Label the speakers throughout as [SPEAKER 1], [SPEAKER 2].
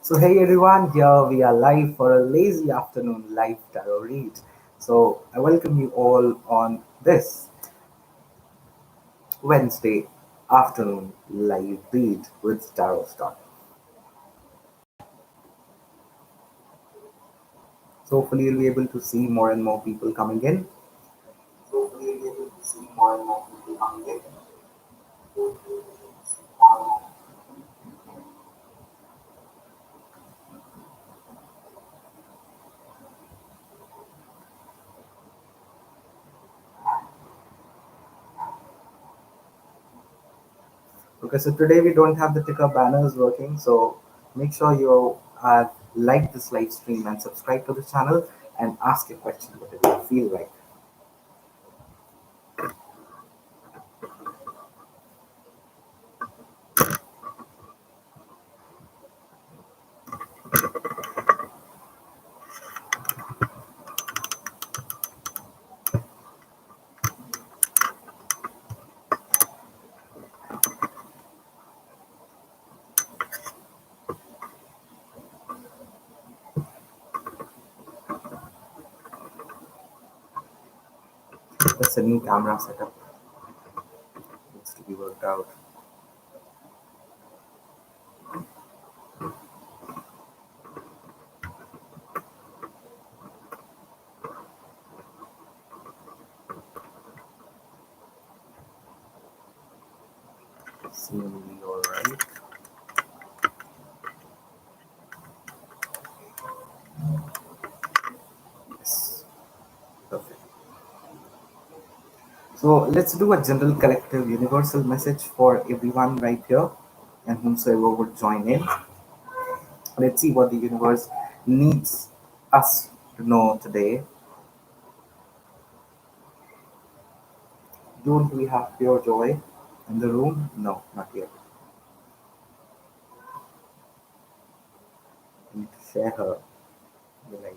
[SPEAKER 1] So, hey everyone, here we are live for a lazy afternoon live tarot read. So, I welcome you all on this Wednesday afternoon live read with Tarot Start. So, hopefully, you'll be able to see more and more people coming in. Okay, so today we don't have the ticker banners working, so make sure you like this live stream and subscribe to the channel and ask a question whatever you feel like. That's a new camera setup. Needs to be worked out. Seemingly alright. Yes. Perfect. So let's do a general collective universal message for everyone right here and whomsoever would join in. Let's see what the universe needs us to know today. Don't we have pure joy in the room? No, not yet. I need to share her the light.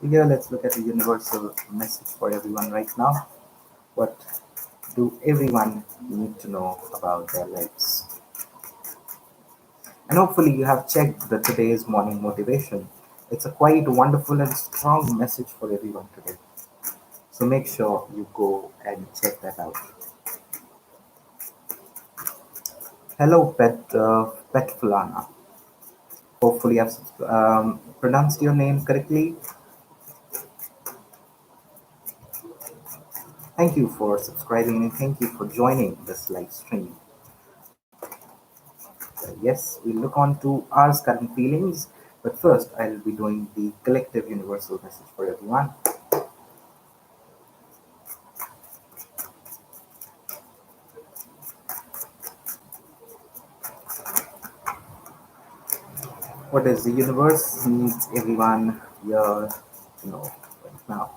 [SPEAKER 1] So here let's look at the universal message for everyone right now. What do everyone need to know about their lives? And hopefully you have checked the today's morning motivation. It's a quite wonderful and strong message for everyone today. So make sure you go and check that out. Hello, Pet Fulana. Hopefully I've pronounced your name correctly. Thank you for subscribing and thank you for joining this live stream. Yes, we'll look on to our current feelings, but first I'll be doing the collective universal message for everyone. What does the universe needs everyone here to know right now?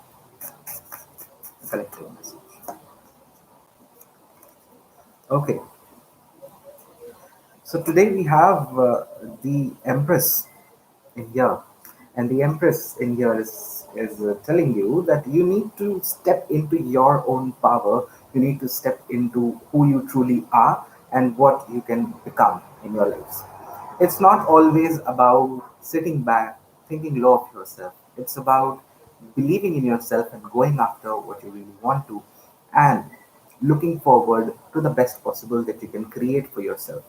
[SPEAKER 1] Collective message. Okay, so today we have the Empress in here, and the Empress in here is telling you that you need to step into your own power. You need to step into who you truly are and what you can become in your lives. It's not always about sitting back, thinking low of yourself. It's about believing in yourself and going after what you really want to, and looking forward to the best possible that you can create for yourself.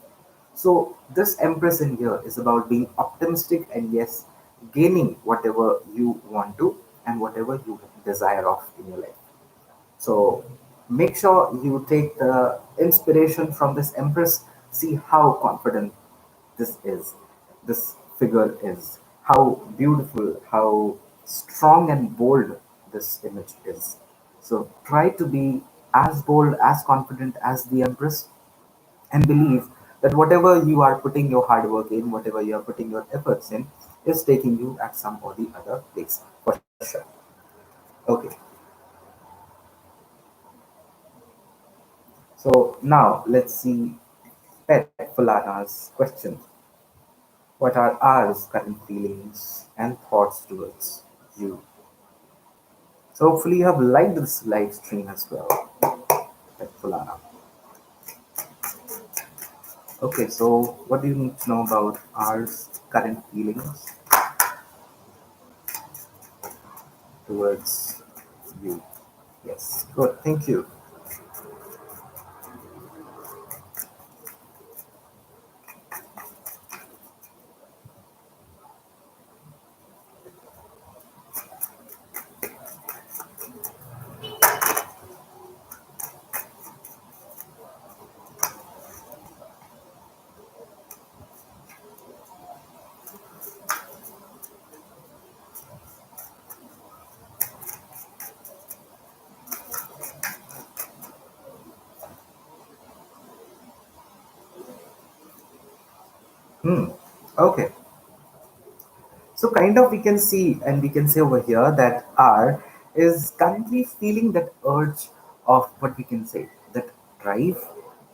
[SPEAKER 1] So this Empress in here is about being optimistic and yes, gaining whatever you want to and whatever you desire of in your life. So make sure you take the inspiration from this Empress. See how confident this is, this figure is, how beautiful, how strong and bold this image is. So try to be as bold, as confident as the Empress, and believe that whatever you are putting your hard work in, whatever you are putting your efforts in, is taking you at some or the other place for sure. Okay, So now let's see Pet Fulana's question. What are ours current feelings and thoughts towards you? So hopefully you have liked this live stream as well, Pet Fulana. Okay, so what do you need to know about ours current feelings towards you? Yes, good, thank you. Hmm. Okay. So kind of we can see and we can say over here that R is currently feeling that urge of what we can say, that drive,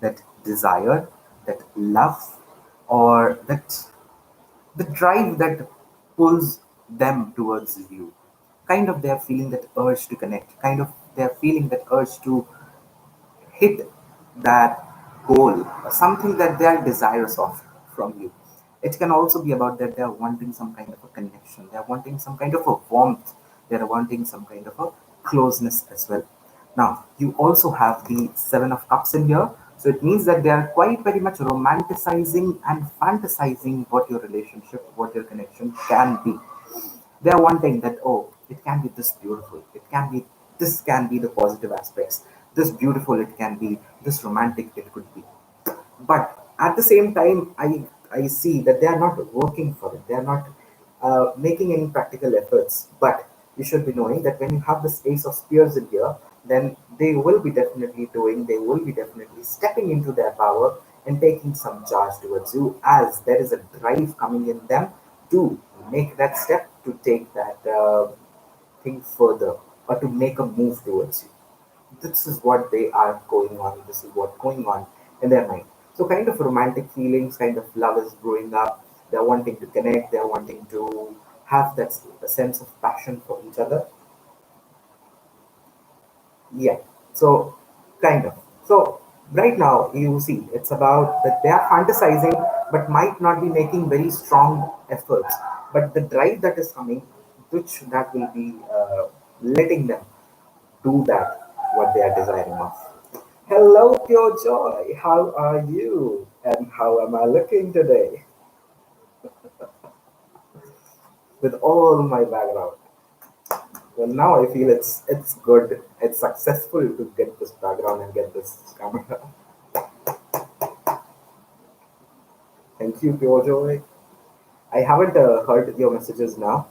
[SPEAKER 1] that desire, that love, or that the drive that pulls them towards you. Kind of they're feeling that urge to connect. Kind of they're feeling that urge to hit that goal, something that they are desirous of from you. It can also be about that they are wanting some kind of a connection, they are wanting some kind of a warmth, they are wanting some kind of a closeness as well. Now, you also have the Seven of Cups in here, so it means that they are quite very much romanticizing and fantasizing what your relationship, what your connection can be. They are wanting that, oh, it can be this beautiful, it can be, this can be the positive aspects, this beautiful it can be, this romantic it could be. But at the same time, I see that they are not working for it, they are not making any practical efforts. But you should be knowing that when you have this Ace of Spears in here, then they will be definitely doing, they will be definitely stepping into their power and taking some charge towards you, as there is a drive coming in them to make that step, to take that thing further, or to make a move towards you. This is what they are going on, this is what's going on in their mind. So kind of romantic feelings, kind of love is growing up, they're wanting to connect, they're wanting to have that a sense of passion for each other. Yeah. So kind of. So right now you see it's about that they are fantasizing but might not be making very strong efforts. But the drive that is coming, which that will be letting them do that what they are desiring of. Hello, Pure Joy. How are you? And how am I looking today? With all my background. Well, now I feel it's good. It's successful to get this background and get this camera. Thank you, Pure Joy. I haven't heard your messages now.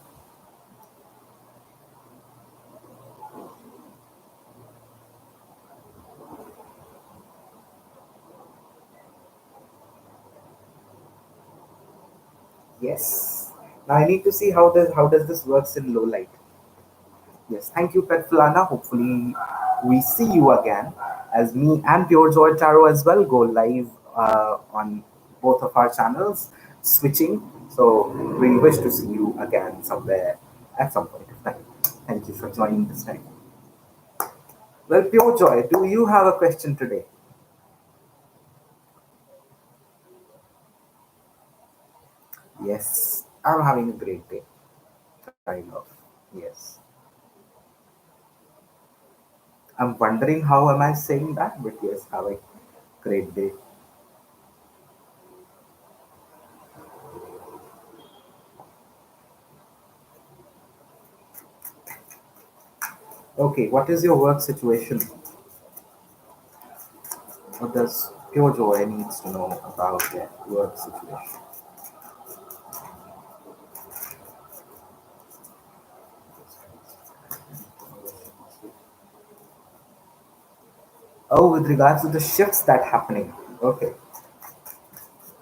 [SPEAKER 1] Yes. Now I need to see how does this works in low light. Yes, thank you, Pet Fulana. Hopefully, we see you again as me and Pure Joy Taro as well go live on both of our channels, switching. So, we wish to see you again somewhere at some point of time. Thank you for joining this time. Well, Pure Joy, do you have a question today? Yes, I'm having a great day. Kind of. Yes. I'm wondering how am I saying that, but yes, have a great day. Okay, what is your work situation? What does Pure Joy needs to know about their work situation? Oh, with regards to the shifts that happening. Okay.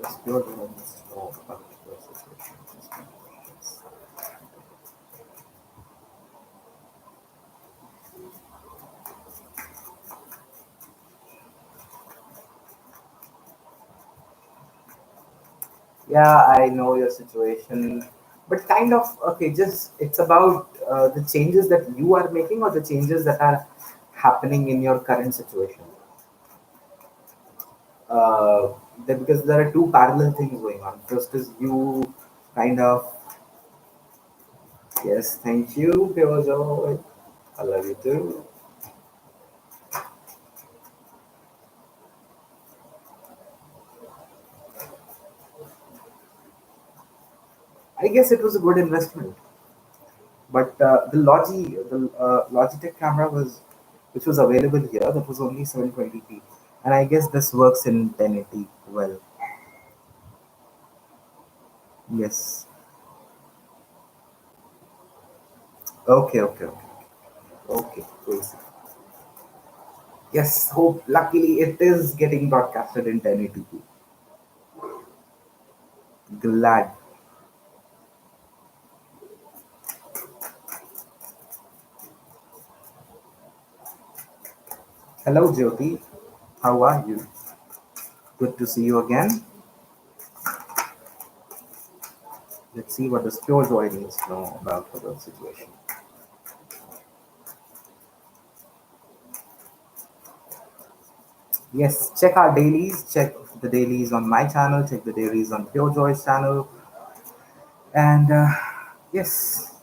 [SPEAKER 1] Does Pure Joy needs to know about work situation? Yeah, I know your situation, but kind of okay. Just it's about the changes that you are making or the changes that are happening in your current situation. Uh, because there are two parallel things going on. First is you kind of yes, thank you, Pure Joy. I love you too. I guess it was a good investment. But the Logitech camera was, which was available here, that was only 720p, and I guess this works in 1080 well. Yes. Okay. Okay. Okay. Okay. We'll see. Yes. Hope. Luckily, it is getting broadcasted in 1080p. Glad. Hello, Jyoti. How are you? Good to see you again. Let's see what the Pure Joy needs to know about the situation. Yes, check our dailies. Check the dailies on my channel. Check the dailies on Pure Joy's channel. And yes,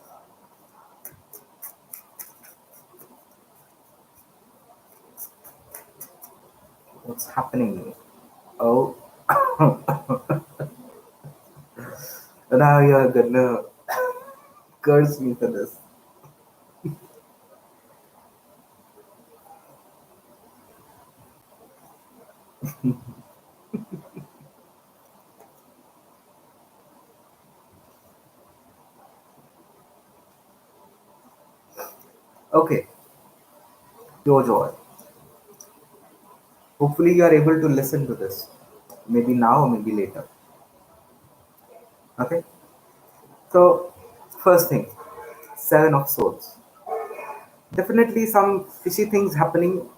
[SPEAKER 1] what's happening? Oh, now you're gonna curse me for this. Okay, Pure Joy. Hopefully, you are able to listen to this. Maybe now or maybe later. Okay. So, first thing, Seven of Swords. Definitely some fishy things happening.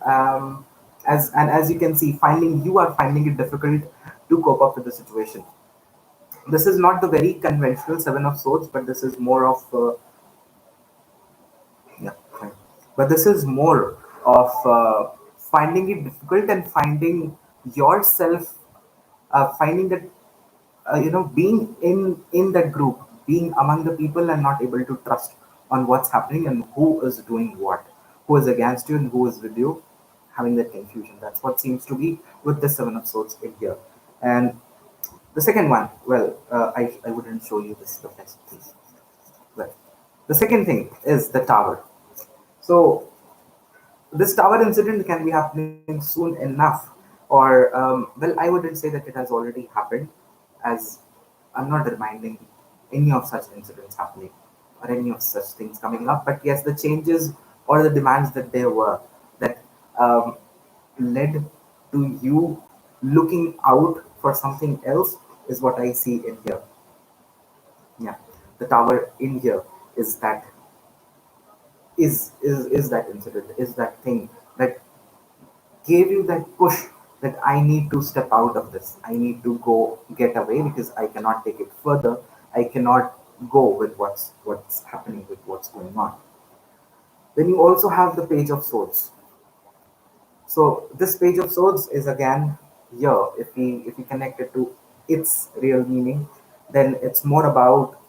[SPEAKER 1] As you can see, you are finding it difficult to cope up with the situation. This is not the very conventional Seven of Swords, but this is more of yeah, fine. But this is more of finding it difficult and finding yourself, finding that being in that group, being among the people and not able to trust on what's happening and who is doing what, who is against you and who is with you, having that confusion. That's what seems to be with the Seven of Swords in here. And the second one, well, I wouldn't show you this the best, please. Well, the second thing is the tower. So this tower incident can be happening soon enough, or well, I wouldn't say that it has already happened, as I'm not reminding any of such incidents happening or any of such things coming up. But yes, the changes or the demands that there were that led to you looking out for something else is what I see in here. Yeah, the tower in here is that is that incident, is that thing that gave you that push that I need to step out of this. I need to go get away because I cannot take it further. I cannot go with what's happening with what's going on. Then you also have the Page of Swords. So this Page of Swords is again here. If we connect it to its real meaning, then it's more about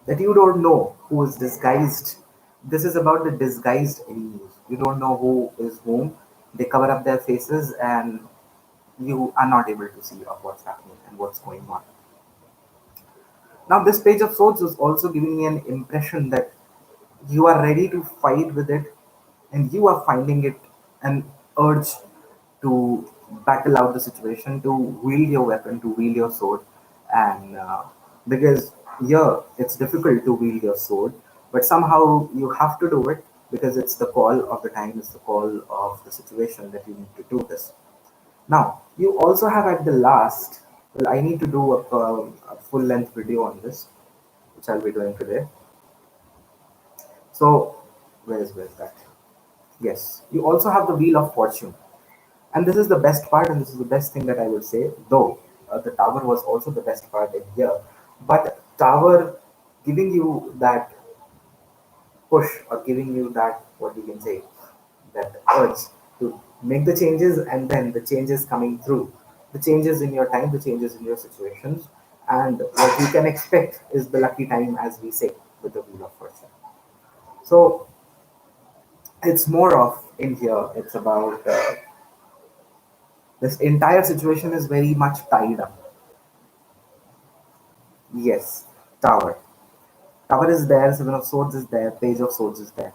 [SPEAKER 1] that you don't know who is disguised. This is about the disguised enemies. You don't know who is whom. They cover up their faces and you are not able to see of what's happening and what's going on. Now, this Page of Swords is also giving me an impression that you are ready to fight with it and you are finding it an urge to battle out the situation, to wield your weapon, to wield your sword. And because, yeah, it's difficult to wield your sword, but somehow you have to do it because it's the call of the time, it's the call of the situation that you need to do this. Now, you also have at the last, well, I need to do a full length video on this, which I'll be doing today. So, where's that? Yes, you also have the Wheel of Fortune. And this is the best part, and this is the best thing that I would say, though the tower was also the best part in here. But tower giving you that push, or giving you that, what you can say, that urge to make the changes, and then the changes coming through, the changes in your time, the changes in your situations, and what you can expect is the lucky time, as we say, with the wheel of fortune. So it's more of in here, it's about this entire situation is very much tied up. Yes, tower. Tower is there, seven of swords is there, page of swords is there.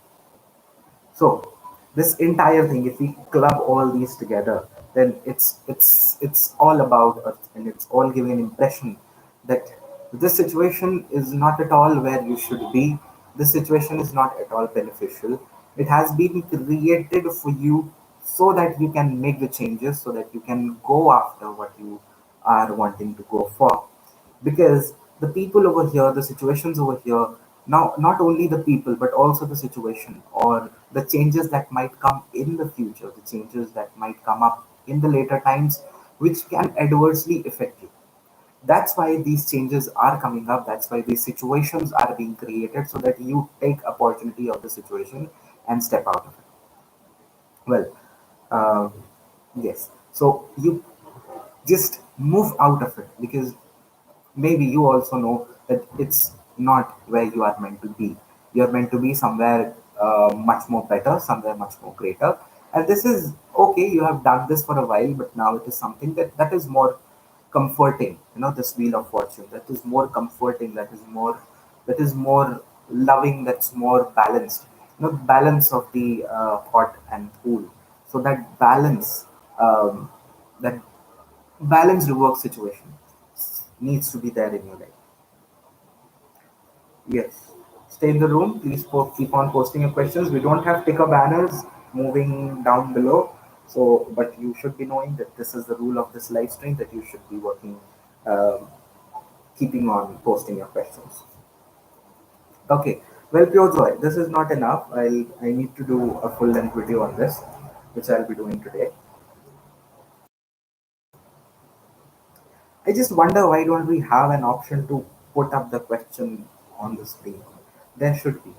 [SPEAKER 1] So this entire thing, if we club all these together, then it's all about Earth, and it's all giving an impression that this situation is not at all where you should be. This situation is not at all beneficial. It has been created for you so that you can make the changes, so that you can go after what you are wanting to go for, because the people over here, the situations over here, now not only the people but also the situation, or the changes that might come in the future, the changes that might come up in the later times, which can adversely affect you. That's why these changes are coming up, that's why these situations are being created, so that you take opportunity of the situation and step out of it. Well, um, yes, so you just move out of it, because maybe you also know that it's not where you are meant to be. You're meant to be somewhere much more better, somewhere much more greater. And this is okay, you have done this for a while, but now it is something that is more comforting. This wheel of fortune, that is more comforting, that is more loving, that's more balanced. Balance of the hot and cool. So that balance, that balanced work situation needs to be there in your life. Yes. Stay in the room. Please keep on posting your questions. We don't have ticker banners moving down below. So, but you should be knowing that this is the rule of this live stream, that you should be working, um, keeping on posting your questions. Okay. Well, Pure Joy, this is not enough. I need to do a full length video on this, which I'll be doing today. I just wonder, why don't we have an option to put up the question on the screen? There should be.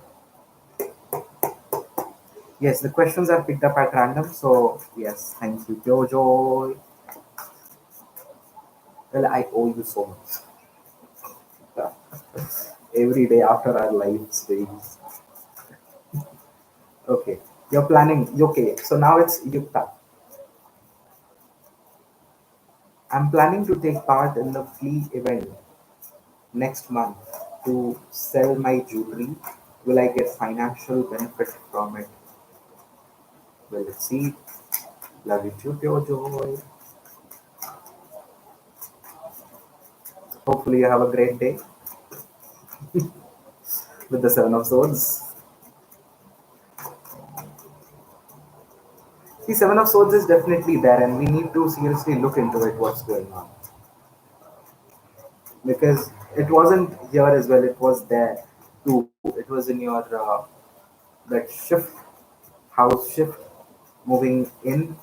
[SPEAKER 1] Yes, the questions are picked up at random. So yes, thank you, Jojo. Well, I owe you so much. Every day after our live streams. Okay, you're planning. Okay, so now it's Yukta. I'm planning to take part in the flea event next month to sell my jewelry. Will I get financial benefit from it? Well, let's see. Love you too, Jojo. Hopefully, you have a great day with the Seven of Swords. See, Seven of Swords is definitely there, and we need to seriously look into it. What's going on? Because it wasn't here as well; it was there too. It was in your that shift, house shift, moving in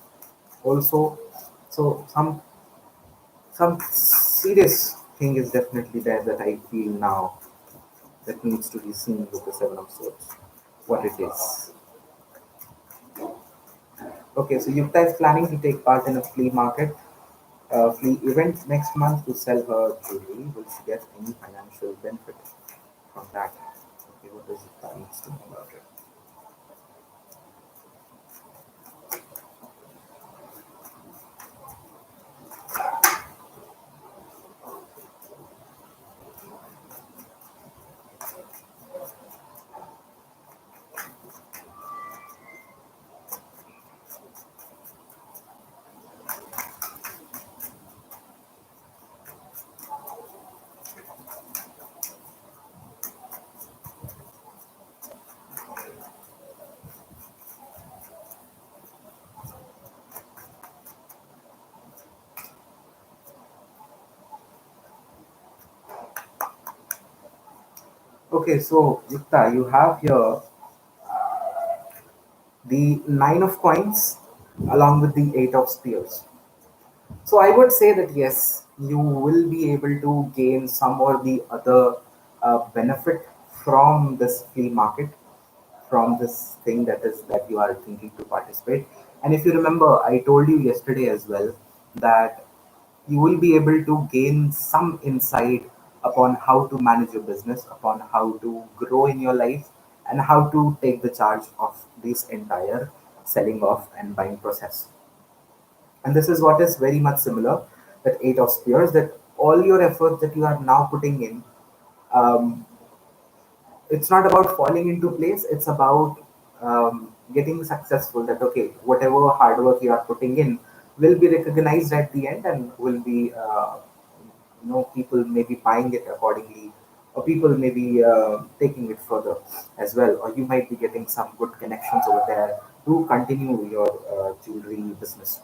[SPEAKER 1] also. So some serious thing is definitely there that I feel now that needs to be seen with the Seven of Swords. What it is. Okay, so Yukta is planning to take part in a flea market, flea event next month to sell her jewelry. Will she get any financial benefit from that? Okay, what does Yukta needs to know about it? Okay, so Yukta, you have here the nine of coins, along with the Eight of Spears. So I would say that yes, you will be able to gain some or the other benefit from this flea market, from this thing that you are thinking to participate. And if you remember, I told you yesterday as well that you will be able to gain some insight upon how to manage your business, upon how to grow in your life, and how to take the charge of this entire selling off and buying process. And this is what is very much similar, that Eight of Spears, that all your effort that you are now putting in, um, it's not about falling into place, it's about getting successful. That okay, whatever hard work you are putting in will be recognized at the end, and will be people may be buying it accordingly, or people may be taking it further as well, or you might be getting some good connections over there to continue your jewelry business.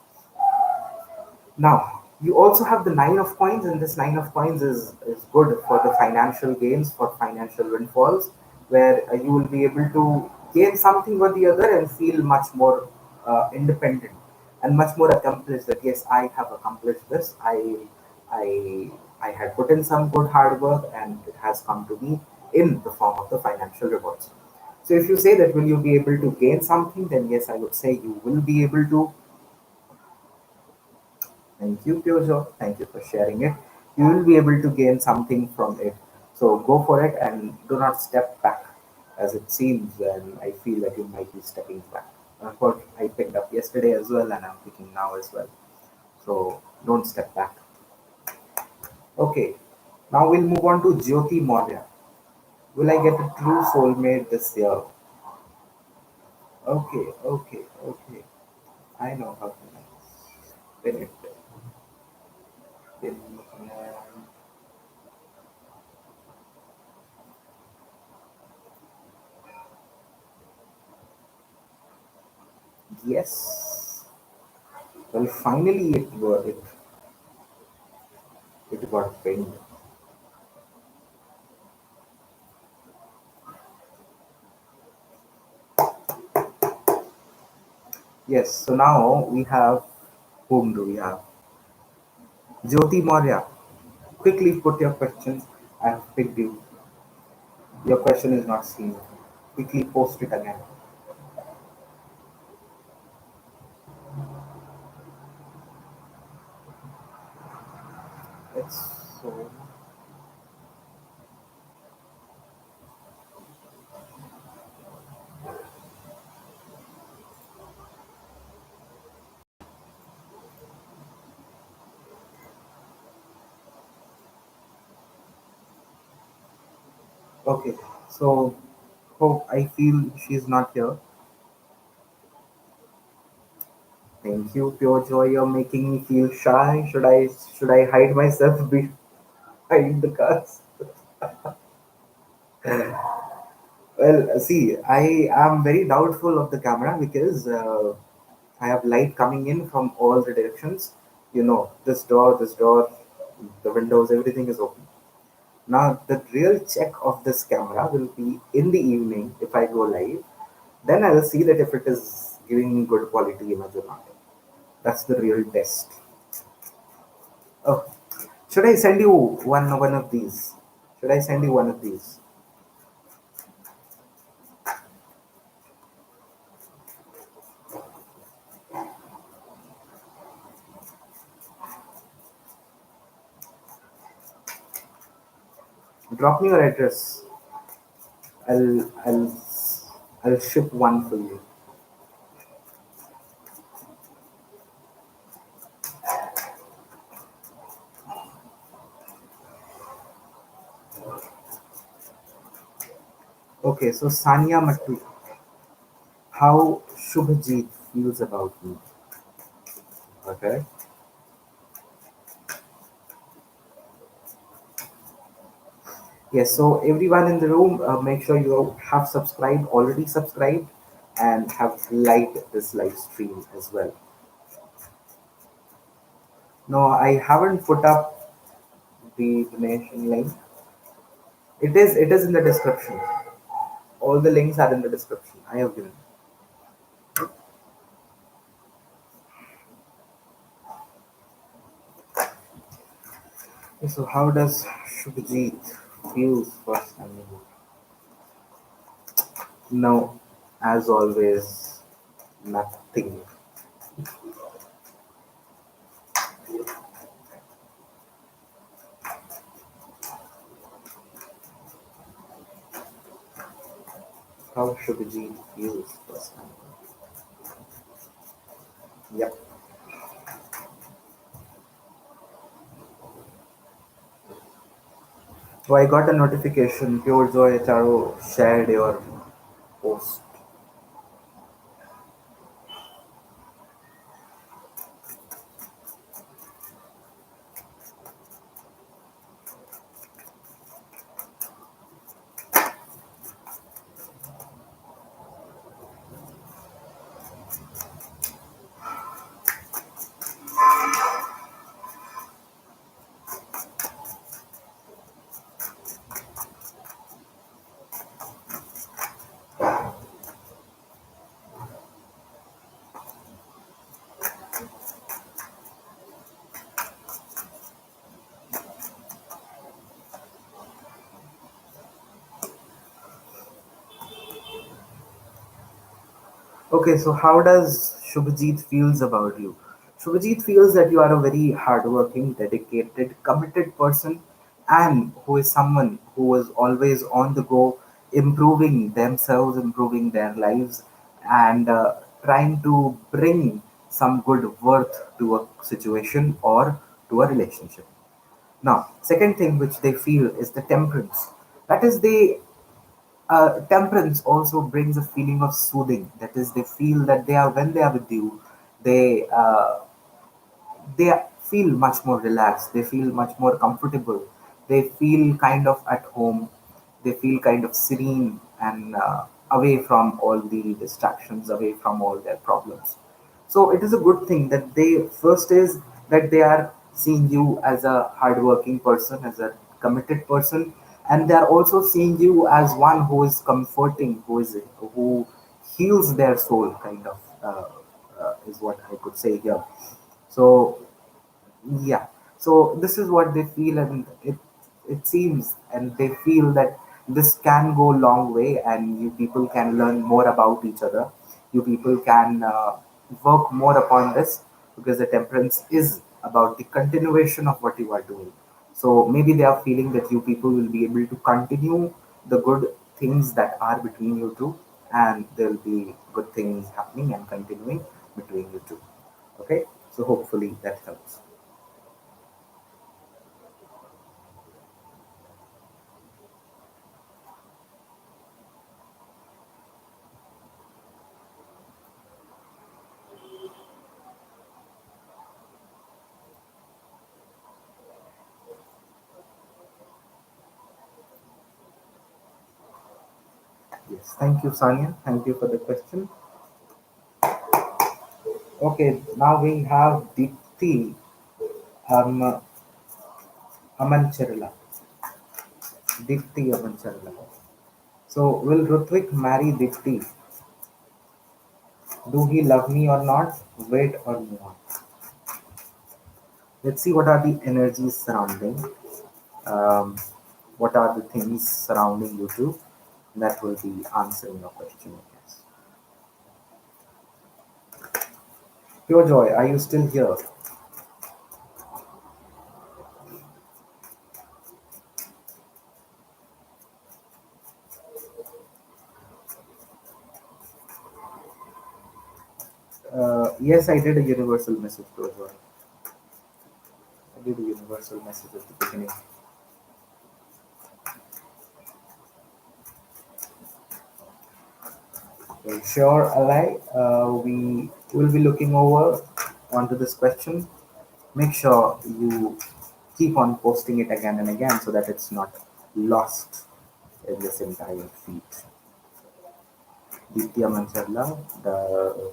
[SPEAKER 1] Now, you also have the Nine of Coins, and this Nine of Coins is good for the financial gains, for financial windfalls, where you will be able to gain something or the other and feel much more independent and much more accomplished. That yes, I have accomplished this. I, I had put in some good hard work, and it has come to me in the form of the financial rewards. So, if you say that will you be able to gain something, then yes, I would say you will be able to. Thank you, Pyojo. Thank you for sharing it. You will be able to gain something from it. So go for it and do not step back, as it seems, and I feel that you might be stepping back. That's what I picked up yesterday as well, and I'm picking now as well. So don't step back. Okay, now we'll move on to Jyoti Maurya. Will I get a true soulmate this year? Okay, okay, okay. I know how to spin it. Spin, yes. Well, finally it got pinned. Yes. So now we have, whom do we have? Jyoti Maurya. Quickly put your questions. I have picked you. Your question is not seen. Quickly post it again. It's so okay. So hope I feel she's not here. Thank you, pure joy. You're making me feel shy. Should I hide myself behind the cars? Well, see, I am very doubtful of the camera because I have light coming in from all the directions. This door, the windows, everything is open. Now, the real check of this camera will be in the evening if I go live. Then I will see that if it is giving me good quality image or not. That's the real test. Oh, should I send you one of these? Should I send you one of these? Drop me your address. I'll I'll I'll ship one for you. Okay, so Sania Mattu, how Shubhajit feels about me. Okay. Yes, so everyone in the room, make sure you have subscribed, already subscribed, and have liked this live stream as well. No, I haven't put up the donation link. It is in the description. All the links are in the description. I have given. So how does Shubhajit feel first? I mean, no, as always, nothing. How Shubhajit feels first. Yep. So I got a notification. Pure Joy Charo shared your post. Okay, so how does Shubhajit feels about you? Shubhajit feels that you are a very hardworking, dedicated, committed person, and who is someone who is always on the go, improving themselves, improving their lives, and trying to bring some good worth to a situation or to a relationship. Now, second thing which they feel is the temperance. That is, temperance also brings a feeling of soothing. That is, they feel that they are when they are with you, they they feel much more relaxed. They feel much more comfortable. They feel kind of at home. They feel kind of serene and away from all the distractions, away from all their problems. So it is a good thing that they first is that they are seeing you as a hardworking person, as a committed person, and they are also seeing you as one who is comforting, who heals their soul, kind of is what I could say here. So yeah, so this is what they feel, and it seems, and they feel that this can go a long way, and you people can learn more about each other. You people can work more upon this, because the temperance is about the continuation of what you are doing. So maybe they are feeling that you people will be able to continue the good things that are between you two, and there will be good things happening and continuing between you two. Okay, so hopefully that helps. Yes, thank you, Sanya. Thank you for the question. Okay, now we have Dipti um, Amancherla. Dipti Amancherla. So, will Rutvik marry Dipti? Do he love me or not? Wait or move on? Let's see what are the energies surrounding. Um, what are the things surrounding you two? That will be answering your question, I guess. Pure Joy, are you still here? Yes, I did a universal message, Pure Joy. I did a universal message at the beginning. Okay, sure, Alai. We will be looking over onto this question. Make sure you keep on posting it again and again so that it's not lost in this entire feed. Ditya Mancharla, the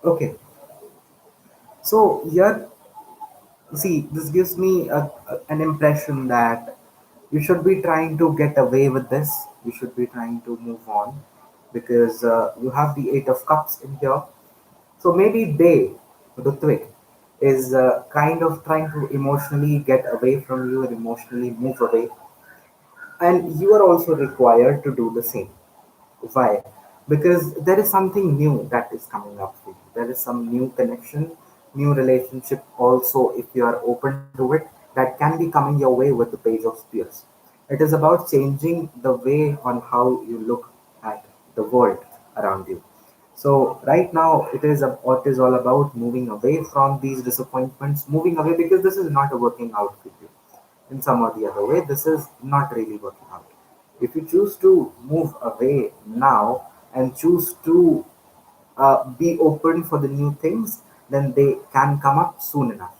[SPEAKER 1] Okay, so here, see, this gives me an impression that you should be trying to get away with this. You should be trying to move on because you have the Eight of Cups in here. So maybe they, Rutvik, is kind of trying to emotionally get away from you and emotionally move away. And you are also required to do the same. Why? Because there is something new that is coming up for you. There is some new connection, new relationship also, if you are open to it, that can be coming your way with the Page of Spears. It is about changing the way on how you look at the world around you. So right now it is all about moving away from these disappointments, moving away because this is not working out with you in some or the other way. This is not really working out. If you choose to move away now and choose to be open for the new things, then they can come up soon enough.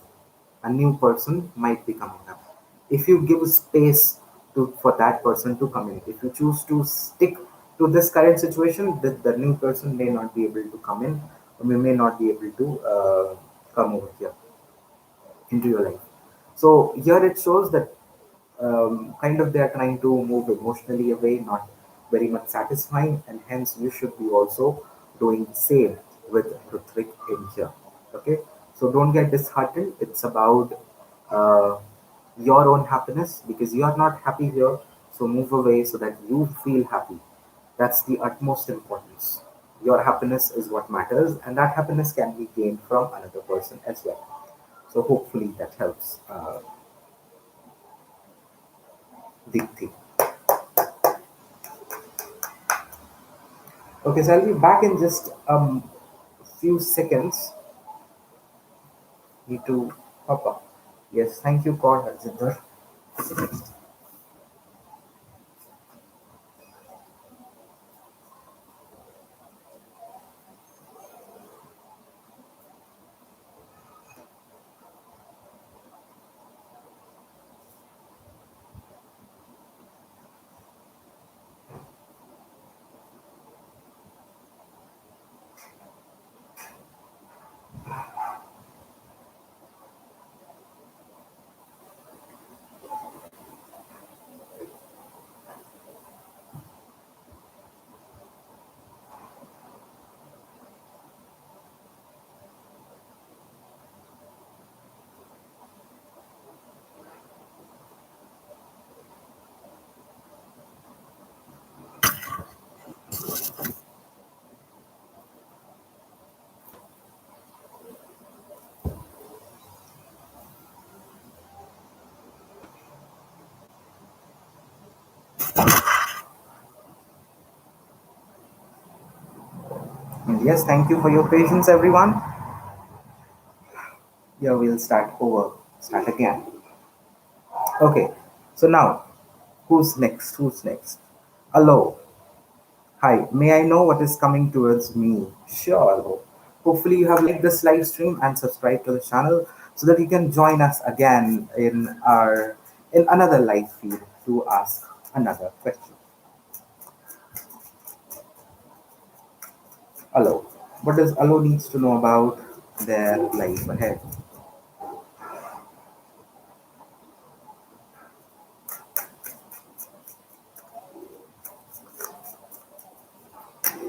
[SPEAKER 1] A new person might be coming up. If you give space for that person to come in, if you choose to stick to this current situation, the new person may not be able to come in, or we may not be able to come over here into your life. So here it shows that kind of they are trying to move emotionally away, not very much satisfying, and hence you should be also doing the same with Ruthvik in here. Okay, so don't get disheartened. It's about uh, your own happiness because you are not happy here. So move away so that you feel happy. That's the utmost importance. Your happiness is what matters, and that happiness can be gained from another person as well. So hopefully that helps, Deepthi. Okay, so I'll be back in just few seconds. Need to hop up. Yes, thank you, God, Harjinder. And yes, thank you for your patience, everyone. Yeah, we'll start over. Start again. Okay, so now, who's next? Who's next? Hello. Hi, may I know what is coming towards me? Sure. Hello. Hopefully, you have liked this live stream and subscribed to the channel so that you can join us again in another live feed to ask another question. Hello. What does Allo needs to know about their life ahead?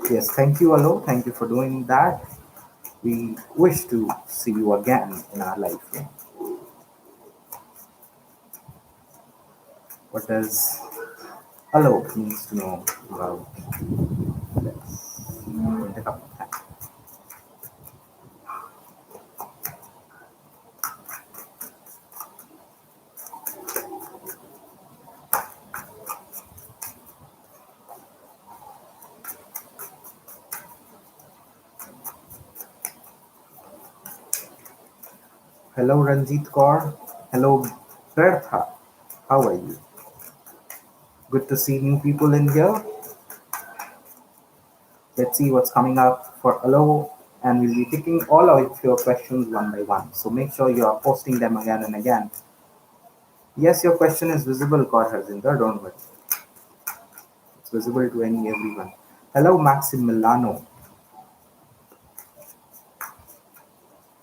[SPEAKER 1] Yes, thank you, Allo. Thank you for doing that. We wish to see you again in our live room. What does Allo needs to know about this? Hello, Ranjit Kaur. Hello, Bertha. How are you? Good to see new people in here. Let's see what's coming up for Hello, and we'll be taking all of your questions one by one. So make sure you are posting them again and again. Yes, your question is visible, Kaur Harjinder. Don't worry. It's visible to everyone. Hello, Maxim Milano.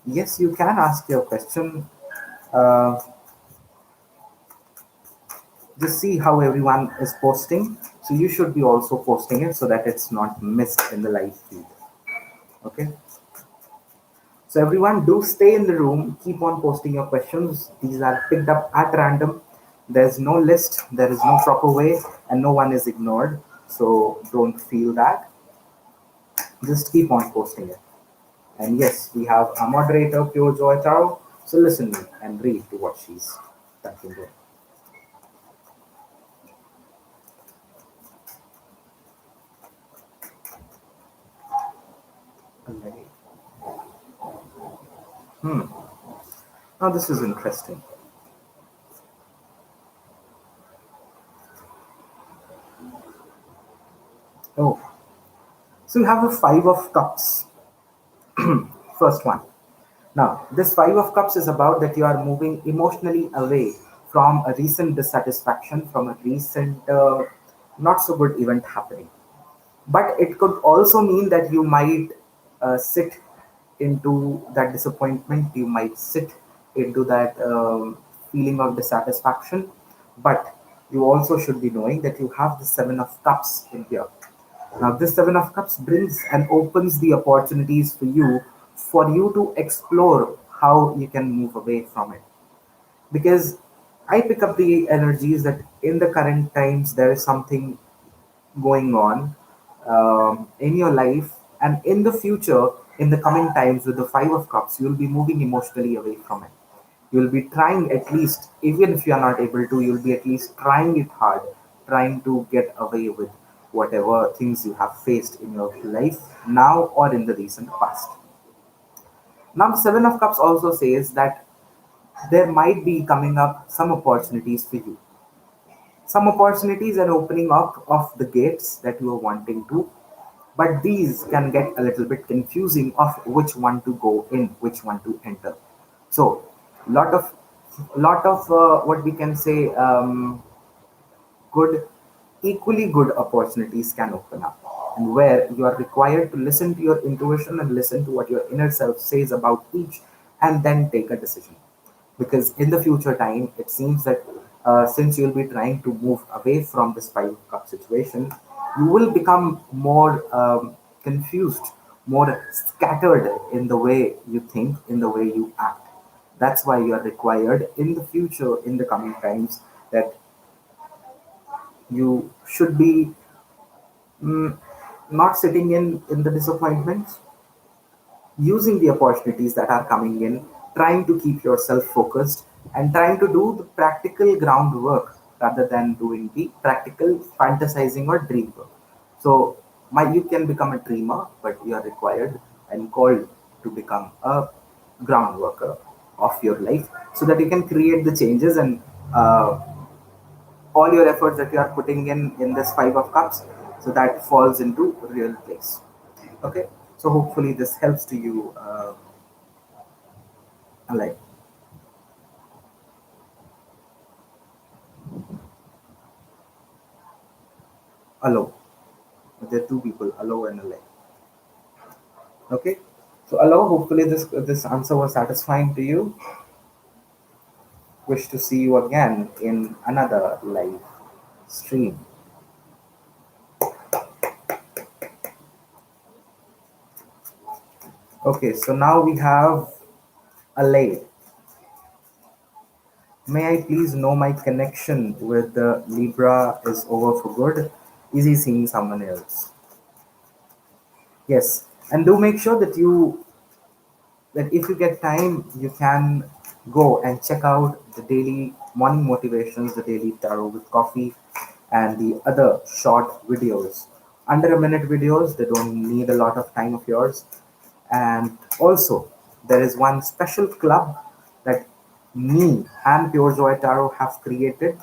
[SPEAKER 1] Yes, you can ask your question. Uh, just see how everyone is posting. So you should be also posting it so that it's not missed in the live feed. Okay. So everyone, do stay in the room. Keep on posting your questions. These are picked up at random. There's no list. There is no proper way, and no one is ignored. So don't feel that. Just keep on posting it. And yes, we have a moderator, Pure Joy Tao. So listen me and read to what she's typing in. Alright. Now this is interesting. Oh, so you have a five of cups. First one. Now, this Five of Cups is about that you are moving emotionally away from a recent dissatisfaction, from a recent not so good event happening. But it could also mean that you might sit into that disappointment, you might sit into that feeling of dissatisfaction. But you also should be knowing that you have the Seven of Cups in here. Now, this Seven of Cups brings and opens the opportunities for you to explore how you can move away from it. Because I pick up the energies that in the current times there is something going on in your life, and in the future, in the coming times, with the Five of Cups, you'll be moving emotionally away from it. You'll be trying, at least, even if you are not able to, you'll be at least trying it hard, trying to get away with whatever things you have faced in your life now or in the recent past. Now, the Seven of Cups also says that there might be coming up some opportunities for you. Some opportunities are opening up of the gates that you are wanting to, but these can get a little bit confusing of which one to go in, which one to enter. So, lot of what we can say, good, equally good opportunities can open up, and where you are required to listen to your intuition and listen to what your inner self says about each, and then take a decision. Because in the future time, it seems that since you'll be trying to move away from this Five of Cup situation, you will become more confused, more scattered in the way you think, in the way you act. That's why you are required in the future, in the coming times, that you should be not sitting in the disappointments, using the opportunities that are coming in, trying to keep yourself focused, and trying to do the practical groundwork rather than doing the practical fantasizing or dream work. So, you can become a dreamer, but you are required and called to become a ground worker of your life, so that you can create the changes, and uh, all your efforts that you are putting in this Five of Cups, so that falls into real place. Okay, so hopefully this helps to you, like allow. There are two people, allow and allow. Okay, so allow, hopefully this answer was satisfying to you. Wish to see you again in another live stream. Okay, so now we have Alay. May I please know my connection with the Libra is over for good? Is he seeing someone else? Yes, and do make sure that if you get time, you can go and check out the daily morning motivations, the daily tarot with coffee, and the other short videos. Under a minute videos, they don't need a lot of time of yours. And also, there is one special club that me and Pure Joy Tarot have created.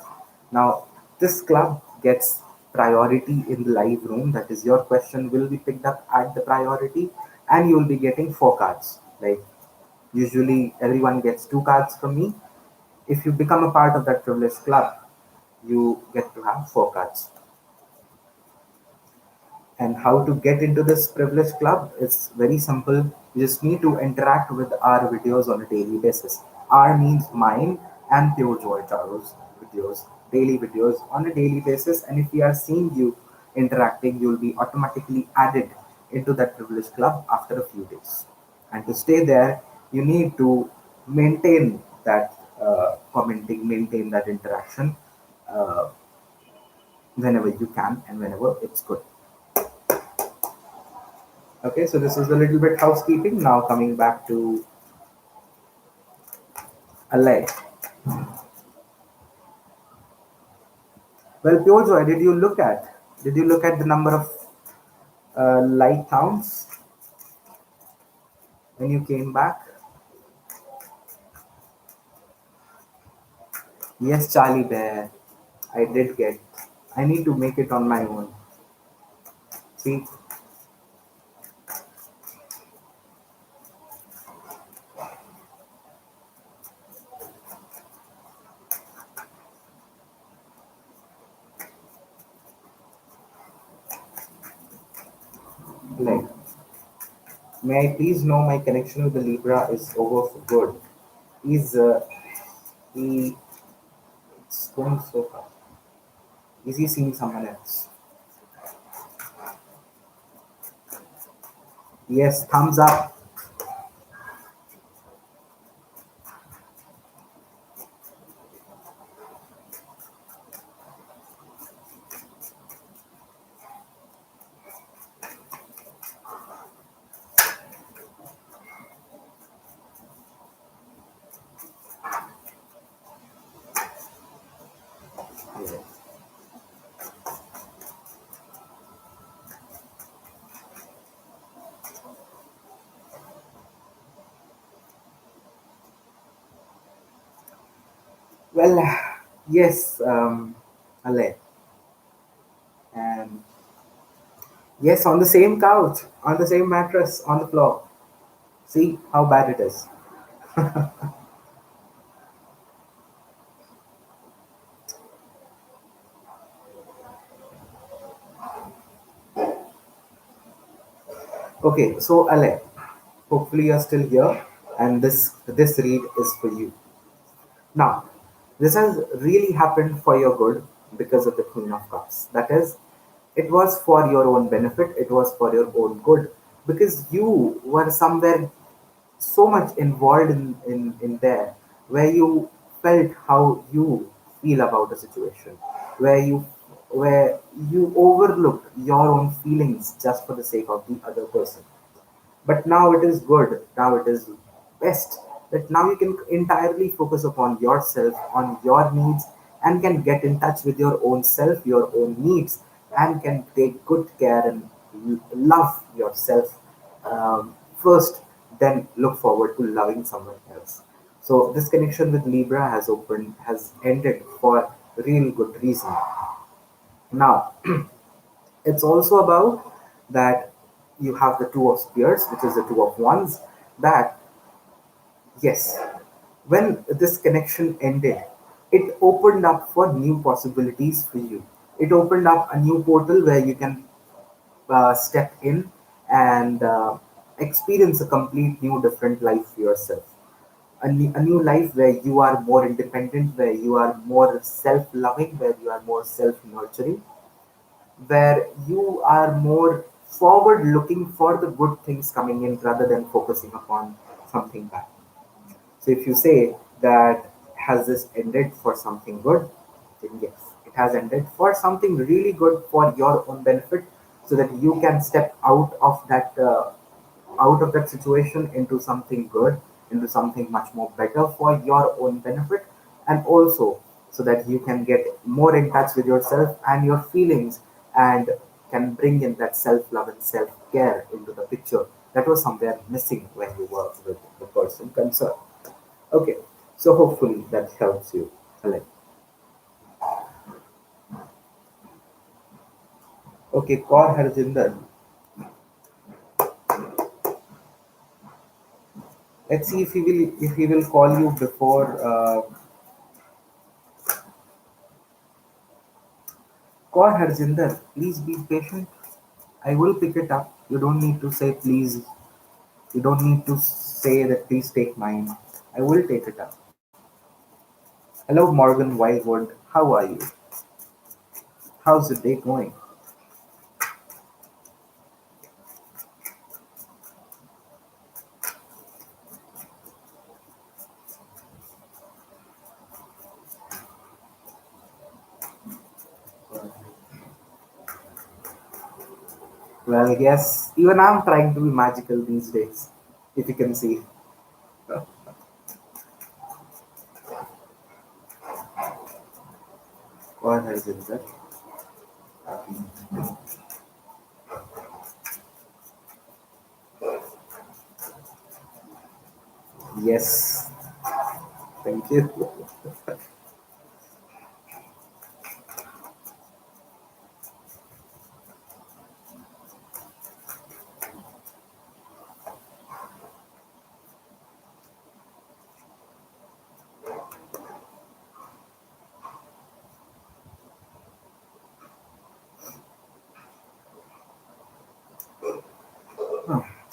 [SPEAKER 1] Now, this club gets priority in the live room. That is, your question will be picked up at the priority, and you will be getting four cards. Like, usually, everyone gets two cards from me. If you become a part of that privileged club, you get to have four cards. And how to get into this privilege club is very simple. You just need to interact with our videos on a daily basis. Our means mine and Pure Joy Charu's videos, daily videos on a daily basis. And if we are seeing you interacting, you'll be automatically added into that privilege club after a few days. And to stay there, you need to maintain that commenting, maintain that interaction uh, whenever you can and whenever it's good. Okay, so this is a little bit housekeeping. Now coming back to Alay. Well, Pure Joy, did you look at the number of light counts when you came back? Yes, Charlie Bear, I did get. I need to make it on my own. See, like, may I please know my connection with the Libra is over for good. Is he? It's going so fast. Is he seeing someone else? Yes, thumbs up. Yes. Well, yes, Ale. And yes, on the same couch, on the same mattress, on the floor. See how bad it is. Okay, so Ale, hopefully you're still here, and this read is for you. Now, this has really happened for your good because of the Queen of Cups. That is, it was for your own benefit. It was for your own good because you were somewhere so much involved in there where you felt how you feel about a situation, where you overlooked your own feelings just for the sake of the other person. But now it is good, now it is best that now you can entirely focus upon yourself, on your needs, and can get in touch with your own self, your own needs, and can take good care and love yourself first, then look forward to loving someone else. So this connection with Libra has ended for real good reason. Now it's also about that you have the two of spears, which is the two of wands. That, yes, when this connection ended, it opened up for new possibilities for you. It opened up a new portal where you can step in and experience a complete new different life for yourself. A new life where you are more independent, where you are more self-loving, where you are more self-nurturing, where you are more forward looking for the good things coming in rather than focusing upon something bad. So if you say that has this ended for something good, then yes, it has ended for something really good for your own benefit, so that you can step out of that situation into something good, into something much more better for your own benefit, and also so that you can get more in touch with yourself and your feelings, and can bring in that self-love and self-care into the picture that was somewhere missing when you were with the person concerned. Okay, so hopefully that helps you. Alex. Okay, call Harjinder. Let's see if he will call you before. Call Harjinder. Please be patient. I will pick it up. You don't need to say please. You don't need to say that please take mine. I will take it up. Hello, Morgan Wildwood. How are you? How's the day going? Well, yes, even I'm trying to be magical these days, if you can see. What has it that? Yes, thank you.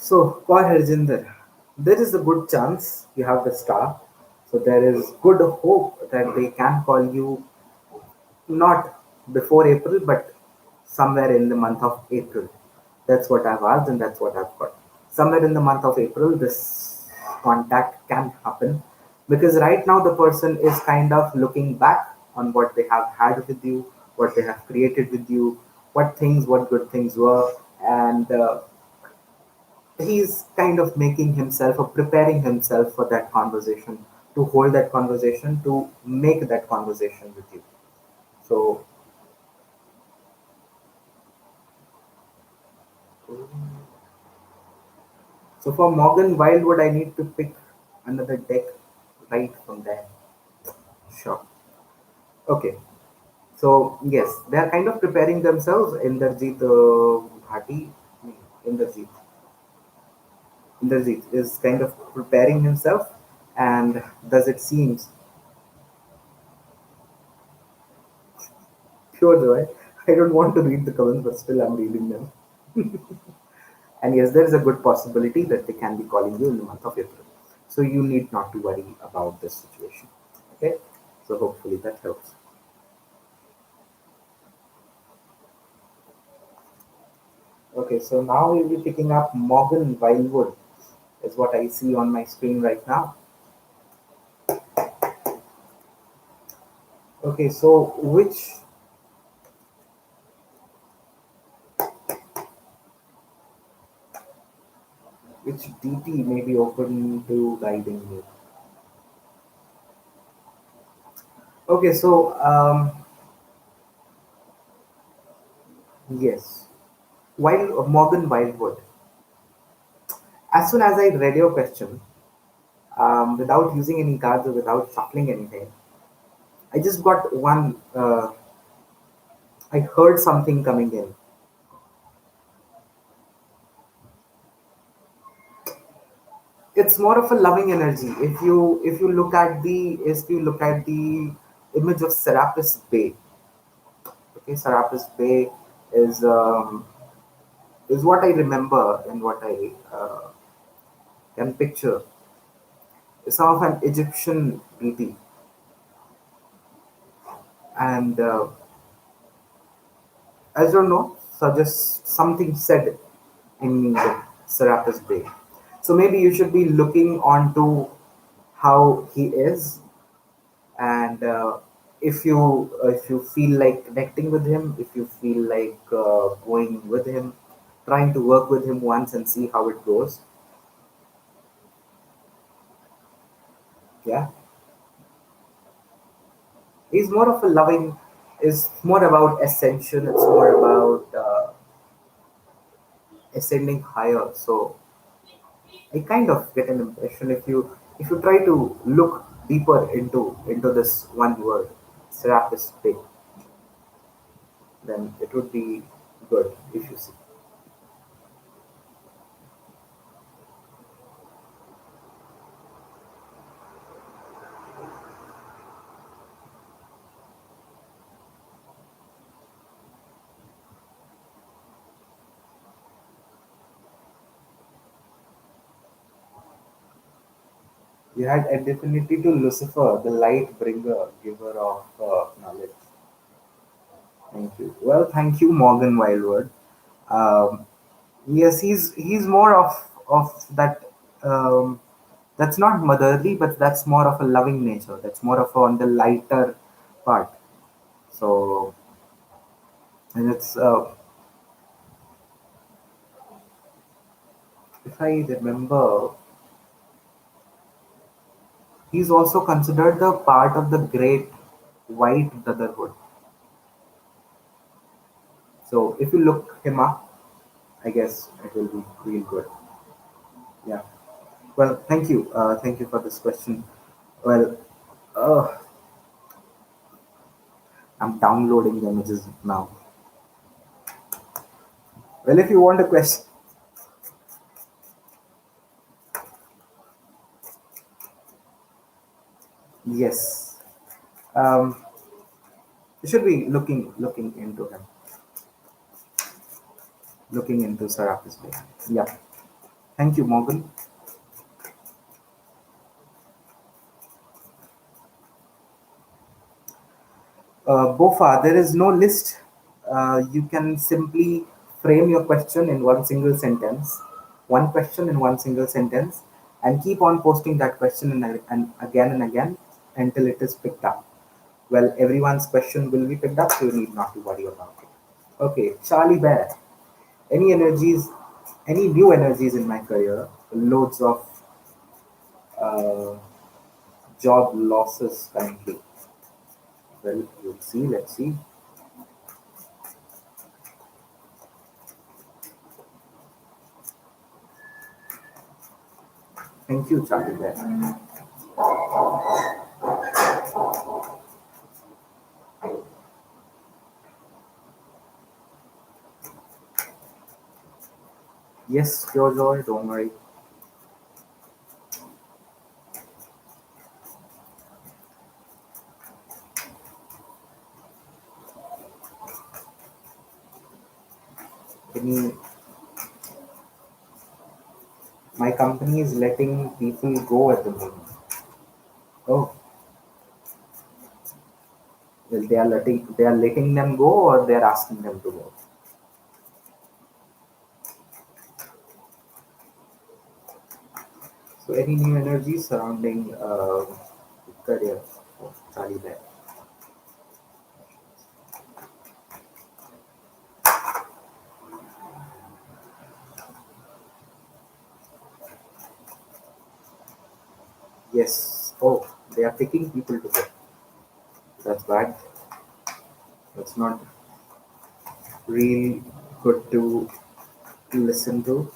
[SPEAKER 1] So, Paul Harjinder, there is a good chance you have the star. So, there is good hope that they can call you not before April, but somewhere in the month of April. That's what I've asked, and that's what I've got. Somewhere in the month of April, this contact can happen because right now the person is kind of looking back on what they have had with you, what they have created with you, what good things were, and he's kind of making himself or preparing himself for that conversation, to hold that conversation, to make that conversation with you. So, so for Morgan Wildwood, I need to pick another deck right from there. Sure. Okay. So yes, they are kind of preparing themselves. Inderjeet Bhati, Inderjeet, Inderjeet is kind of preparing himself, and thus it seems pure joy. I don't want to read the comments, but still I'm reading them. And yes, there is a good possibility that they can be calling you in the month of April. So you need not to worry about this situation. Okay. So hopefully that helps. Okay, so now we'll be picking up Morgan Wildwood, is what I see on my screen right now. Okay, so which DT may be open to guiding me? Okay, so yes, while Morgan Wildwood, as soon as I read your question, without using any cards or without shuffling anything, I just got one. I heard something coming in. It's more of a loving energy. If you look at the image of Serapis Bay, okay, Serapis Bay is um, is what I remember and what I can picture. Some of an Egyptian beauty, and I don't know, suggests something said in the Serapis Bay. So maybe you should be looking onto how he is, and if you feel like connecting with him, if you feel like going with him, trying to work with him once and see how it goes. Yeah, he's more of a loving. Is more about ascension. It's more about ascending higher. So I kind of get an impression, if you try to look deeper into this one word, Serapis Bay, then it would be good if you see. You had affinity to Lucifer, the light bringer, giver of knowledge. Thank you. Well, thank you, Morgan Wildwood. Um, yes, he's more of that. Um, that's not motherly, but that's more of a loving nature. That's more of on the lighter part. So, and it's if I remember, he's also considered the part of the great white brotherhood. So, if you look him up, I guess it will be real good. Yeah. Well, thank you. Thank you for this question. Well, uh, I'm downloading the images now. Well, if you want a question, yes, um, you should be looking into him, looking into Serapis Bay. Yeah. Thank you, Morgan. Bofa, there is no list. You can simply frame your question in one single sentence, one question in one single sentence, and keep on posting that question and again until it is picked up. Well, everyone's question will be picked up, so you need not to worry about it. Okay, Charlie Bear. Any energies, any new energies in my career? Loads of uh, job losses currently. Well, we'll see. Let's see. Thank you, Charlie Bear. Yes, pure joy. Don't worry. Any, my company is letting people go at the moment. Oh, well, they are letting them go, or they are asking them to go. So, any new energies surrounding career of Charlie Bear? Yes. Oh, they are picking people to go. That's bad. That's not really good to listen to.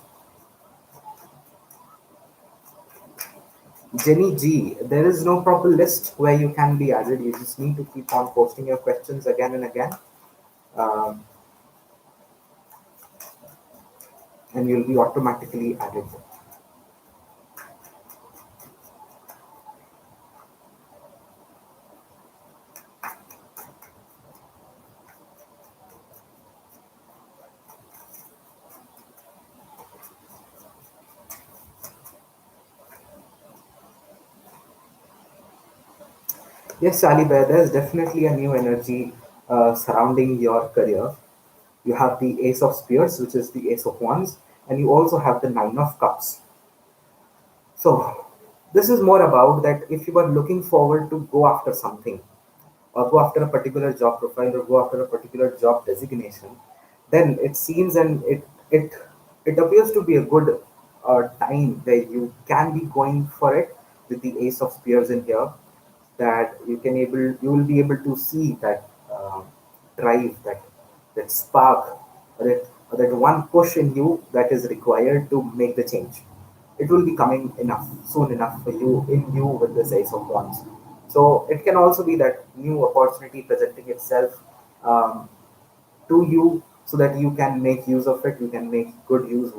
[SPEAKER 1] Jenny G, there is no proper list where you can be added. You just need to keep on posting your questions again and again, um, and you'll be automatically added. Yes, Sally Bear, there's definitely a new energy surrounding your career. You have the Ace of Spears, which is the Ace of Wands, and you also have the Nine of Cups. So, this is more about that if you are looking forward to go after something, or go after a particular job profile, or go after a particular job designation, then it seems and it appears to be a good time where you can be going for it with the Ace of Spears in here. That you will be able to see that drive, that spark, or that one push in you that is required to make the change. It will be coming enough soon enough for you in you with this Ace of Wands. So it can also be that new opportunity presenting itself um, to you, so that you can make use of it. You can make good use,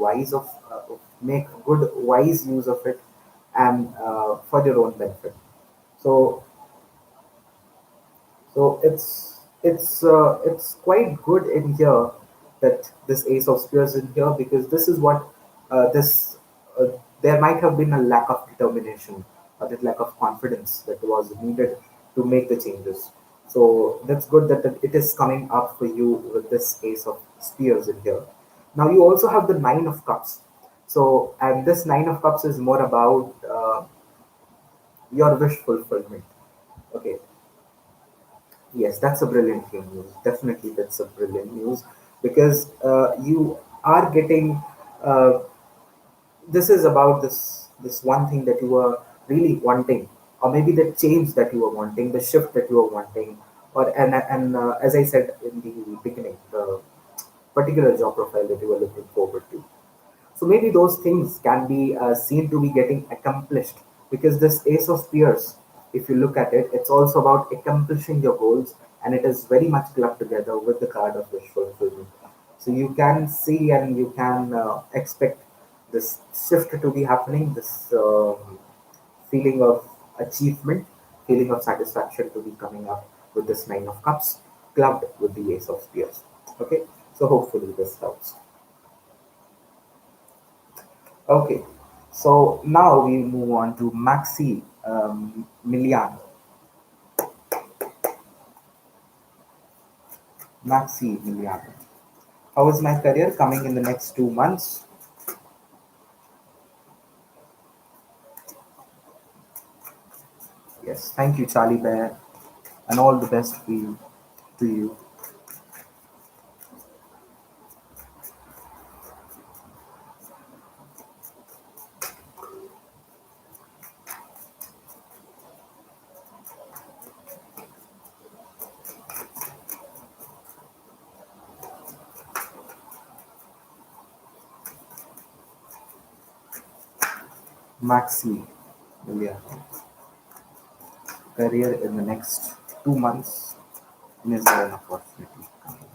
[SPEAKER 1] make good wise use of it, and for your own benefit. So it's quite good in here that this Ace of Spears in here, because this is what this there might have been a lack of determination, that lack of confidence that was needed to make the changes. So that's good that it is coming up for you with this Ace of Spears in here. Now you also have the Nine of Cups. So, and this Nine of Cups is more about your wish fulfillment. Okay, yes, that's a brilliant news. Definitely, that's a brilliant news because you are getting. This is about this one thing that you were really wanting, or maybe the change that you were wanting, the shift that you were wanting, or and as I said in the beginning, the particular job profile that you were looking forward to. So maybe those things can be seen to be getting accomplished because this Ace of Spears, if you look at it, it's also about accomplishing your goals, and it is very much clubbed together with the card of wish fulfillment. So you can see and you can expect this shift to be happening, this feeling of achievement, feeling of satisfaction to be coming up with this Nine of Cups clubbed with the Ace of Spears. Okay, so hopefully this helps. Okay, so now we move on to Maxi Milian. Maxi Milian. How is my career coming in the next 2 months? Yes, thank you, Charlie Bear, and all the best for you, to you. Maxi Milian. Career in the next 2 months. And is there an opportunity coming?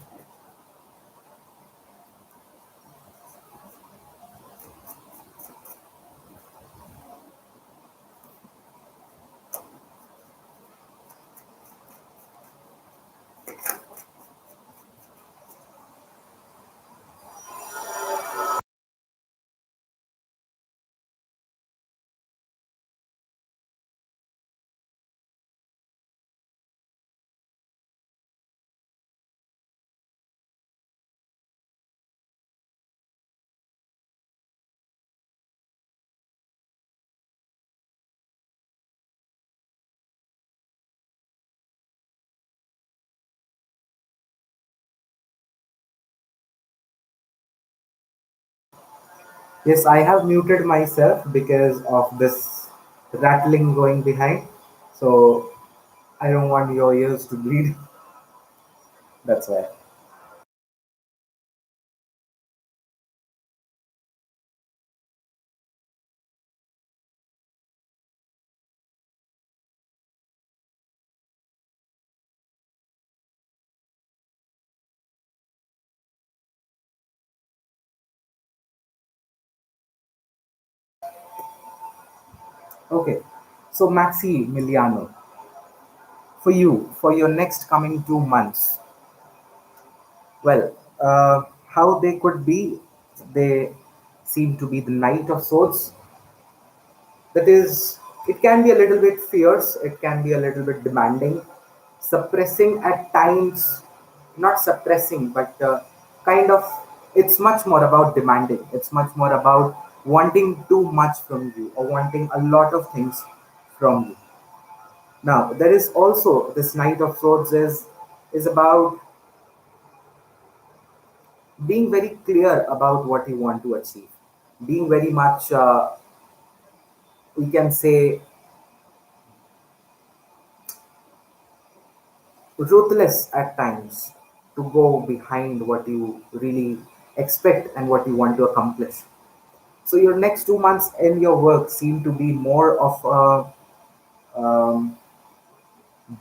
[SPEAKER 1] Yes, I have muted myself because of this rattling going behind. So I don't want your ears to bleed. That's why. Okay. So Maxi Miliano, for you, for your next coming 2 months, well, how they could be, they seem to be the Knight of Swords. That is, it can be a little bit fierce, it can be a little bit demanding, suppressing at times, not suppressing, but kind of, it's much more about demanding. It's much more about wanting too much from you or wanting a lot of things from you. Now, there is also this Knight of Swords is about being very clear about what you want to achieve, being very much, we can say, ruthless at times to go behind what you really expect and what you want to accomplish. So your next 2 months in your work seem to be more of a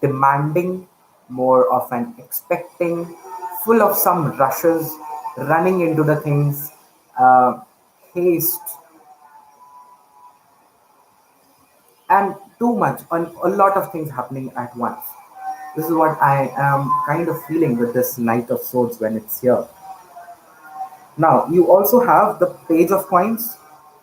[SPEAKER 1] demanding, more of an expecting, full of some rushes, running into the things, uh, haste, and too much, and a lot of things happening at once. This is what I am kind of feeling with this Knight of Swords when it's here. Now, you also have the Page of Coins.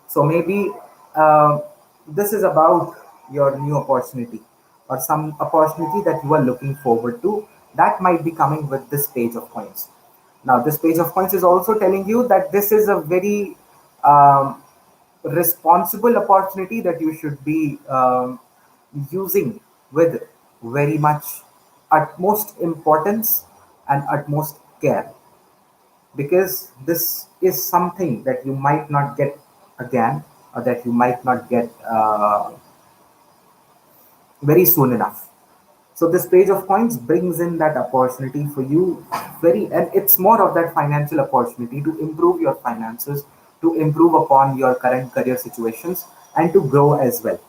[SPEAKER 1] So maybe uh, this is about your new opportunity or some opportunity that you are looking forward to, that might be coming with this page of coins. Now, this page of coins is also telling you that this is a very um, responsible opportunity that you should be using with very much utmost importance and utmost care, because this is something that you might not get again, or that you might not get very soon enough. So this page of coins brings in that opportunity for you very, and it's more of that financial opportunity to improve your finances, to improve upon your current career situations, and to grow as well.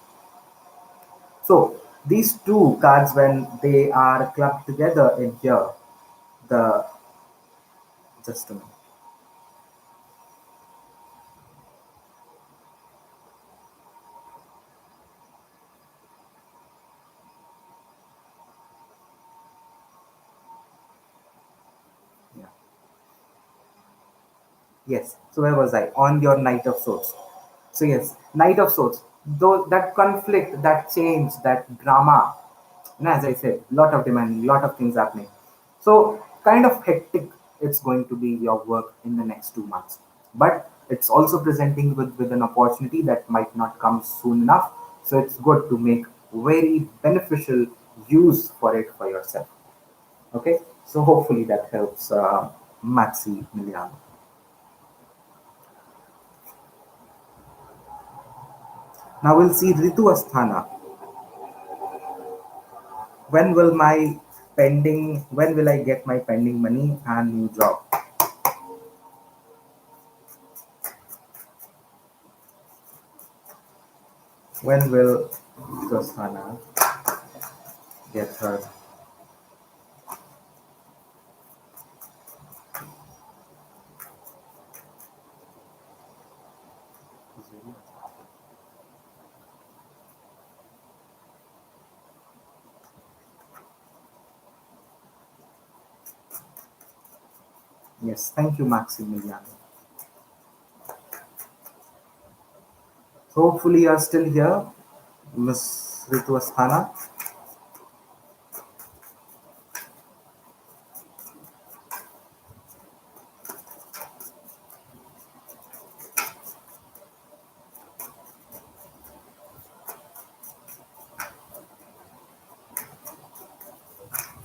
[SPEAKER 1] So these two cards, when they are clubbed together in here, the just a minute. Yeah. Yes. So where was I? On your Knight of Swords. So yes, Knight of Swords. Though that conflict, that change, that drama, and as I said, lot of demanding, lot of things happening. So kind of hectic it's going to be your work in the next 2 months. But it's also presenting with an opportunity that might not come soon enough. So it's good to make very beneficial use for it for yourself. Okay. So hopefully that helps Maximiliano. Now we'll see Ritu Asthana. When will I get my pending money and new job? When will Ritu Asthana get her? Yes, thank you, Maximiliano. So hopefully you are still here, Miss Ritu Asthana.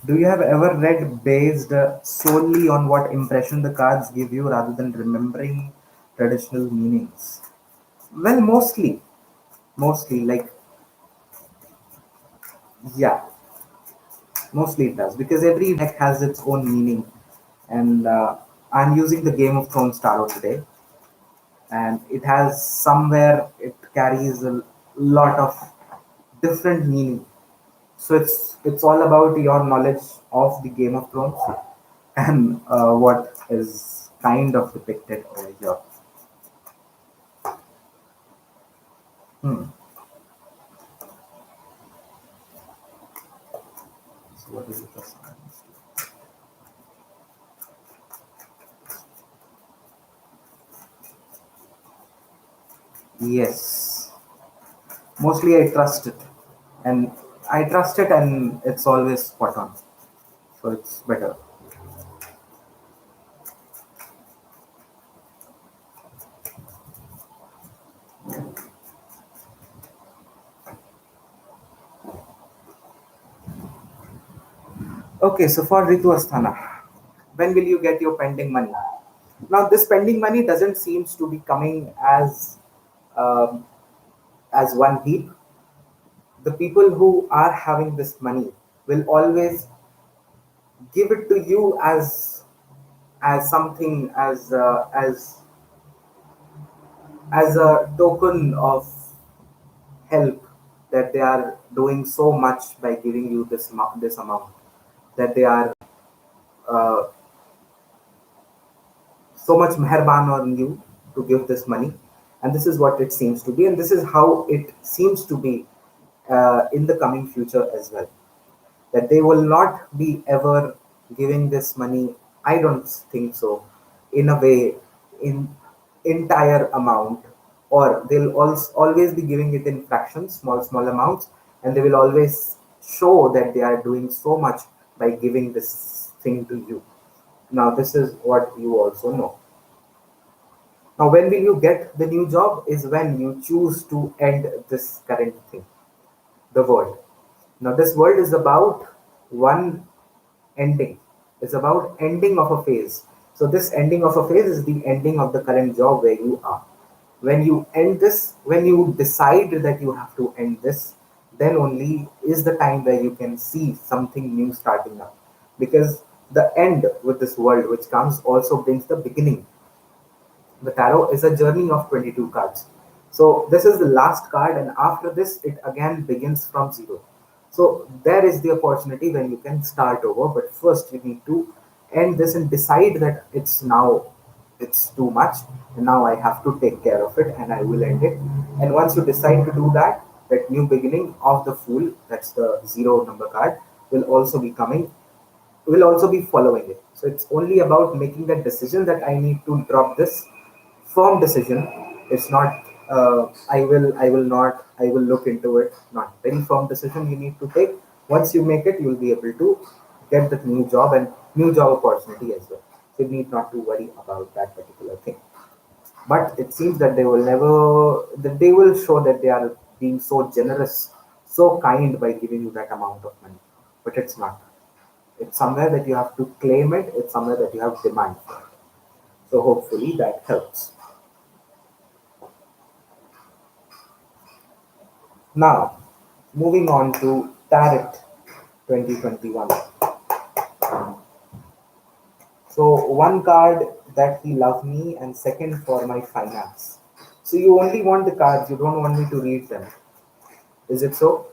[SPEAKER 1] Do you have ever read based solely on what impression the cards give you rather than remembering traditional meanings? Well, mostly like, yeah, mostly it does, because every deck has its own meaning. And I'm using the Game of Thrones tarot today, and it has somewhere it carries a lot of different meaning. So it's all about your knowledge of the Game of Thrones and what is kind of depicted over here. Hmm. So what is it? Yes, mostly I trust it, and I trust it, and it's always spot on. So it's better. Okay, so for Ritu Asthana, when will you get your pending money? Now, this pending money doesn't seems to be coming um, as one heap. The people who are having this money will always give it to you as something as a token of help, that they are doing so much by giving you this amount, that they are uh, so much meherban on you to give this money. And this is what it seems to be, and this is how it seems to be in the coming future as well, that they will not be ever giving this money, I don't think so, in a way, in entire amount, or they'll also always be giving it in fractions, small amounts, and they will always show that they are doing so much by giving this thing to you. Now, this is what you also know. Now, when will you get the new job? Is when you choose to end this current thing, the world. Now, this world is about one ending. It's about ending of a phase. So, this ending of a phase is the ending of the current job where you are. When you end this, when you decide that you have to end this, then only is the time where you can see something new starting up. Because the end with this world, which comes, also brings the beginning. The tarot is a journey of 22 cards. So this is the last card, and after this, it again begins from zero. So there is the opportunity when you can start over, but first you need to end this and decide that it's too much, and now I have to take care of it, and I will end it. And once you decide to do that, that new beginning of the Fool, that's the zero number card, will also be coming, will also be following it. So it's only about making that decision that I need to drop this firm decision. It's not I will not, I will look into it. Not very firm decision you need to take. Once you make it, you'll be able to get the new job and new job opportunity as well. So you need not to worry about that particular thing. But it seems that they will never, that they will show that they are being so generous, so kind by giving you that amount of money. But it's not. It's somewhere that you have to claim it. It's somewhere that you have demand for it. So hopefully that helps. Now, moving on to Tarot 2021. So one card, that he loved me, and second for my finance. So you only want the cards. You don't want me to read them. Is it so?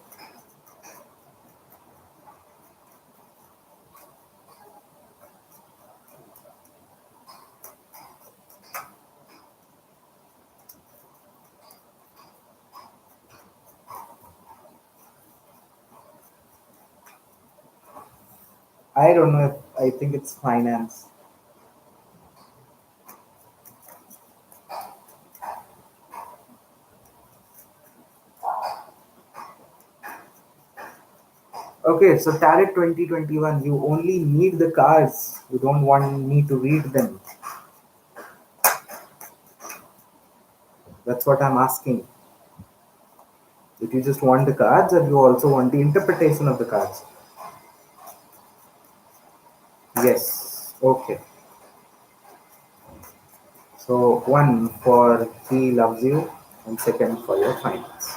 [SPEAKER 1] I don't know if I think it's finance. Okay, so Tarot 2021, you only need the cards. You don't want me to read them. That's what I'm asking. If you just want the cards, or you also want the interpretation of the cards? Yes. Okay. So one for he loves you, and second for your finance.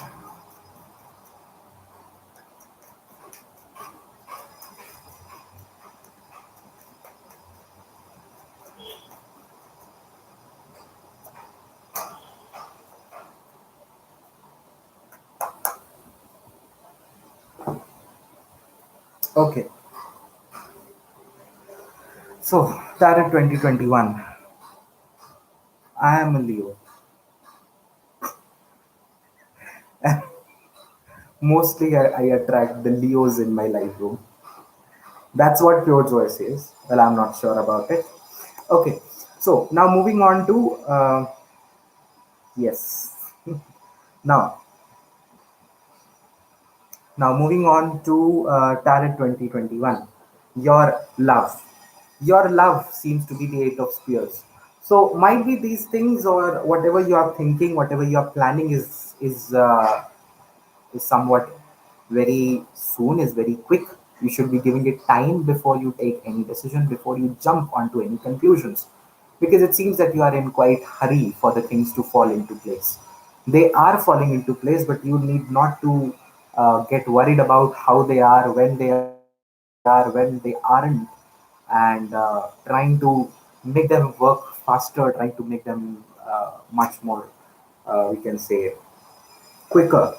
[SPEAKER 1] Okay. So Tarot 2021. I am a Leo. Mostly I attract the Leos in my life room. That's what Pure Joy says. Well, I'm not sure about it. Okay. So now moving on to yes. Now Now, moving on to Tarot 2021, your love. Your love seems to be the Eight of Spears. So, might be these things, or whatever you are thinking, whatever you are planning, is somewhat very soon, is very quick. You should be giving it time before you take any decision, before you jump onto any conclusions, because it seems that you are in quite hurry for the things to fall into place. They are falling into place, but you need not to get worried about how they are, when they are, when they aren't, and trying to make them work faster, trying to make them much more, we can say, quicker.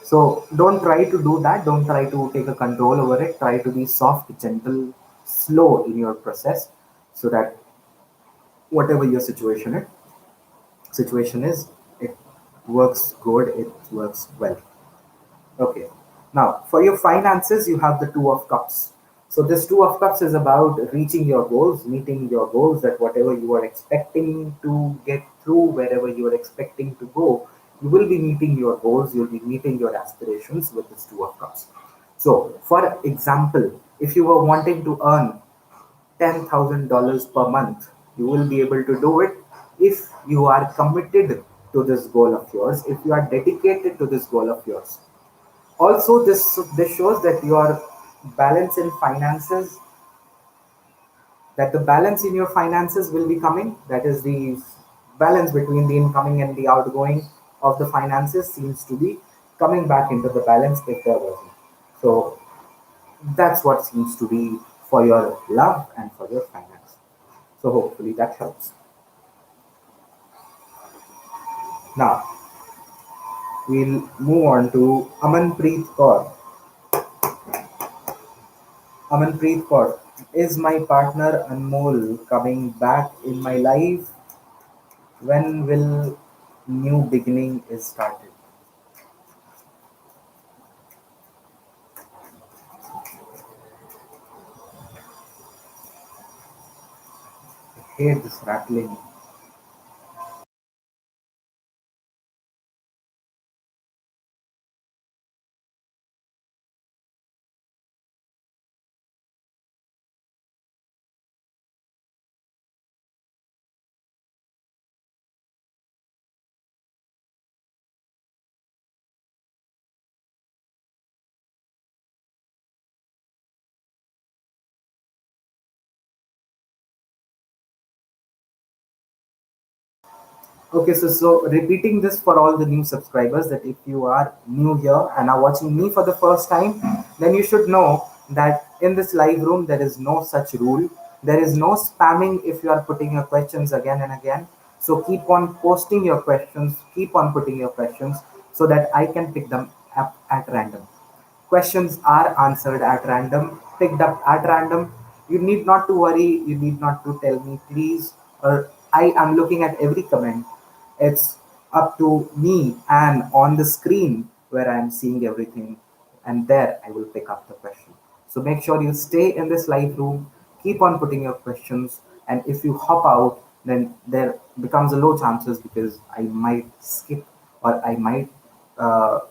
[SPEAKER 1] So don't try to do that. Don't try to take a control over it. Try to be soft, gentle, slow in your process, so that whatever your situation is, it works good. It works well. Okay. Now for your finances, you have the Two of Cups. So this Two of Cups is about reaching your goals, meeting your goals, that whatever you are expecting to get through wherever you are expecting to go, you will be meeting your goals, you'll be meeting your aspirations with this two of cups. So, for example, if you were wanting to earn $10,000 per month, you will be able to do it if you are committed to this goal of yours, if you are dedicated to this goal of yours. Also, this shows that your balance in finances, that the balance in your finances will be coming. That is the balance between the incoming and the outgoing of the finances seems to be coming back into the balance if there wasn't. So that's what seems to be for your love and for your finance. So hopefully that helps. Now we'll move on to Amanpreet Kaur. Amanpreet Kaur, is my partner Anmol coming back in my life? When will new beginning is started? I hate this rattling. Okay, so repeating this for all the new subscribers, that if you are new here and are watching me for the first time, then you should know that in this live room there is no such rule. There is no spamming if you are putting your questions again and again. So keep on posting your questions, keep on putting your questions so that I can pick them up at random. Questions are answered at random, picked up at random. You need not to worry, you need not to tell me please, or I am looking at every comment. It's up to me and on the screen where I am seeing everything, and there I will pick up the question. So make sure you stay in this live room, keep on putting your questions, and if you hop out, then there becomes a low chances because I might skip or I might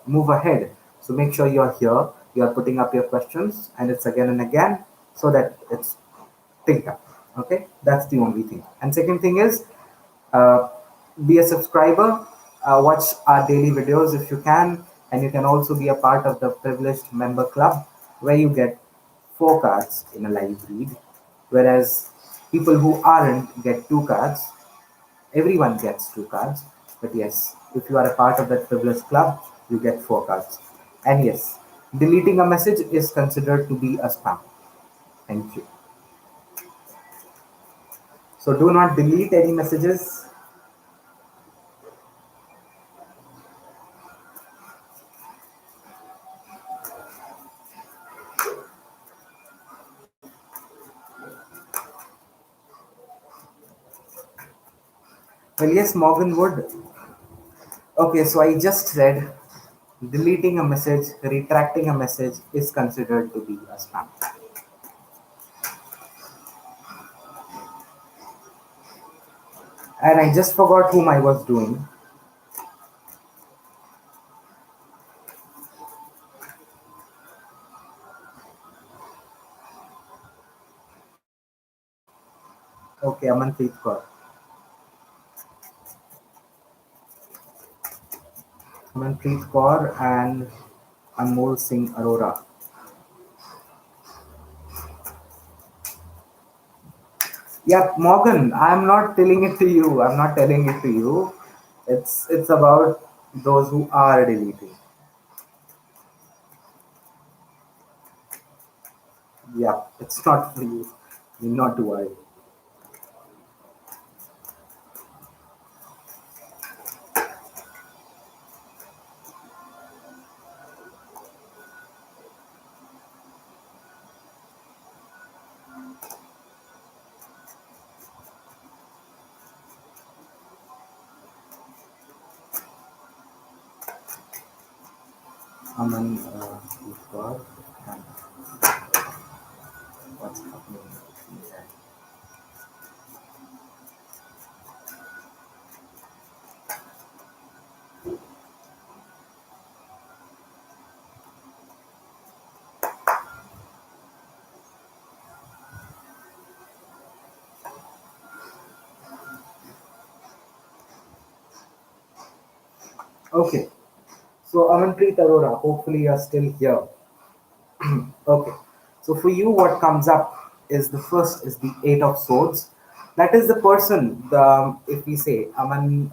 [SPEAKER 1] move ahead. So make sure you're here, you're putting up your questions, and it's again and again so that it's picked up. Okay, that's the only thing. And second thing is, uh, be a subscriber, watch our daily videos if you can, and you can also be a part of the privileged member club where you get 4 cards in a live read, whereas people who aren't get 2 cards. Everyone gets 2 cards, but yes, if you are a part of that privileged club, you get 4 cards. And yes, deleting a message is considered to be a spam. Thank you. So do not delete any messages. Well, yes, Morgan would. Okay, so I just said deleting a message, retracting a message is considered to be a spam. And I just forgot whom I was doing. Okay, Amanpreet Kaur. Amanpreet Kaur and Anmol Singh Arora. Yeah, Morgan, I'm not telling it to you. I'm not telling it to you. It's about those who are deleting. Yeah, it's not for you. Not to worry. Aman Kaur and what's happening? Okay. So Amanpreet Arora, hopefully you're still here. Okay. So for you, what comes up is the first is the Eight of Swords. That is the person. The if we say Anmol.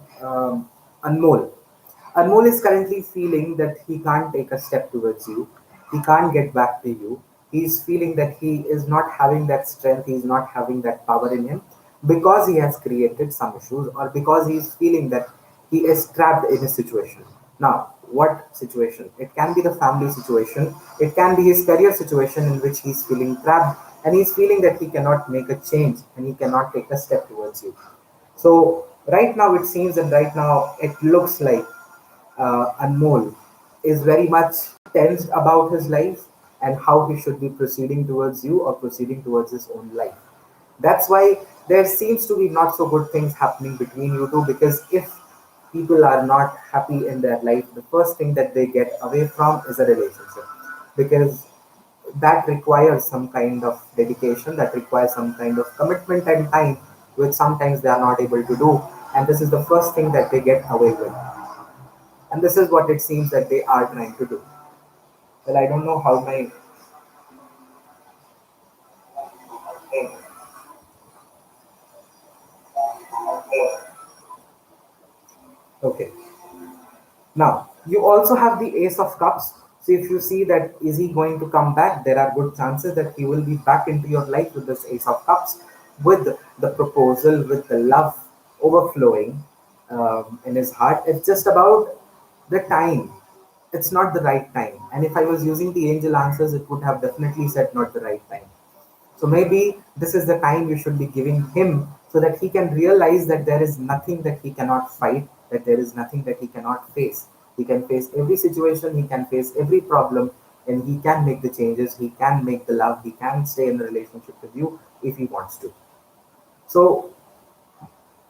[SPEAKER 1] Anmol is currently feeling that he can't take a step towards you. He can't get back to you. He's feeling that he is not having that strength. He's not having that power in him because he has created some issues, or because he's feeling that he is trapped in a situation. Now, what situation? It can be the family situation, it can be his career situation in which he's feeling trapped and he's feeling that he cannot make a change and he cannot take a step towards you. So, right now it seems, and right now it looks like Anmol is very much tensed about his life and how he should be proceeding towards you or proceeding towards his own life. That's why there seems to be not so good things happening between you two, because if people are not happy in their life, the first thing that they get away from is a relationship, because that requires some kind of dedication, that requires some kind of commitment and time, which sometimes they are not able to do. And this is the first thing that they get away with. And this is what it seems that they are trying to do. Well, I don't know how my. Okay. Now, you also have the Ace of Cups. So, if you see that is he going to come back, there are good chances that he will be back into your life with this Ace of Cups, with the proposal, with the love overflowing in his heart. It's just about the time. It's not the right time. And if I was using the angel answers, it would have definitely said not the right time. So maybe this is the time you should be giving him, so that he can realize that there is nothing that he cannot fight, that there is nothing that he cannot face. He can face every situation, he can face every problem, and he can make the changes, he can make the love, he can stay in the relationship with you if he wants to. So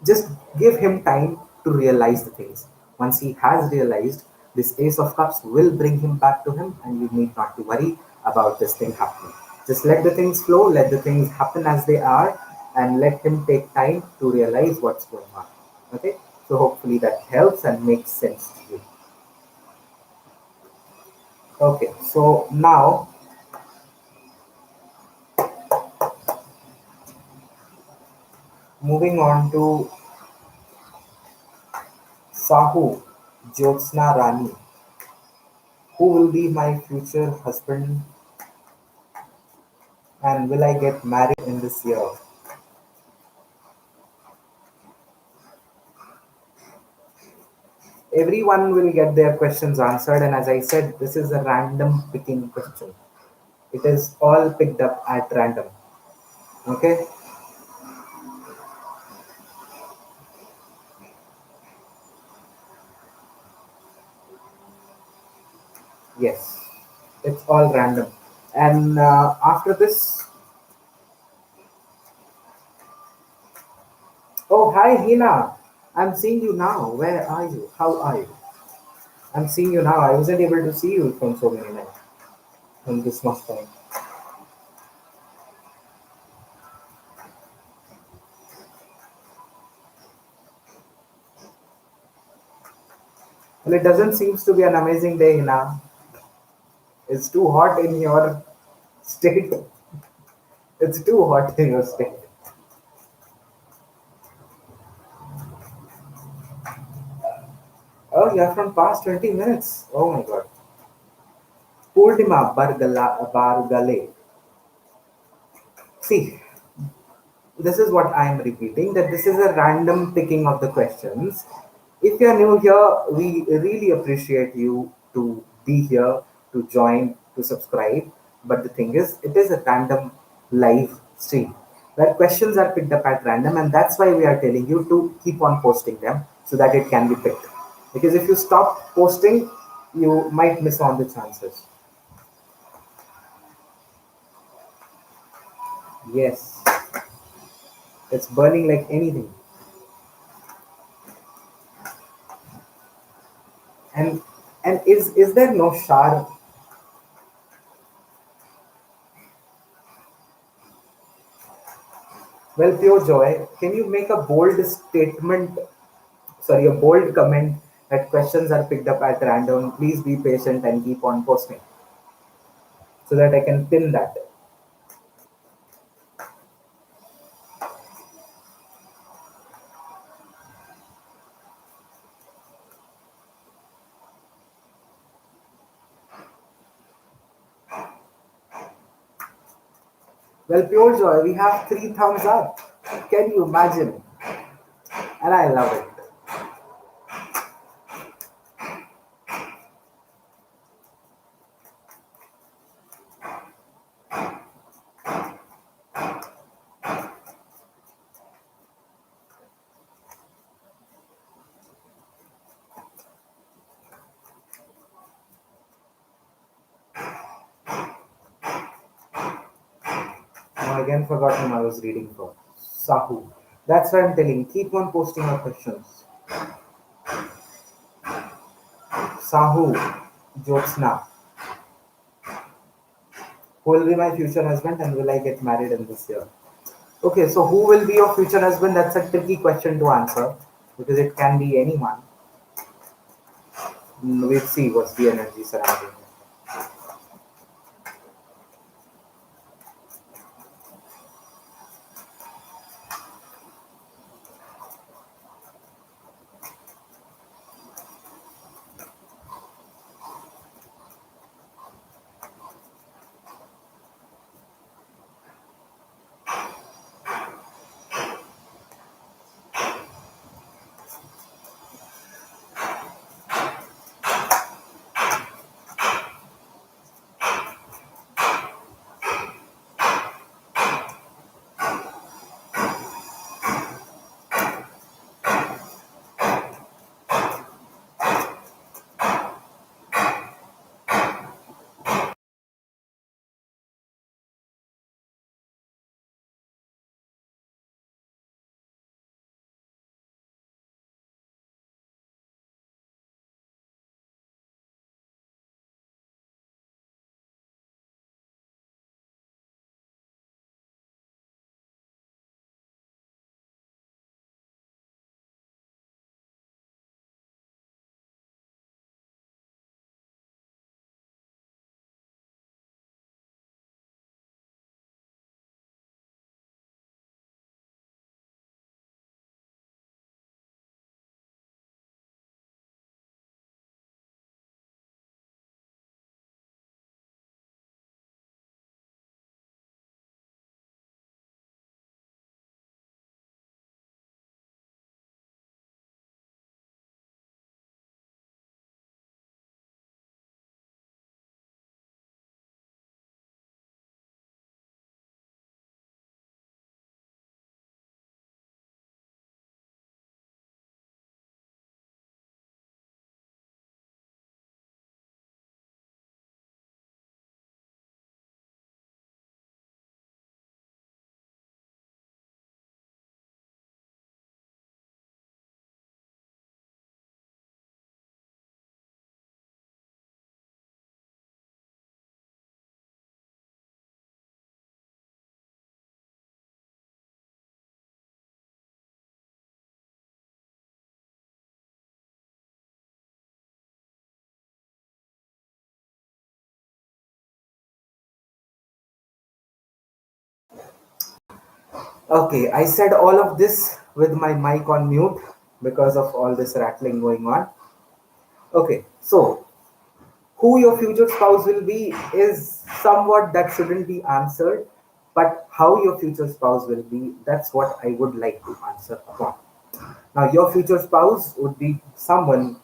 [SPEAKER 1] just give him time to realize the things. Once he has realized, this Ace of Cups will bring him back to him, and you need not to worry about this thing happening. Just let the things flow, let the things happen as they are, and let him take time to realize what's going on. Okay? So, hopefully, that helps and makes sense to you. Okay, so now moving on to Sahu Jyotsna Rani. Who will be my future husband, and will I get married in this year? Everyone will get their questions answered, and as I said, this is a random picking question. It is all picked up at random. Okay? Yes, it's all random. And after this, oh, hi, Hina. I'm seeing you now. Where are you? How are you? I'm seeing you now. I wasn't able to see you from so many nights, from this much time. Well, it doesn't seem to be an amazing day, Hina. It's too hot in your state. It's too hot in your state. Oh, you're from past 20 minutes. Oh my god. Purnima Bargale. See, this is what I am repeating, that this is a random picking of the questions. If you're new here, we really appreciate you to be here, to join, to subscribe. But the thing is, it is a random live stream where questions are picked up at random, and that's why we are telling you to keep on posting them so that it can be picked. Because if you stop posting, you might miss on the chances. Yes, it's burning like anything. And is there no shar? Well, pure joy. Can you make a bold statement? Sorry, a bold comment that questions are picked up at random. Please be patient and keep on posting so that I can pin that. Well, pure joy, we have three thumbs up. Can you imagine? And I love it. I again forgot whom I was reading for. Sahu. That's why I'm telling. Keep on posting your questions. Sahu, Jyotsna. Who will be my future husband and will I get married in this year? Okay, so who will be your future husband? That's a tricky question to answer because it can be anyone. We'll see what's the energy surrounding it. Okay, I said all of this with my mic on mute because of all this rattling going on. Okay, so who your future spouse will be is somewhat that shouldn't be answered, but how your future spouse will be, that's what I would like to answer upon. Now, your future spouse would be someone,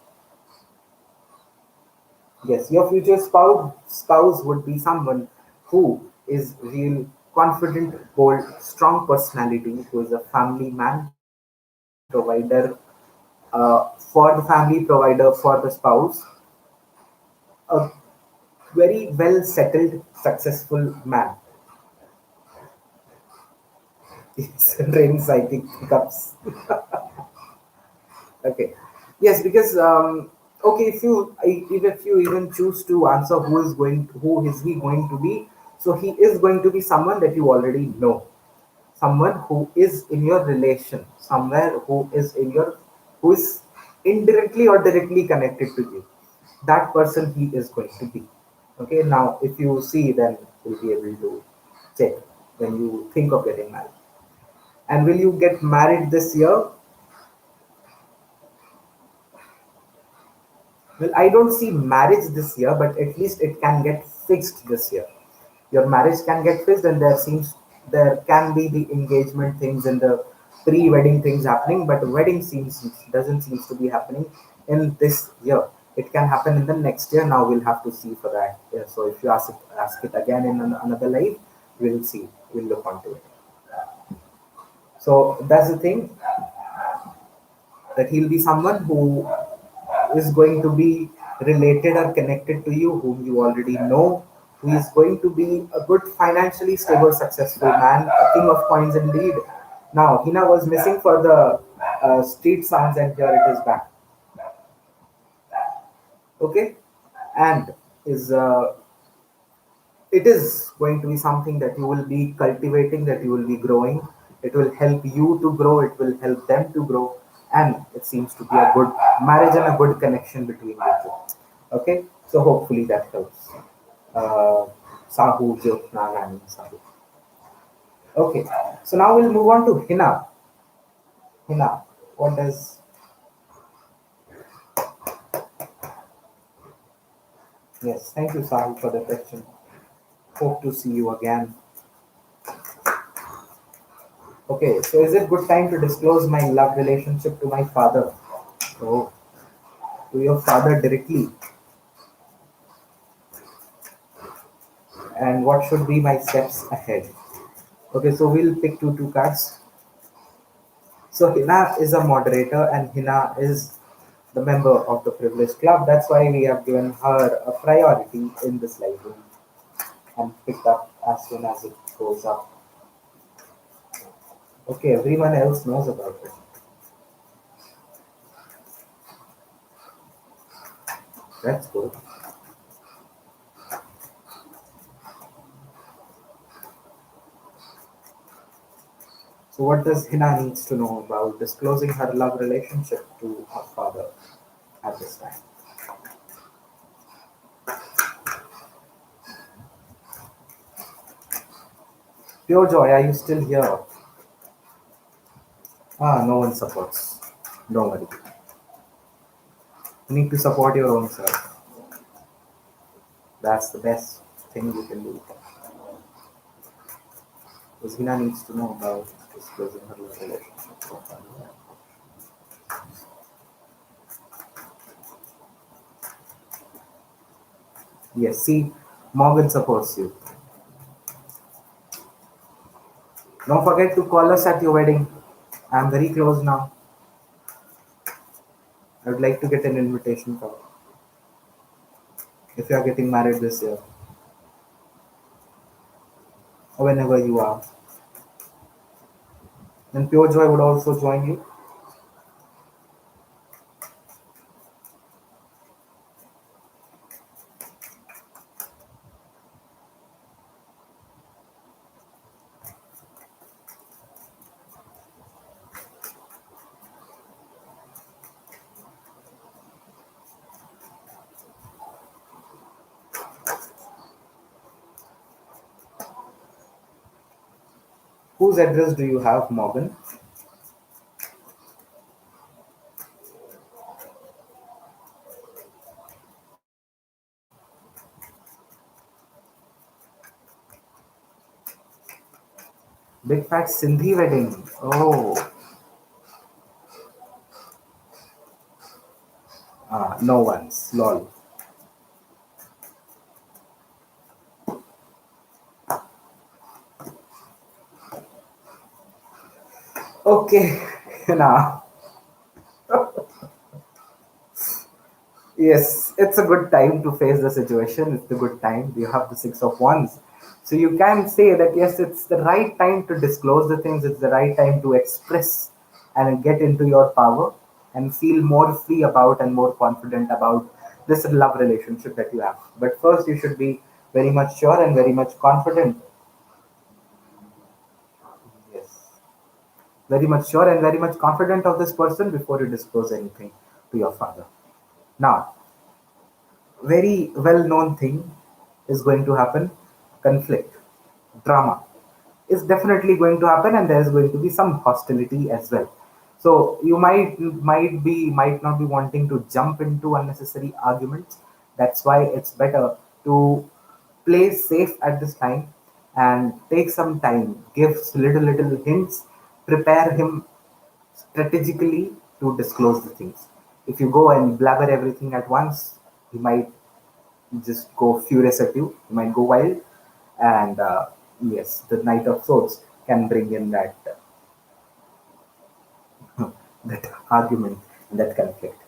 [SPEAKER 1] yes, your future spouse would be someone who is real, confident, bold, strong personality, who is a family man, provider for the family, provider for the spouse, a very well settled, successful man. It's raining psychic hiccups. Okay. Yes, because okay, if you even choose to answer who is he going to be, so he is going to be someone that you already know, someone who is in your relation, somewhere who is in your who is indirectly or directly connected to you. That person he is going to be. Okay, now if you see, then you'll be able to check when you think of getting married. And will you get married this year? Well, I don't see marriage this year, but at least it can get fixed this year. Your marriage can get fixed, and there can be the engagement things and the pre-wedding things happening, but wedding seems doesn't seems to be happening in this year. It can happen in the next year. Now we'll have to see for that. Yeah, so if you ask it again in another life, we'll see. We'll look onto it. So that's the thing, that he'll be someone who is going to be related or connected to you, whom you already know, who is going to be a good financially stable, successful man, a king of coins indeed. Now, Hina was missing for the street sounds, and here it is back. Okay, and is it is going to be something that you will be cultivating, that you will be growing. It will help you to grow, it will help them to grow, and it seems to be a good marriage and a good connection between you two. Okay, so hopefully that helps. uh, Sahu, Jyotna, and Sahu. Okay, so now we'll move on to Hina. Hina, what does? Yes, thank you, Sahu, for the question. Hope to see you again. Okay, so is it good time to disclose my love relationship to my father? Oh, to your father directly. And what should be my steps ahead? Okay, so we'll pick two cards. So Hina is a moderator, and Hina is the member of the privileged club. That's why we have given her a priority in this live room and picked up as soon as it goes up. Okay, everyone else knows about it. That's good. So what does Hina needs to know about disclosing her love relationship to her father at this time? Pure Joy, are you still here? Ah, no one supports. Don't worry. You need to support your own self. That's the best thing you can do. Because Hina needs to know about disclosing her love relationship to her father. Yes, see, Morgan supports you. Don't forget to call us at your wedding. I'm very close now. I would like to get an invitation card if you are getting married this year or whenever you are. Then Pure Joy would also join you. Whose address do you have, Morgan? Big Fat Sindhi wedding. Oh, no one's. Lol. Okay, now. Yes, it's a good time to face the situation. It's a good time. You have the Six of Wands. So you can say that yes, it's the right time to disclose the things, it's the right time to express and get into your power and feel more free about and more confident about this love relationship that you have. But first, you should be very much sure and very much confident. Yes. Very much sure and very much confident of this person before you disclose anything to your father. Now, very well known thing is going to happen: conflict, drama is definitely going to happen, and there is going to be some hostility as well. So you might not be wanting to jump into unnecessary arguments. That's why it's better to play safe at this time and take some time, give little hints, prepare him strategically to disclose the things. If you go and blabber everything at once, he might just go furious at you. He might go wild, and yes, the Knight of Swords can bring in that that argument and that conflict.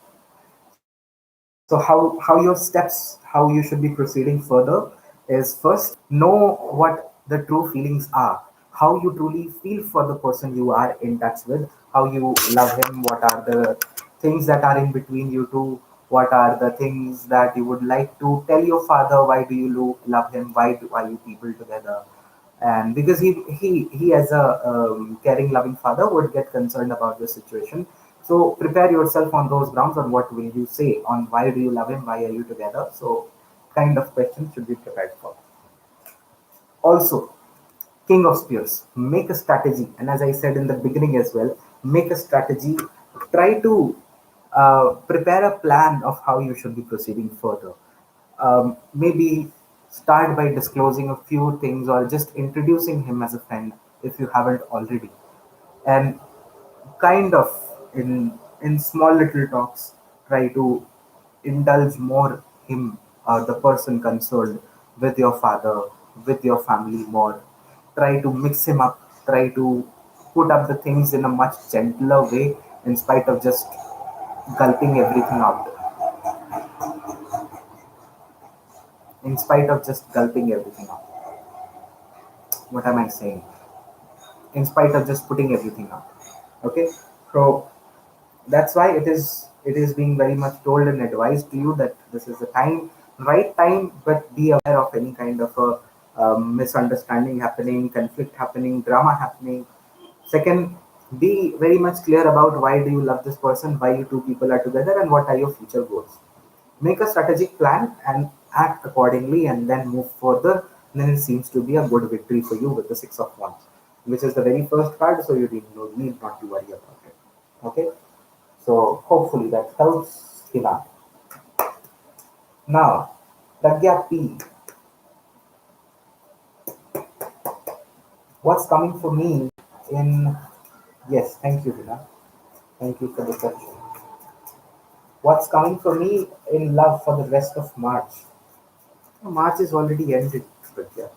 [SPEAKER 1] So how your steps, how you should be proceeding further is: first, know what the true feelings are, how you truly feel for the person you are in touch with, how you love him, what are the things that are in between you two, what are the things that you would like to tell your father, why do you love him, are you people together. And because he as a caring loving father would get concerned about the situation, so prepare yourself on those grounds, on what will you say, on why do you love him, why are you together. So kind of questions should be prepared for. Also, King of Spears, make a strategy. And as I said in the beginning as well, make a strategy. Try to prepare a plan of how you should be proceeding further. Maybe start by disclosing a few things or just introducing him as a friend if you haven't already. And kind of in small little talks, try to indulge more him, the person concerned, with your father, with your family more. Try to mix him up, try to put up the things in a much gentler way, in spite of just gulping everything out, in spite of just gulping everything out. What am I saying? In spite of just putting everything out. Okay, so that's why it is being very much told and advised to you that this is the time, right time, but be aware of any kind of a misunderstanding happening, conflict happening, drama happening. Second, be very much clear about why do you love this person, why you two people are together, and what are your future goals. Make a strategic plan and act accordingly, and then move further. Then it seems to be a good victory for you with the Six of Wands, which is the very first card, so you need not to worry about it. Okay, so hopefully that helps, Hina. Now, Pragya P, what's coming for me in, yes, thank you, Hina. Thank you for the question. What's coming for me in love for the rest of March? March is already ended, Pragya.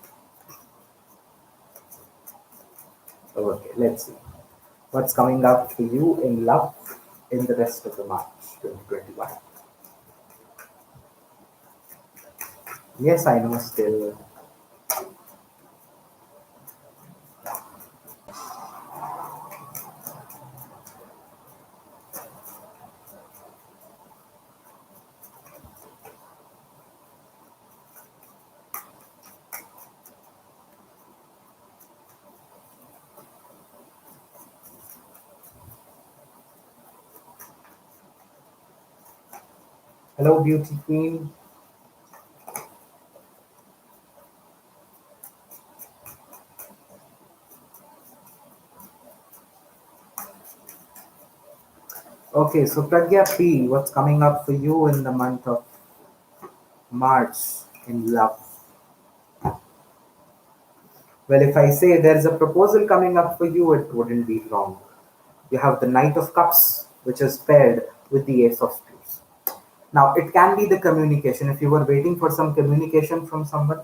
[SPEAKER 1] Okay, let's see. What's coming up for you in love in the rest of the March 2021? Yes, I know still. Hello, beauty queen. Okay, so Pragya P, what's coming up for you in the month of March in love? Well, if I say there's a proposal coming up for you, it wouldn't be wrong. You have the Knight of Cups, which is paired with the Ace of Spades. Now, it can be the communication. If you were waiting for some communication from someone,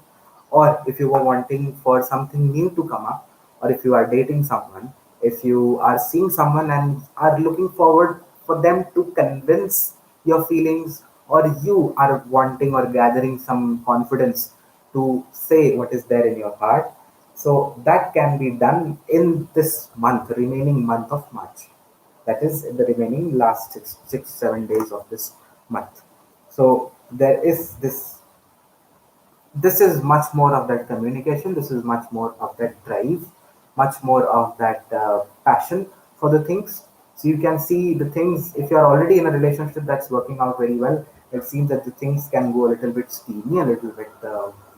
[SPEAKER 1] or if you were wanting for something new to come up, or if you are dating someone, if you are seeing someone and are looking forward for them to convince your feelings, or you are wanting or gathering some confidence to say what is there in your heart. So that can be done in this month, remaining month of March. That is in the remaining last 7 days of this month. So there is this. This is much more of that communication. This is much more of that drive, much more of that passion for the things. So you can see the things, if you're already in a relationship that's working out very well, it seems that the things can go a little bit steamy, a little bit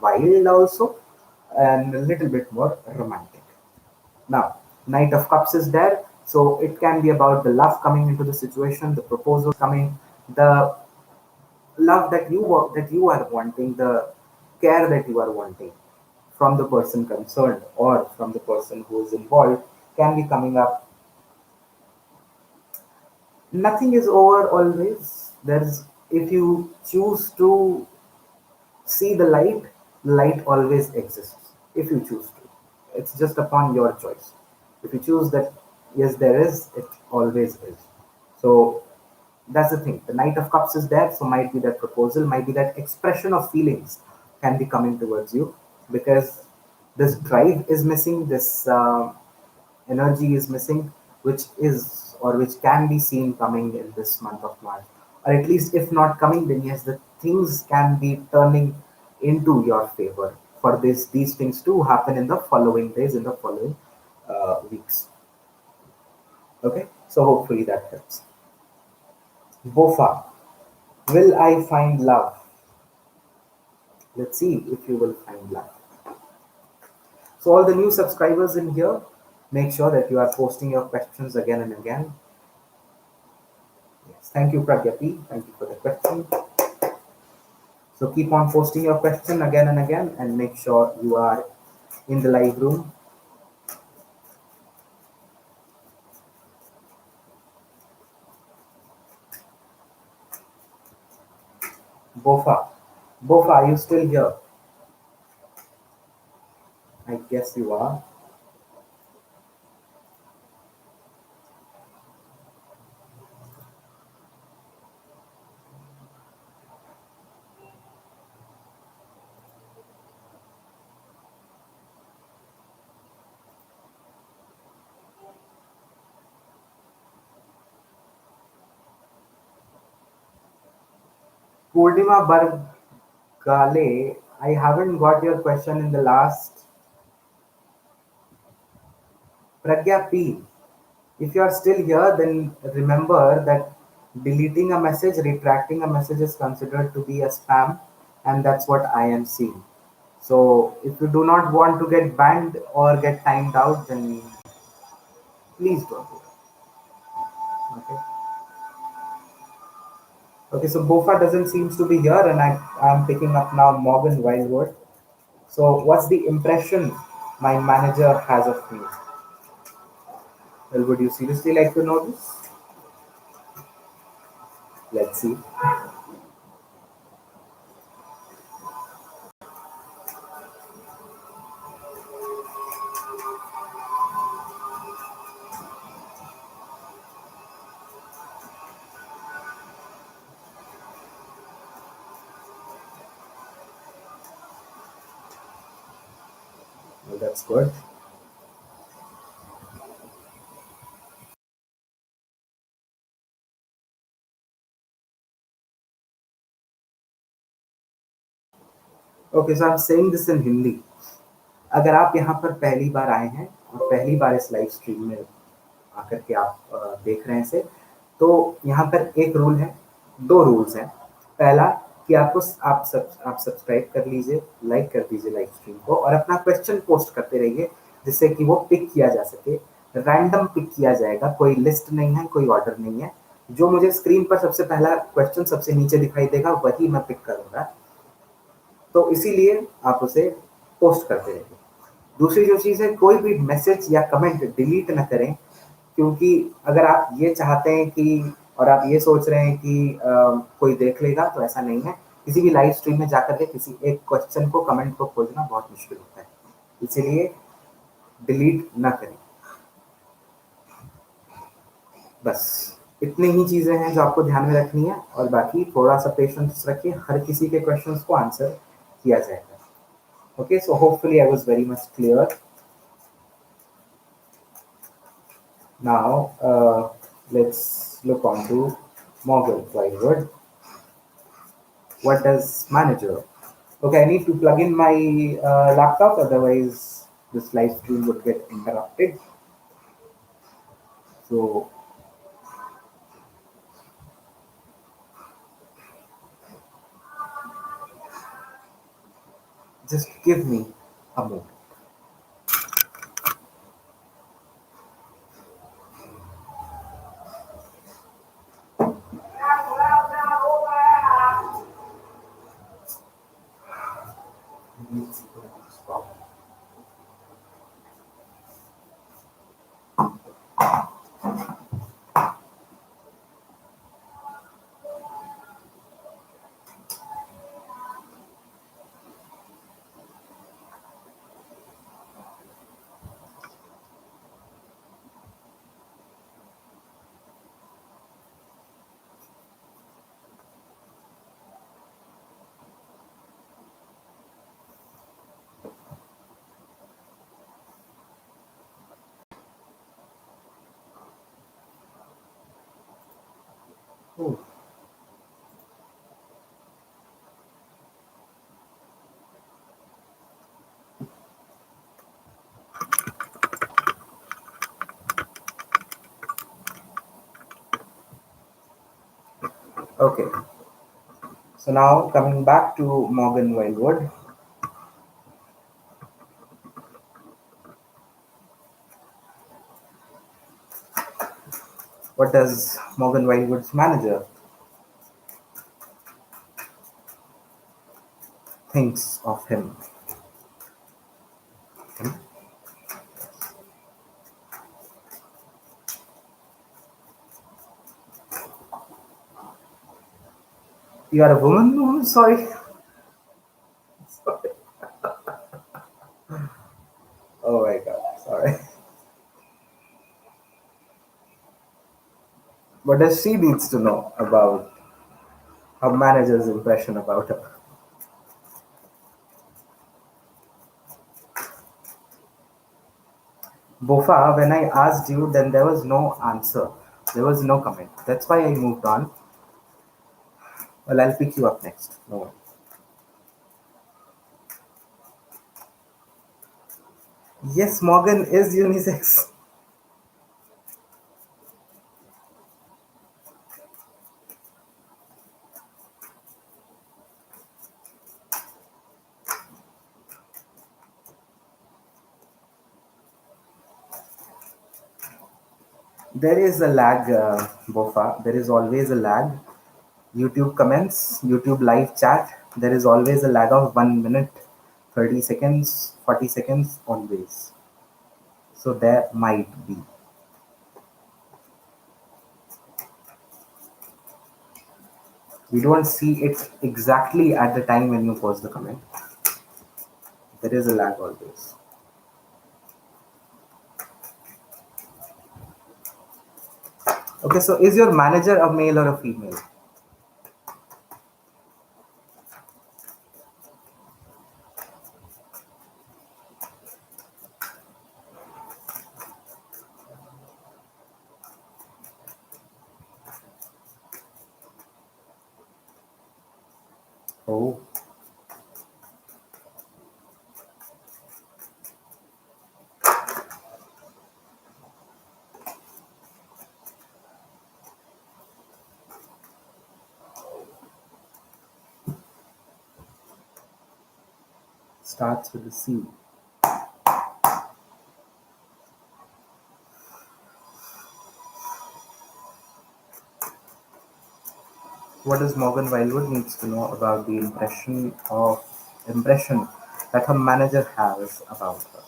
[SPEAKER 1] wild also, and a little bit more romantic. Now, Knight of Cups is there, so it can be about the love coming into the situation, the proposal coming, the love that that you are wanting, the care that you are wanting from the person concerned or from the person who is involved can be coming up. Nothing is over always. There's If you choose to see the light always exists. If you choose to, it's just upon your choice. If you choose that, yes, there is, it always is. So that's the thing. The Knight of Cups is there, so might be that proposal, might be that expression of feelings can be coming towards you, because this drive is missing, this energy is missing, which is or which can be seen coming in this month of March. Or at least, if not coming, then yes, the things can be turning into your favor for these things to happen in the following days, in the following weeks. Okay, so hopefully that helps. Bofa, will I find love? Let's see if you will find love. So all the new subscribers in here, make sure that you are posting your questions again and again. Yes. Thank you, Pragyati. Thank you for the question. So keep on posting your question again and again, and make sure you are in the live room. Bofa. Bofa, are you still here? I guess you are. Purnima Bargale, I haven't got your question in the last. Pragya P. If you are still here, then remember that deleting a message, retracting a message is considered to be a spam, and that's what I am seeing. So if you do not want to get banned or get timed out, then please don't do that. Okay. Okay. So Bofa doesn't seems to be here, and I'm picking up now Morgan Wildwood. So what's the impression my manager has of me? Well, would you seriously like to know this? Let's see. Well, that's good. Okay, so I'm saying this in Hindi. अगर आप यहाँ पर पहली बार आए हैं और पहली बार इस लाइव स्ट्रीम में आकर के आप देख रहे हैं इसे, तो यहाँ पर एक रूल है, दो रूल्स हैं। पहला कि आप सब्सक्राइब कर लीजिए, लाइक कर दीजिए लाइव स्ट्रीम को, और अपना क्वेश्चन पोस्ट करते रहिए, जिससे कि वो पिक किया जा सके। रैंडम पिक किया जाएगा, कोई लिस्ट नहीं है, कोई ऑर्डर नहीं है। जो मुझे स्क्रीन पर सबसे पहला क्वेश्चन सबसे नीचे दिखाई देगा, वही मैं पिक करूंगा। तो इसीलिए आप उसे पोस्ट करते रहिए। दूसरी जो चीज़ है, कोई भी मैसेज या कमेंट डिलीट ना करें, क्योंकि अगर आप ये चाहते हैं कि और आप ये सोच रहे हैं कि कोई देख लेगा, तो ऐसा नहीं है। किसी भी लाइव स्ट्रीम में जाकर के किसी एक क्वेश्चन को, कमेंट को खोजना बहुत मुश्किल होता है, इसीलिए डिलीट ना करें। बस इतनी ही चीज़ें हैं जो आपको ध्यान में रखनी है, और बाकी थोड़ा सा पेशेंस रखिए, हर किसी के क्वेश्चंस को आंसर किया जाएगा। Okay, so hopefully I was very much clear. Now, let's look on to Morgan Wildwood. What does manager? Okay, I need to plug in my laptop, otherwise this live stream would get interrupted. So Just give me a moment. Oh, okay. So now coming back to Morgan Wildwood, what does Morgan Wildwood's manager thinks of him? You are a woman? Oh, sorry. Sorry. Oh my god, sorry. What does she needs to know about her manager's impression about her? Bofa, when I asked you, then there was no answer. There was no comment. That's why I moved on. Well, I'll pick you up next. No worry. Yes, Morgan is unisex. There is a lag, Bofa. There is always a lag. YouTube comments, YouTube live chat. There is always a lag of 1 minute, 30 seconds, 40 seconds, always. So there might be. We don't see it exactly at the time when you post the comment. There is a lag always. Okay, so is your manager a male or a female? Oh, starts with the C. What does Morgan Wildwood needs to know about the impression that her manager has about her?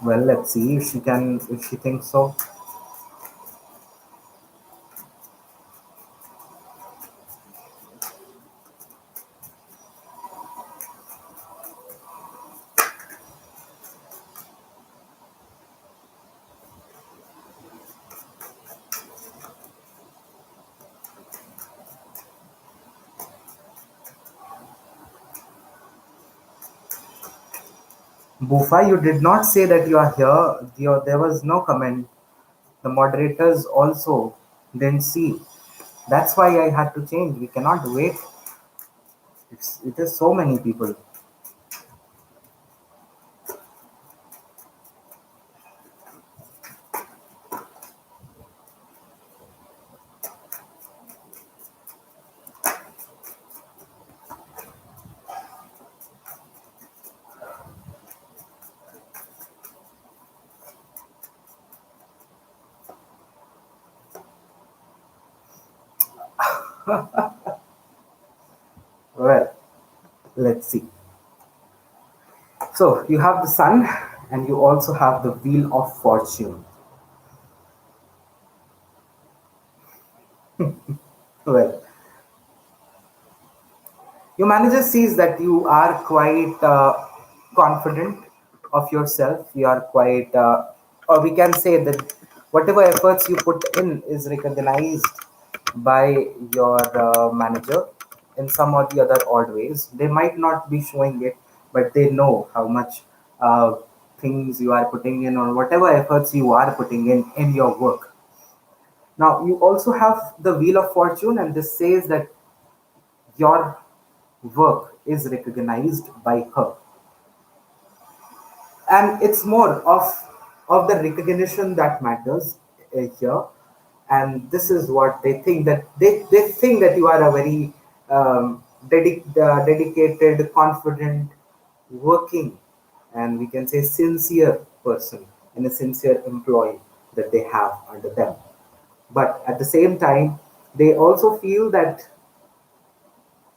[SPEAKER 1] Well, let's see if she thinks so. Bufa, you did not say that you are here. There was no comment. The moderators also didn't see. That's why I had to change. We cannot wait. It is so many people. Well, let's see. So you have the sun, and you also have the wheel of fortune. Well, your manager sees that you are quite confident of yourself. You are quite, or we can say that whatever efforts you put in is recognized by your manager in some or the other odd ways. They might not be showing it, but they know how much uh, things you are putting in, or whatever efforts you are putting in your work. Now, you also have the Wheel of Fortune, and this says that your work is recognized by her, and it's more of the recognition that matters here. And this is what they think, that they think that you are a very dedicated, confident, working, and we can say sincere person, and a sincere employee that they have under them. But at the same time, they also feel that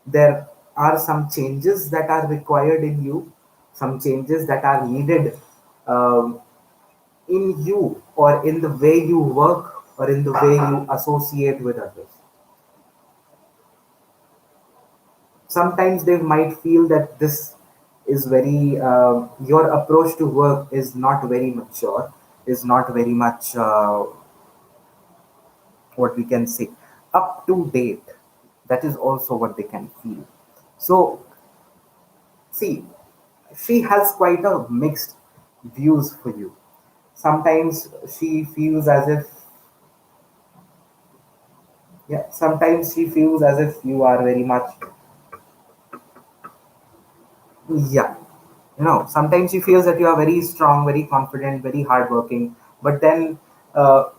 [SPEAKER 1] there are some changes that are required in you, some changes that are needed um, in you, or in the way you work, or in the way you associate with others. Sometimes they might feel that this is very, your approach to work is not very mature, is not very much, what we can say, up to date. That is also what they can feel. So, see, she has quite a mixed views for you. Sometimes she feels as if, yeah, sometimes she feels as if you are very much, yeah, sometimes she feels that you are very strong, very confident, very hardworking. But then, uh,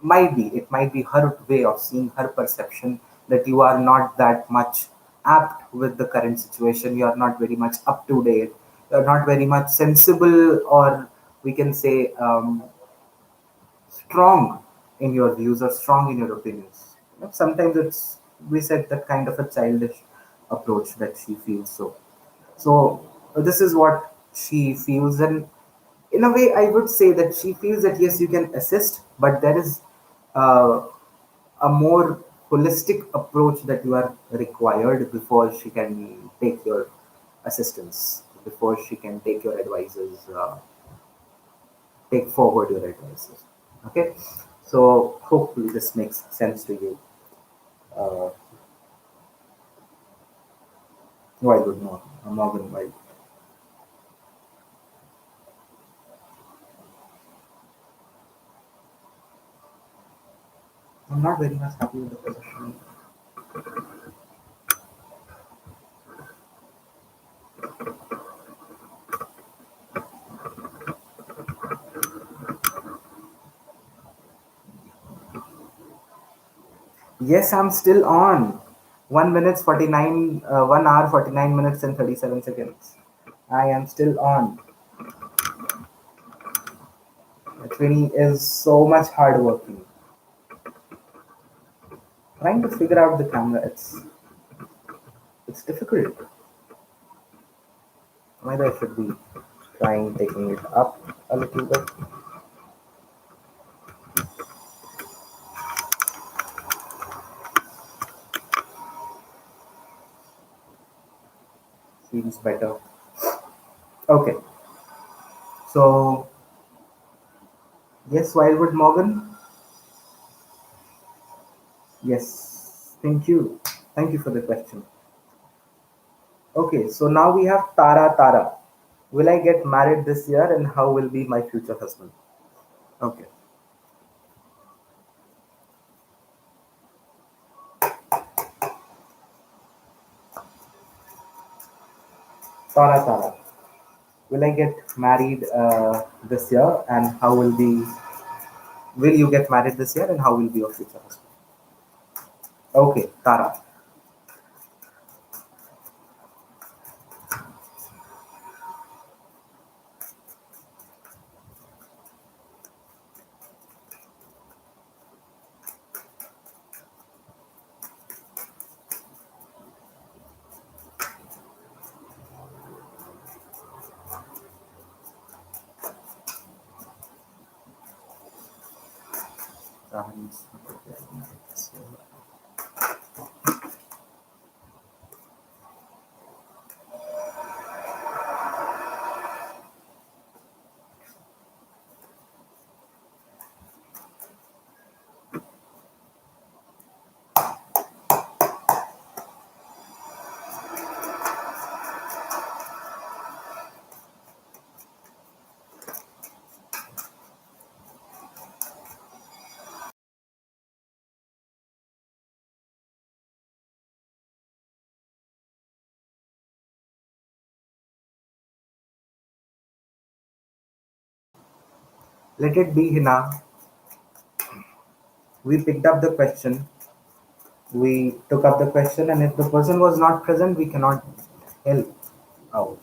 [SPEAKER 1] it might be her way of seeing, her perception, that you are not that much apt with the current situation. You are not very much up to date. You are not very much sensible, or we can say, strong in your views, or strong in your opinions. Sometimes it's, we said, that kind of a childish approach that she feels. So this is what she feels, and in a way, I would say that she feels that yes, you can assist, but there is uh, a more holistic approach that you are required before she can take your assistance, before she can take your advices, take forward your advices. Okay, so hopefully this makes sense to you. Uh, why would not Morgan? Why? I'm not very much happy with the position. Yes, I'm still on. 1 hour 49 minutes and 37 seconds. I am still on. Twinny is so much hard working. Trying to figure out the camera, it's difficult. Maybe I should be trying taking it up a little bit. Seems better. Okay. So yes, Wildwood Morgan. Yes. Thank you. Thank you for the question. Okay, so now we have Tara Tara. Will I get married this year, and how will be my future husband? Okay. Tara Tara. Will I get married this year, and how will be? Will you get married this year, and how will be your future husband? Okay, Tara. Tahani's not getting married this year. Let it be, Hina. We picked up the question, we took up the question, and if the person was not present, we cannot help out.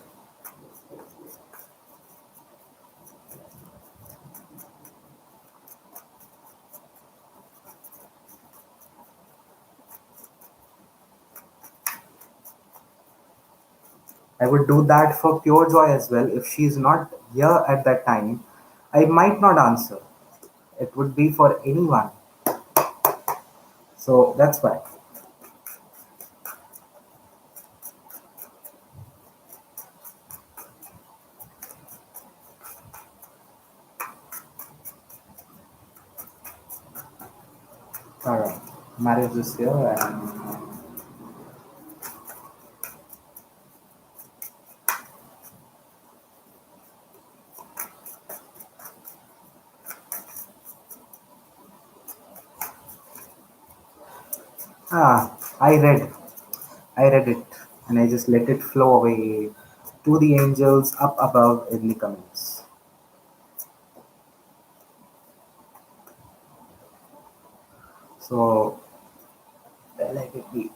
[SPEAKER 1] I would do that for pure joy as well. If she's not here at that time, I might not answer. It would be for anyone. So that's why. Alright. Marriage is here and I read. I read it and I just let it flow away to the angels up above in the comments. So let it be.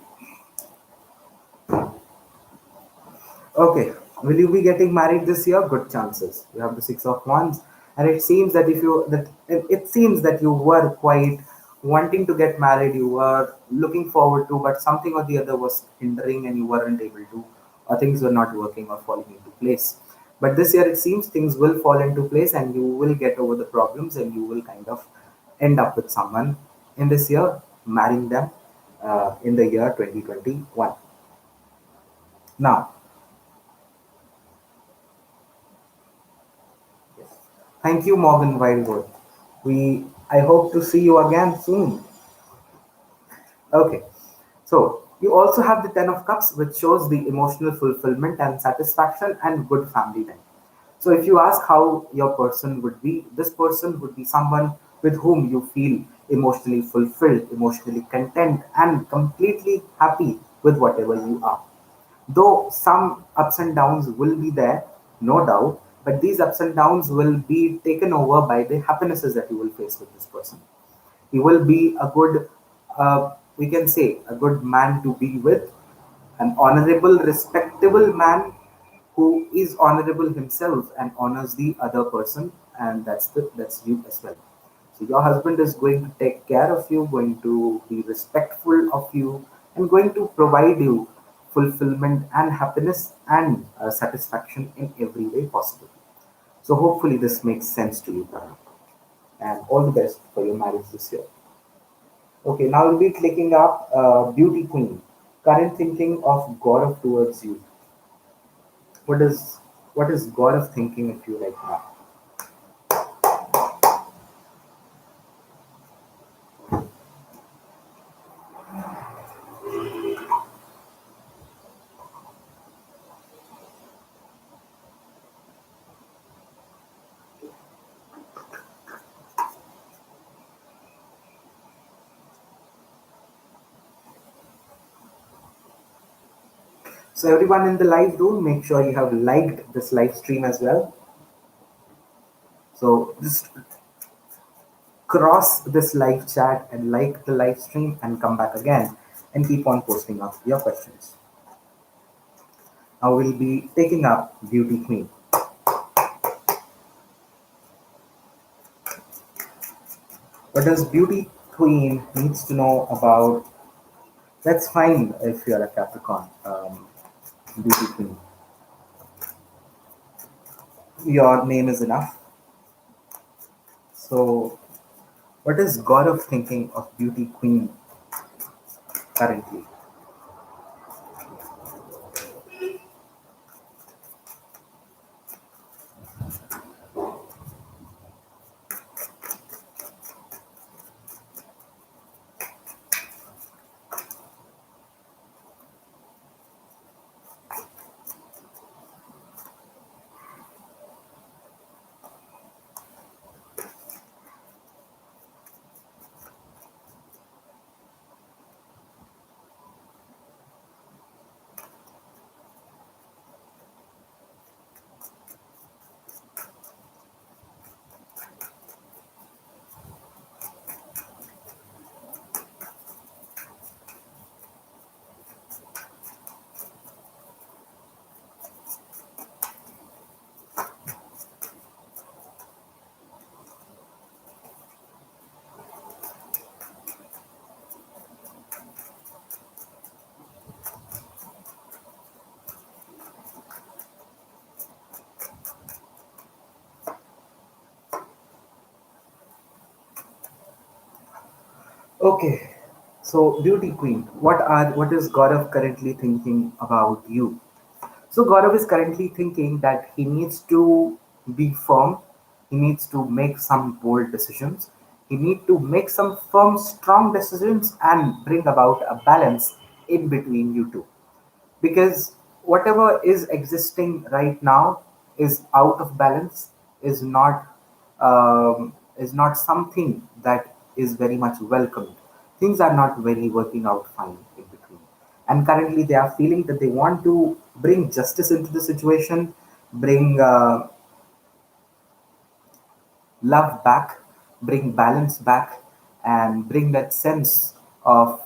[SPEAKER 1] Okay. Will you be getting married this year? Good chances. You have the six of wands, and it seems that if you that it seems that you were quite wanting to get married. You were looking forward to, but something or the other was hindering, and you weren't able to, or things were not working or falling into place. But this year, it seems things will fall into place, and you will get over the problems, and you will kind of end up with someone in this year, marrying them in the year 2021. Now, thank you, Morgan Wildwood. I hope to see you again soon. Okay, so you also have the Ten of Cups, which shows the emotional fulfillment and satisfaction and good family time. So if you ask how your person would be, this person would be someone with whom you feel emotionally fulfilled, emotionally content, and completely happy with whatever you are. Though some ups and downs will be there, no doubt, but these ups and downs will be taken over by the happinesses that you will face with this person. He will be a good, we can say, a good man to be with, an honorable, respectable man who is honorable himself and honors the other person, and that's you as well. So your husband is going to take care of you, going to be respectful of you, and going to provide you fulfillment and happiness and satisfaction in every way possible. So hopefully this makes sense to you, Pranav. And all the best for your marriage this year. Okay, now we'll be clicking up Beauty Queen. Current thinking of Gaurav towards you. What is what is Gaurav thinking of you right now? So everyone in the live room, make sure you have liked this live stream as well. So just cross this live chat and like the live stream and come back again and keep on posting up your questions. Now we'll be taking up Beauty Queen. What does Beauty Queen needs to know about? That's fine if you're a Capricorn. Beauty Queen. Your name is enough. So What is Gaurav thinking of Beauty Queen currently? Okay, so Beauty Queen, what is Gaurav currently thinking about you? So Gaurav is currently thinking that he needs to be firm, he needs to make some bold decisions, he needs to make some firm, strong decisions and bring about a balance in between you two. Because whatever is existing right now is out of balance, is not something that is very much welcomed. Things are not very working out fine in between, and currently they are feeling that they want to bring justice into the situation, bring love back, bring balance back, and bring that sense of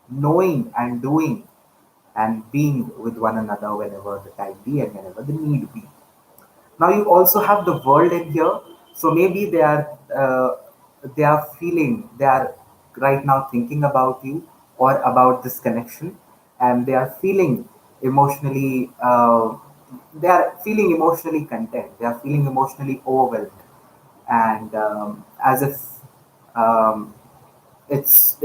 [SPEAKER 1] knowing and doing and being with one another whenever the time be and whenever the need be. Now you also have the world in here, so maybe they are feeling, they are right now thinking about you or about this connection, and they are feeling emotionally. They are feeling emotionally content. They are feeling emotionally overwhelmed, and as if um, it's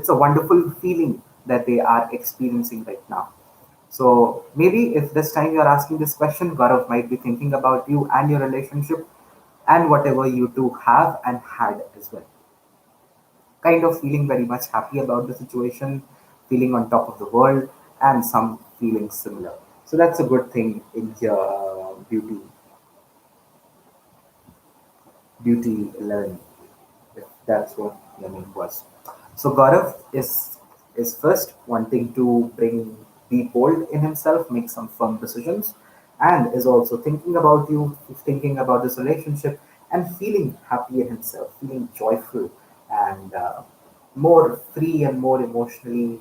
[SPEAKER 1] a wonderful feeling that they are experiencing right now. So maybe if this time you are asking this question, Gaurav might be thinking about you and your relationship and whatever you two have and had as well. Kind of feeling very much happy about the situation, feeling on top of the world, and some feeling similar. So that's a good thing in your beauty 11, if that's what your name was. So Gaurav is first wanting to be bold in himself, make some firm decisions, and is also thinking about you, thinking about this relationship, and feeling happy in himself, feeling joyful and more free and more emotionally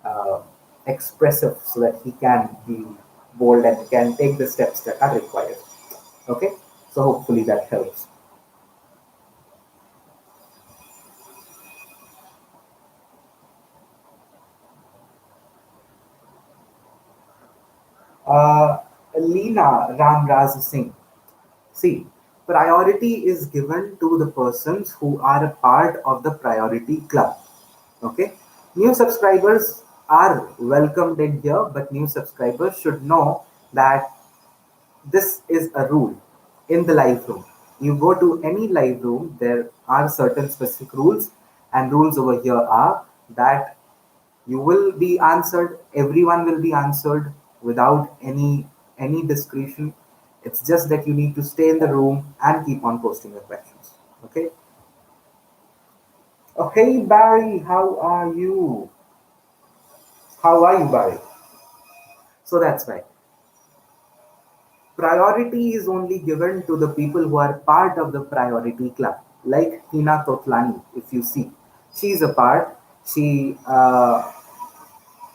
[SPEAKER 1] uh, expressive, so that he can be bold and can take the steps that are required. Okay, so hopefully that helps. Uh, Leena Ramraz Singh. See, priority is given to the persons who are a part of the priority club. Okay, new subscribers are welcomed in here, but new subscribers should know that this is a rule in the live room. You go to any live room, there are certain specific rules, and rules over here are that you will be answered, everyone will be answered without any discretion. It's just that you need to stay in the room and keep on posting your questions. Okay. Oh, hey Barry, how are you? How are you, Barry? So that's right. Priority is only given to the people who are part of the priority club, like Hina Totlani. If you see, she's a part. She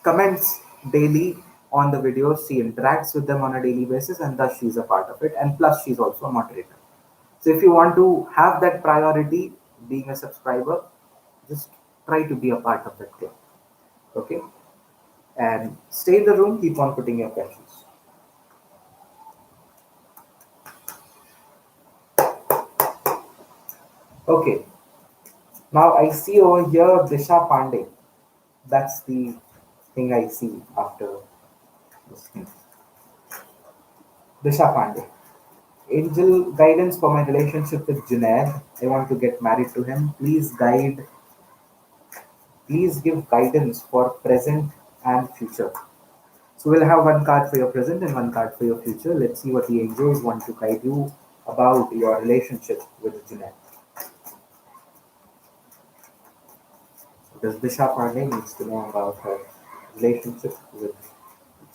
[SPEAKER 1] comments daily on the videos. She interacts with them on a daily basis, and thus she's a part of it. And plus, she's also a moderator. So, if you want to have that priority, being a subscriber, just try to be a part of that club. Okay, and stay in the room. Keep on putting your questions. Okay, now I see over here Disha Pandey. That's the thing I see after this thing. Disha Pandey. Angel guidance for my relationship with Junaid. I want to get married to him. Please give guidance for present and future. So we'll have one card for your present and one card for your future. Let's see what the angels want to guide you about your relationship with Junaid. Does Disha Pandey needs to know about her relationship with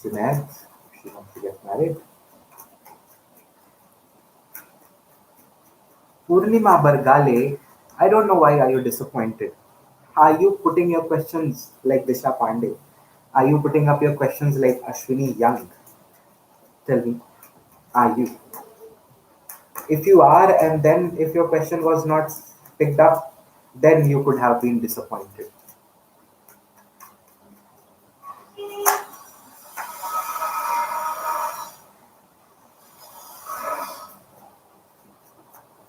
[SPEAKER 1] Junaid? If she wants to get married. Purnima Bargale, I don't know why are you disappointed. Are you putting your questions like Disha Pandey? Are you putting up your questions like Ashwini Young? Tell me, are you? If you are, and then if your question was not picked up, then you could have been disappointed.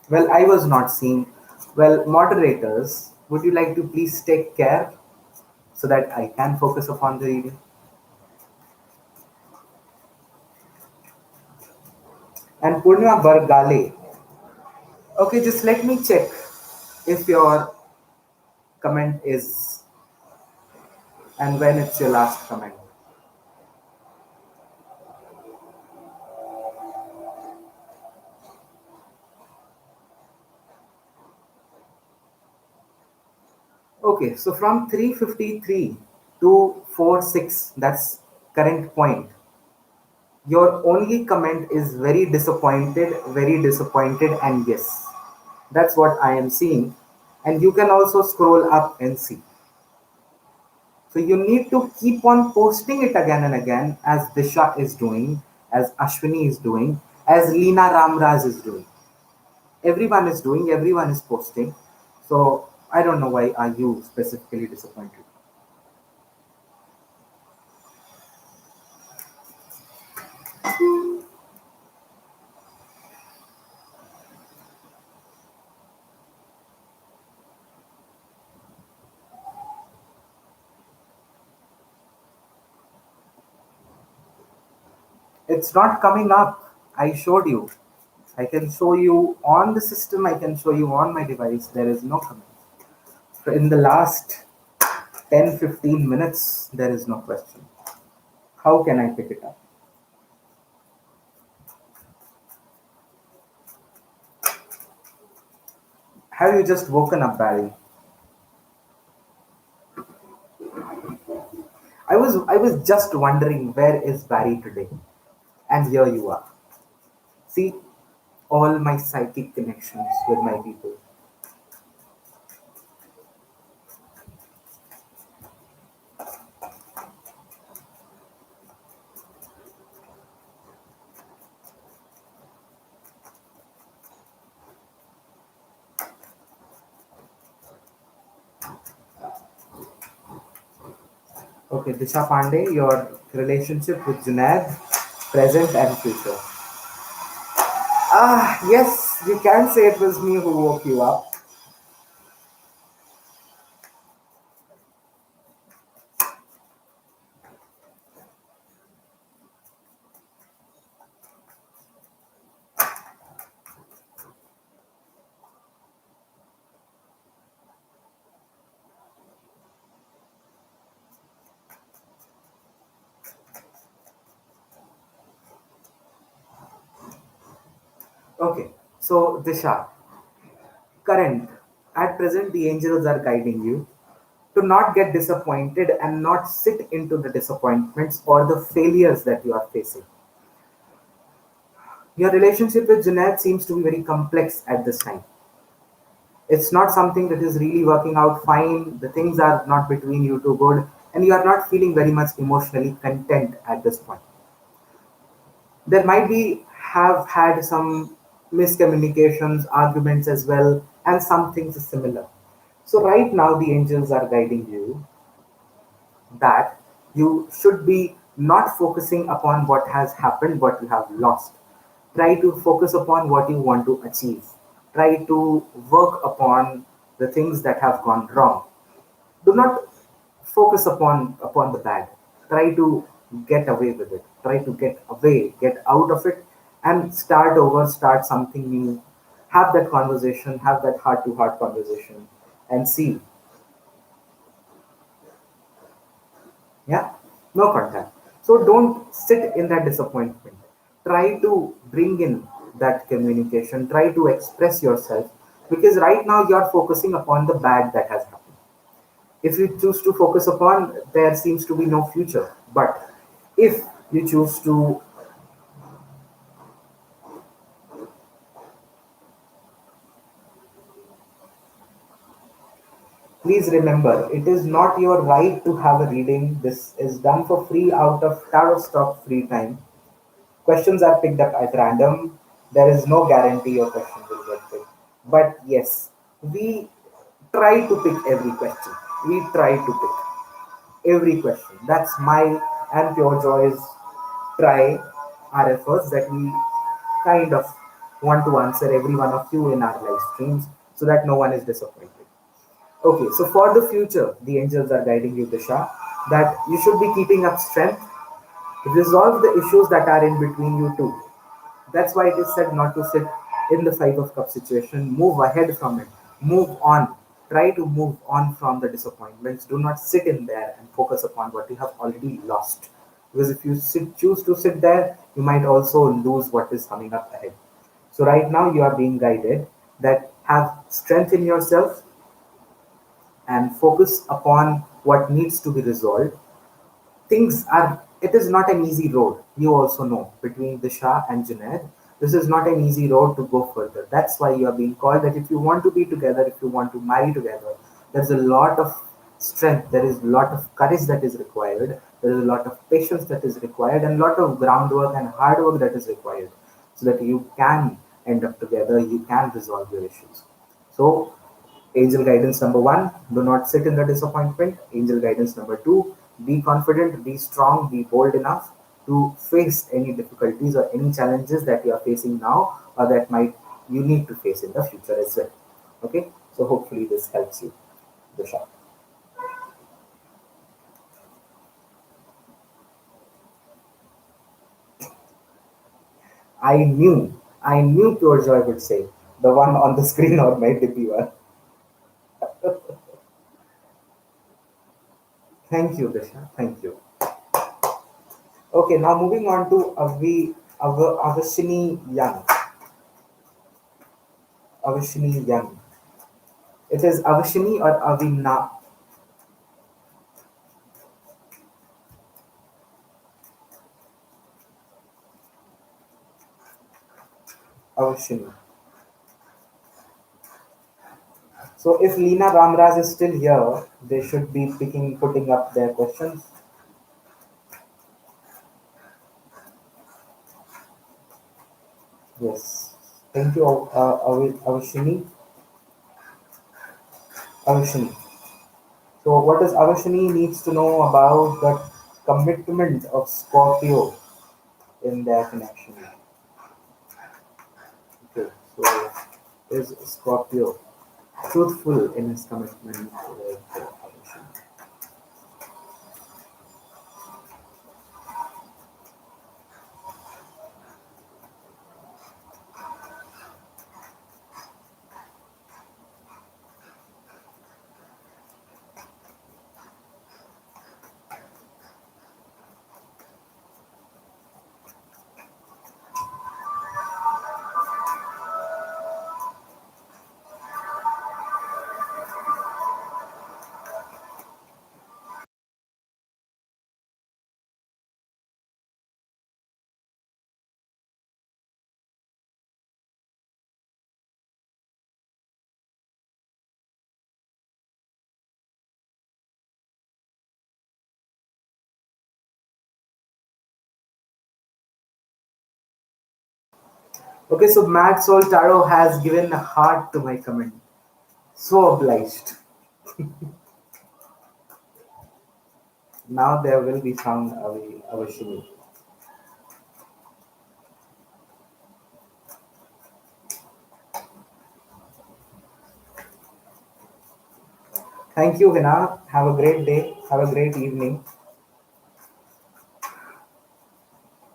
[SPEAKER 1] Well, I was not seeing. Well, moderators, would you like to please take care so that I can focus upon the reading? And Purnima Bargale, okay, just let me check if your comment is and when it's your last comment. Okay, so from 353 to 46, that's current point. Your only comment is very disappointed, and yes, that's what I am seeing. And you can also scroll up and see. So you need to keep on posting it again and again, as Disha is doing, as Ashwini is doing, as Leena Ramraj is doing. Everyone is doing, everyone is posting. So I don't know why are you specifically disappointed. It's not coming up. I showed you. I can show you on the system, I can show you on my device. There is no comment. So in the last 10-15 minutes, there is no question. How can I pick it up? Have you just woken up, Barry? I was just wondering where is Barry today? And here you are. See all my psychic connections with my people. Okay, Disha Pandey, your relationship with Junaid, present and future. Ah, yes, you can say it was me who woke you up. Okay, so Disha, current, at present, the angels are guiding you to not get disappointed and not sit into the disappointments or the failures that you are facing. Your relationship with Junaid seems to be very complex at this time. It's not something that is really working out fine. The things are not between you two good, and you are not feeling very much emotionally content at this point. There might be have had some miscommunications, arguments as well, and some things similar. So right now the angels are guiding you that you should be not focusing upon what has happened, what you have lost. Try to focus upon what you want to achieve. Try to work upon the things that have gone wrong. Do not focus upon the bad. Try to get away with it. Try to get away, get out of it, and start over, start something new. Have that conversation, have that heart to heart conversation, and see. Yeah, no contact. So don't sit in that disappointment. Try to bring in that communication. Try to express yourself, because right now you're focusing upon the bad that has happened. If you choose to focus upon, there seems to be no future. But if you choose to, please remember, it is not your right to have a reading. This is done for free out of Tarot Stock free time. Questions are picked up at random. There is no guarantee your question will get picked. But yes, we try to pick every question. We try to pick every question. That's my and Pure Joy's try our efforts, that we kind of want to answer every one of you in our live streams so that no one is disappointed. Okay, so for the future, the angels are guiding you, Disha, that you should be keeping up strength, resolve the issues that are in between you two. That's why it is said not to sit in the Five of Cups situation. Move ahead from it. Move on. Try to move on from the disappointments. Do not sit in there and focus upon what you have already lost. Because if you choose to sit there, you might also lose what is coming up ahead. So right now you are being guided that have strength in yourself and focus upon what needs to be resolved. Things are, it is not an easy road. You also know, between Disha and Junaid, this is not an easy road to go further. That's why you are being called, that if you want to be together, if you want to marry together, there's a lot of strength, there is a lot of courage that is required, there is a lot of patience that is required, and a lot of groundwork and hard work that is required, so that you can end up together, you can resolve your issues. So angel guidance number one, do not sit in the disappointment. Angel guidance number two, be confident, be strong, be bold enough to face any difficulties or any challenges that you are facing now, or that might you need to face in the future as well. Okay, so hopefully this helps you, Disha. I knew Pure Joy would say the one on the screen or my DP one. Thank you, Disha. Thank you. Okay, now moving on to Avashini Young. Avashini Young. It is Avashini or Avina. Avashini. So if Leena Ramraj is still here, they should be putting up their questions. Yes. Thank you, Avashini. Avashini. So what does Avashini needs to know about the commitment of Scorpio in their connection? Okay. So is Scorpio truthful in his commitment with Avashini? Okay, so Mad Soul Tarot has given a heart to my comment. So obliged. Now there will be found Avashini. Thank you, Vina. Have a great day. Have a great evening.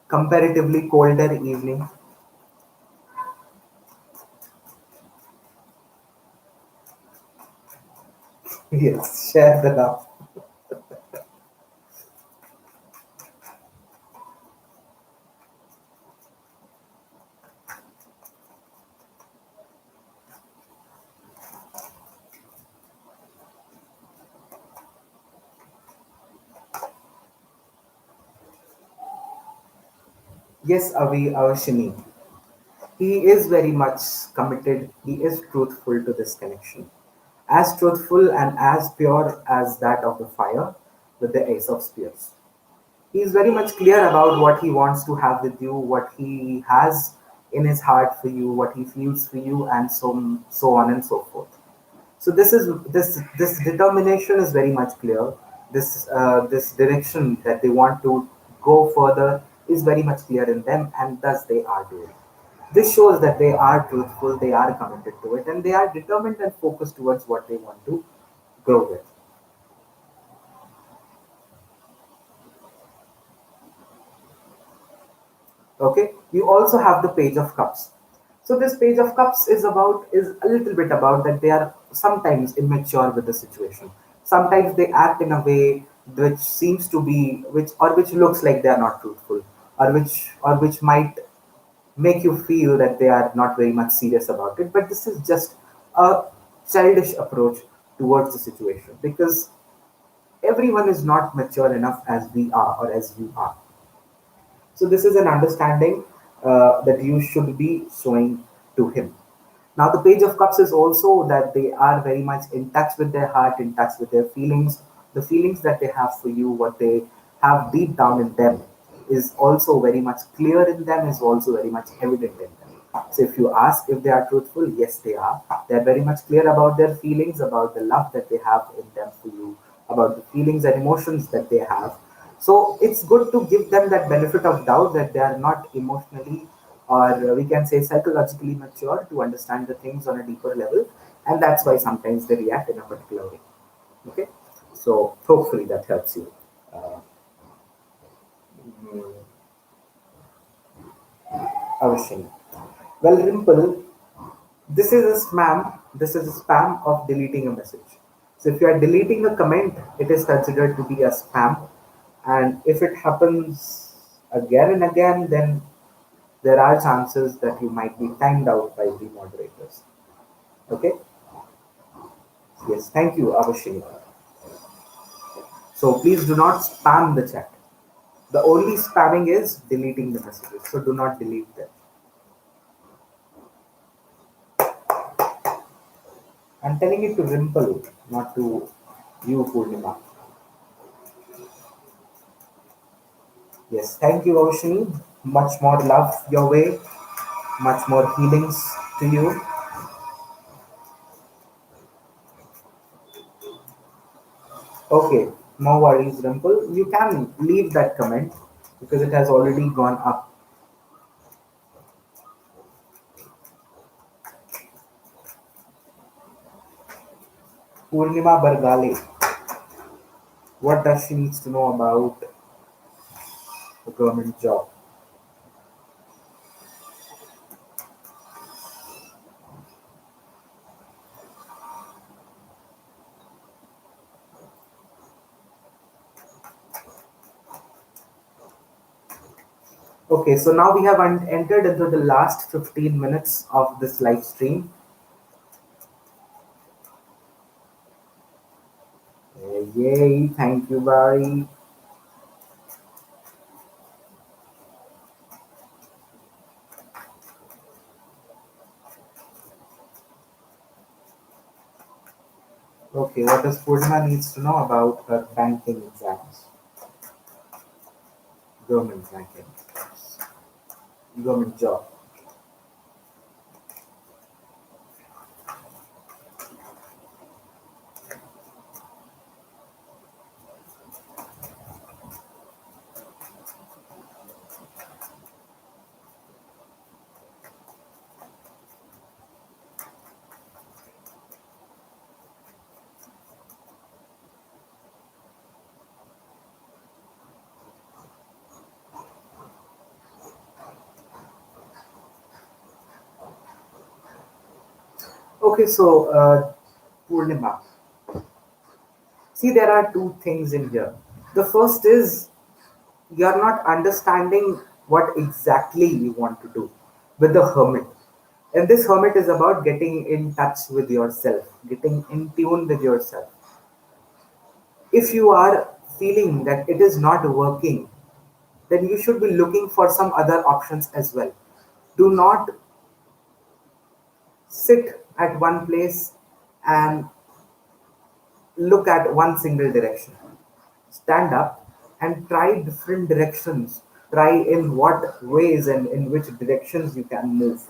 [SPEAKER 1] Comparatively colder evening. Yes, share the love. Yes, Avashini. He is very much committed. He is truthful to this connection. As truthful and as pure as that of the fire with the Ace of Spears. He is very much clear about what he wants to have with you, what he has in his heart for you, what he feels for you, and so on and so forth. So this determination is very much clear. This direction that they want to go further is very much clear in them, and thus they are doing. This shows that they are truthful, they are committed to it, and they are determined and focused towards what they want to grow with. Okay, you also have the Page of Cups. So this Page of Cups is a little bit about that they are sometimes immature with the situation. Sometimes they act in a way which seems to be which looks like they are not truthful, or which might make you feel that they are not very much serious about it. But this is just a childish approach towards the situation, because everyone is not mature enough as we are or as you are. So this is an understanding that you should be showing to him. Now the Page of Cups is also that they are very much in touch with their heart, in touch with their feelings. The feelings that they have for you, what they have deep down in them, is also very much clear in them, is also very much evident in them. So if you ask if they are truthful, yes, they are. They are very much clear about their feelings, about the love that they have in them for you, about the feelings and emotions that they have. So it's good to give them that benefit of doubt that they are not emotionally, or we can say psychologically mature to understand the things on a deeper level, and that's why sometimes they react in a particular way. Okay, so hopefully that helps you. Uh, Avashini. Well, Rimple, this is a spam. This is a spam of deleting a message. So if you are deleting a comment, it is considered to be a spam, and if it happens again and again, then there are chances that you might be timed out by the moderators. Okay. Yes. Thank you, Avashini. So please do not spam the chat. The only spamming is deleting the messages. So do not delete them. I'm telling it to Rimple, not to you, Purnima. Yes, thank you, Ocean. Much more love your way, much more healings to you. Okay, no worries, Rimple. You can leave that comment because it has already gone up. Purnima Bargale, what does she needs to know about a government job? Okay, so now we have entered into the last 15 minutes of this live stream. Yay, thank you, Barry. Okay, what does Purnima needs to know about her banking exams? Government banking, government job. Okay, so Purnima, see, there are two things in here. The first is you're not understanding what exactly you want to do with the hermit. And this hermit is about getting in touch with yourself, getting in tune with yourself. If you are feeling that it is not working, then you should be looking for some other options as well. Do not sit at one place and look at one single direction. Stand up and try different directions. Try in what ways and in which directions you can move.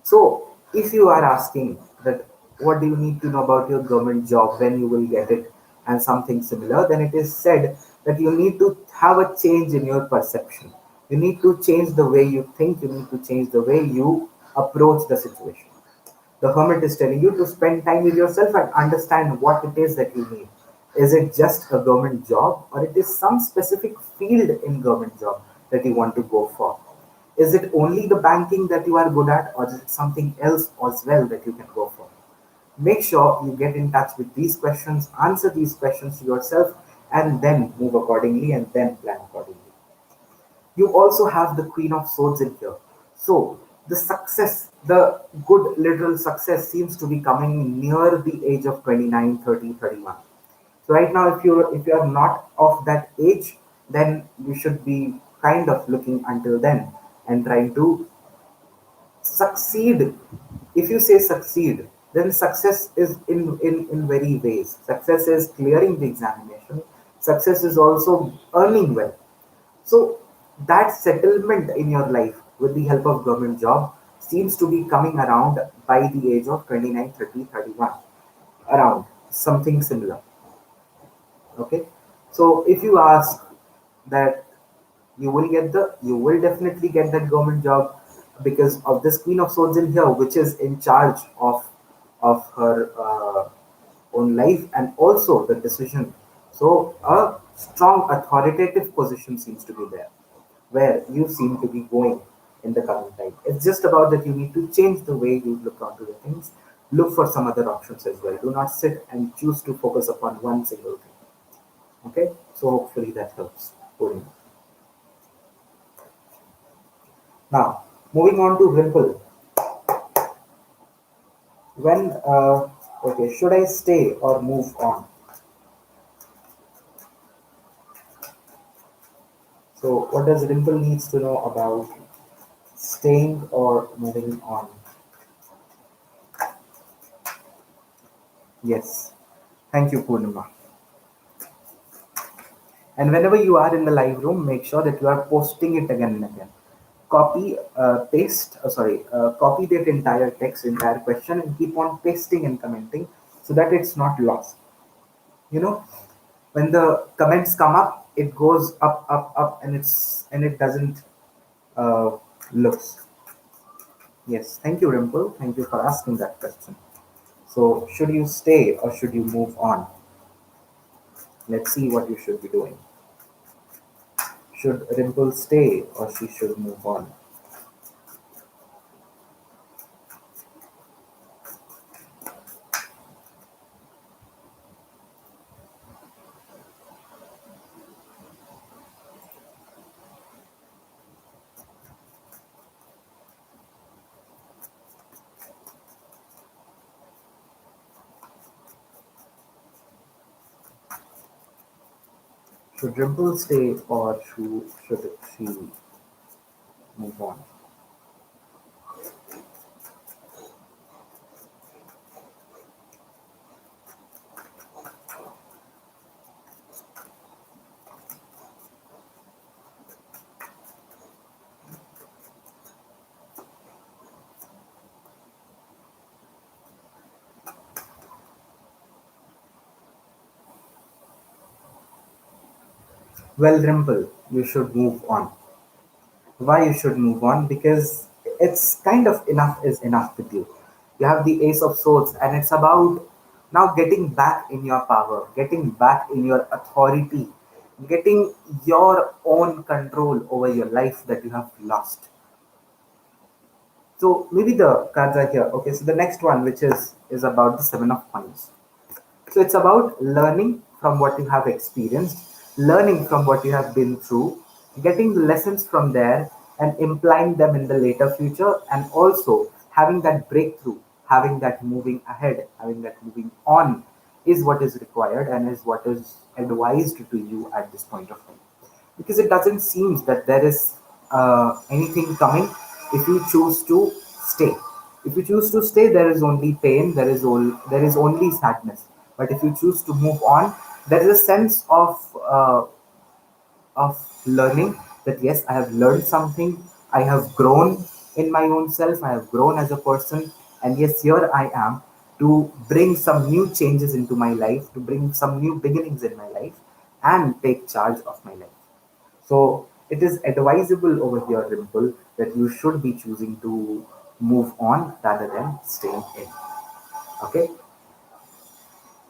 [SPEAKER 1] So, if you are asking that what do you need to know about your government job, when you will get it, and something similar, then it is said that you need to have a change in your perception. You need to change the way you think, you need to change the way you approach the situation. The hermit is telling you to spend time with yourself and understand what it is that you need. Is it just a government job, or it is some specific field in government job that you want to go for? Is it only the banking that you are good at, or is it something else as well that you can go for? Make sure you get in touch with these questions, answer these questions to yourself, and then move accordingly and then plan accordingly. You also have the Queen of Swords in here. So the success, the good literal success seems to be coming near the age of 29, 30, 31. So right now, if you are not of that age, then you should be kind of looking until then and trying to succeed. If you say succeed, then success is in very ways. Success is clearing the examination. Success is also earning well. So that settlement in your life with the help of government job seems to be coming around by the age of 29, 30, 31, around something similar. Okay. So if you ask that you will definitely get that government job because of this Queen of Swords in here, which is in charge of her own life and also the decision. So a strong authoritative position seems to be there, where you seem to be going in the current time. It's just about that you need to change the way you look onto the things. Look for some other options as well. Do not sit and choose to focus upon one single thing. Okay, so hopefully that helps. Purna. Now, moving on to Rimple. When, okay, should I stay or move on? So, what does Rimple needs to know about staying or moving on? Yes. Thank you, Purnima. And whenever you are in the live room, make sure that you are posting it again and again. Copy that entire text, entire question, and keep on pasting and commenting so that it's not lost. You know, when the comments come up, it goes up, up, up, and it doesn't uh, looks. Yes, thank you, Rimple. Thank you for asking that question. So, should you stay or should you move on? Let's see what you should be doing. Should Rimple stay or she should move on? Should Rimple stay or should she move on? Well, Rimple, you should move on. Why you should move on? Because it's kind of enough is enough with you. You have the Ace of Swords, and it's about now getting back in your power, getting back in your authority, getting your own control over your life that you have lost. So maybe the cards are here. Okay, so the next one, which is about the Seven of Coins. So it's about learning from what you have experienced, learning from what you have been through, getting the lessons from there and implying them in the later future, and also having that breakthrough, having that moving ahead, having that moving on is what is required and is what is advised to you at this point of time. Because it doesn't seem that there is anything coming if you choose to stay. If you choose to stay, there is only pain, there is only sadness. But if you choose to move on, there is a sense of learning that yes, I have learned something, I have grown in my own self, I have grown as a person, and yes, here I am to bring some new changes into my life, to bring some new beginnings in my life, and take charge of my life. So it is advisable over here, Rimple, that you should be choosing to move on rather than staying in. Okay?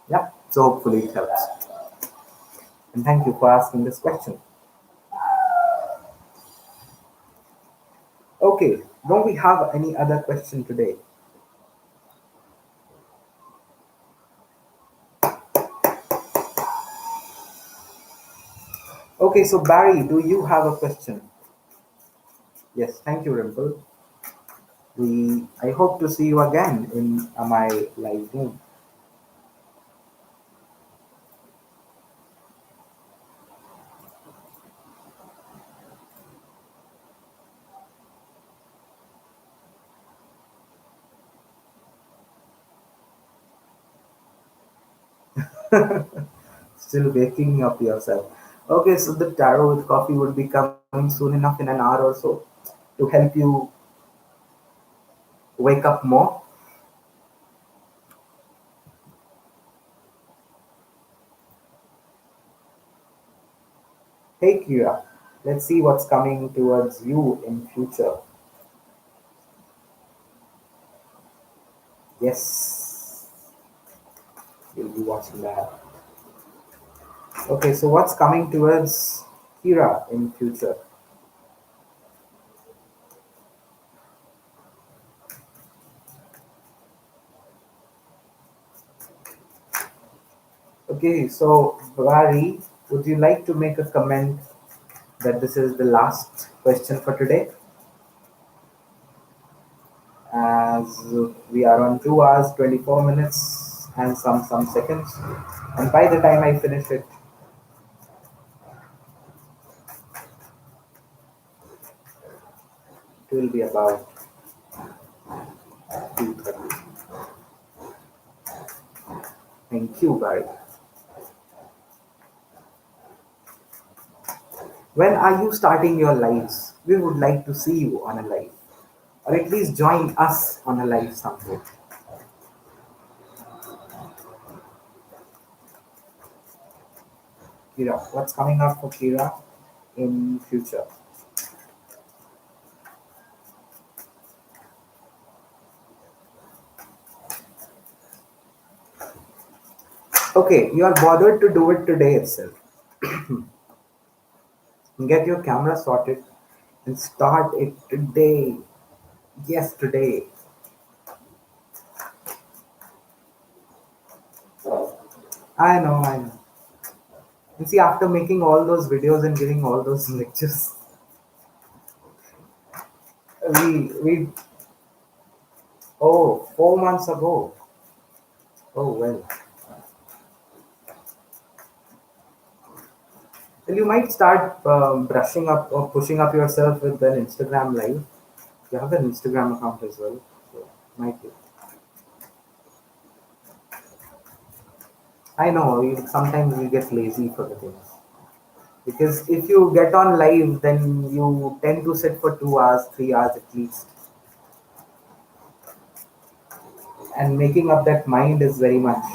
[SPEAKER 1] Yeah. So hopefully it helps. And thank you for asking this question. Okay. Don't we have any other question today? Okay. So Barry, do you have a question? Yes. Thank you, Rimple. I hope to see you again in my live room. Still waking up yourself. Okay, so the tarot with coffee would be coming soon enough in an hour or so to help you wake up more. Hey Kira, let's see what's coming towards you in future. Yes, you'll be watching that. Okay, so what's coming towards Kira in future? Okay, so Barry, would you like to make a comment that this is the last question for today? As we are on 2 hours 24 minutes and some seconds, and by the time I finish it, it will be about 2:30. Thank you, Barry. When are you starting your lives? We would like to see you on a live, or at least join us on a live someday. Kira, what's coming up for Kira in future? Okay, you are bothered to do it today itself. Get your camera sorted and start it today. Yes, today. I know. And see, after making all those videos and giving all those lectures, we oh 4 months ago. Oh well. Well, you might start brushing up or pushing up yourself with an Instagram live. You have an Instagram account as well, so might be. I know sometimes we get lazy for the things because if you get on live, then you tend to sit for 2 hours, 3 hours at least, and making up that mind is very much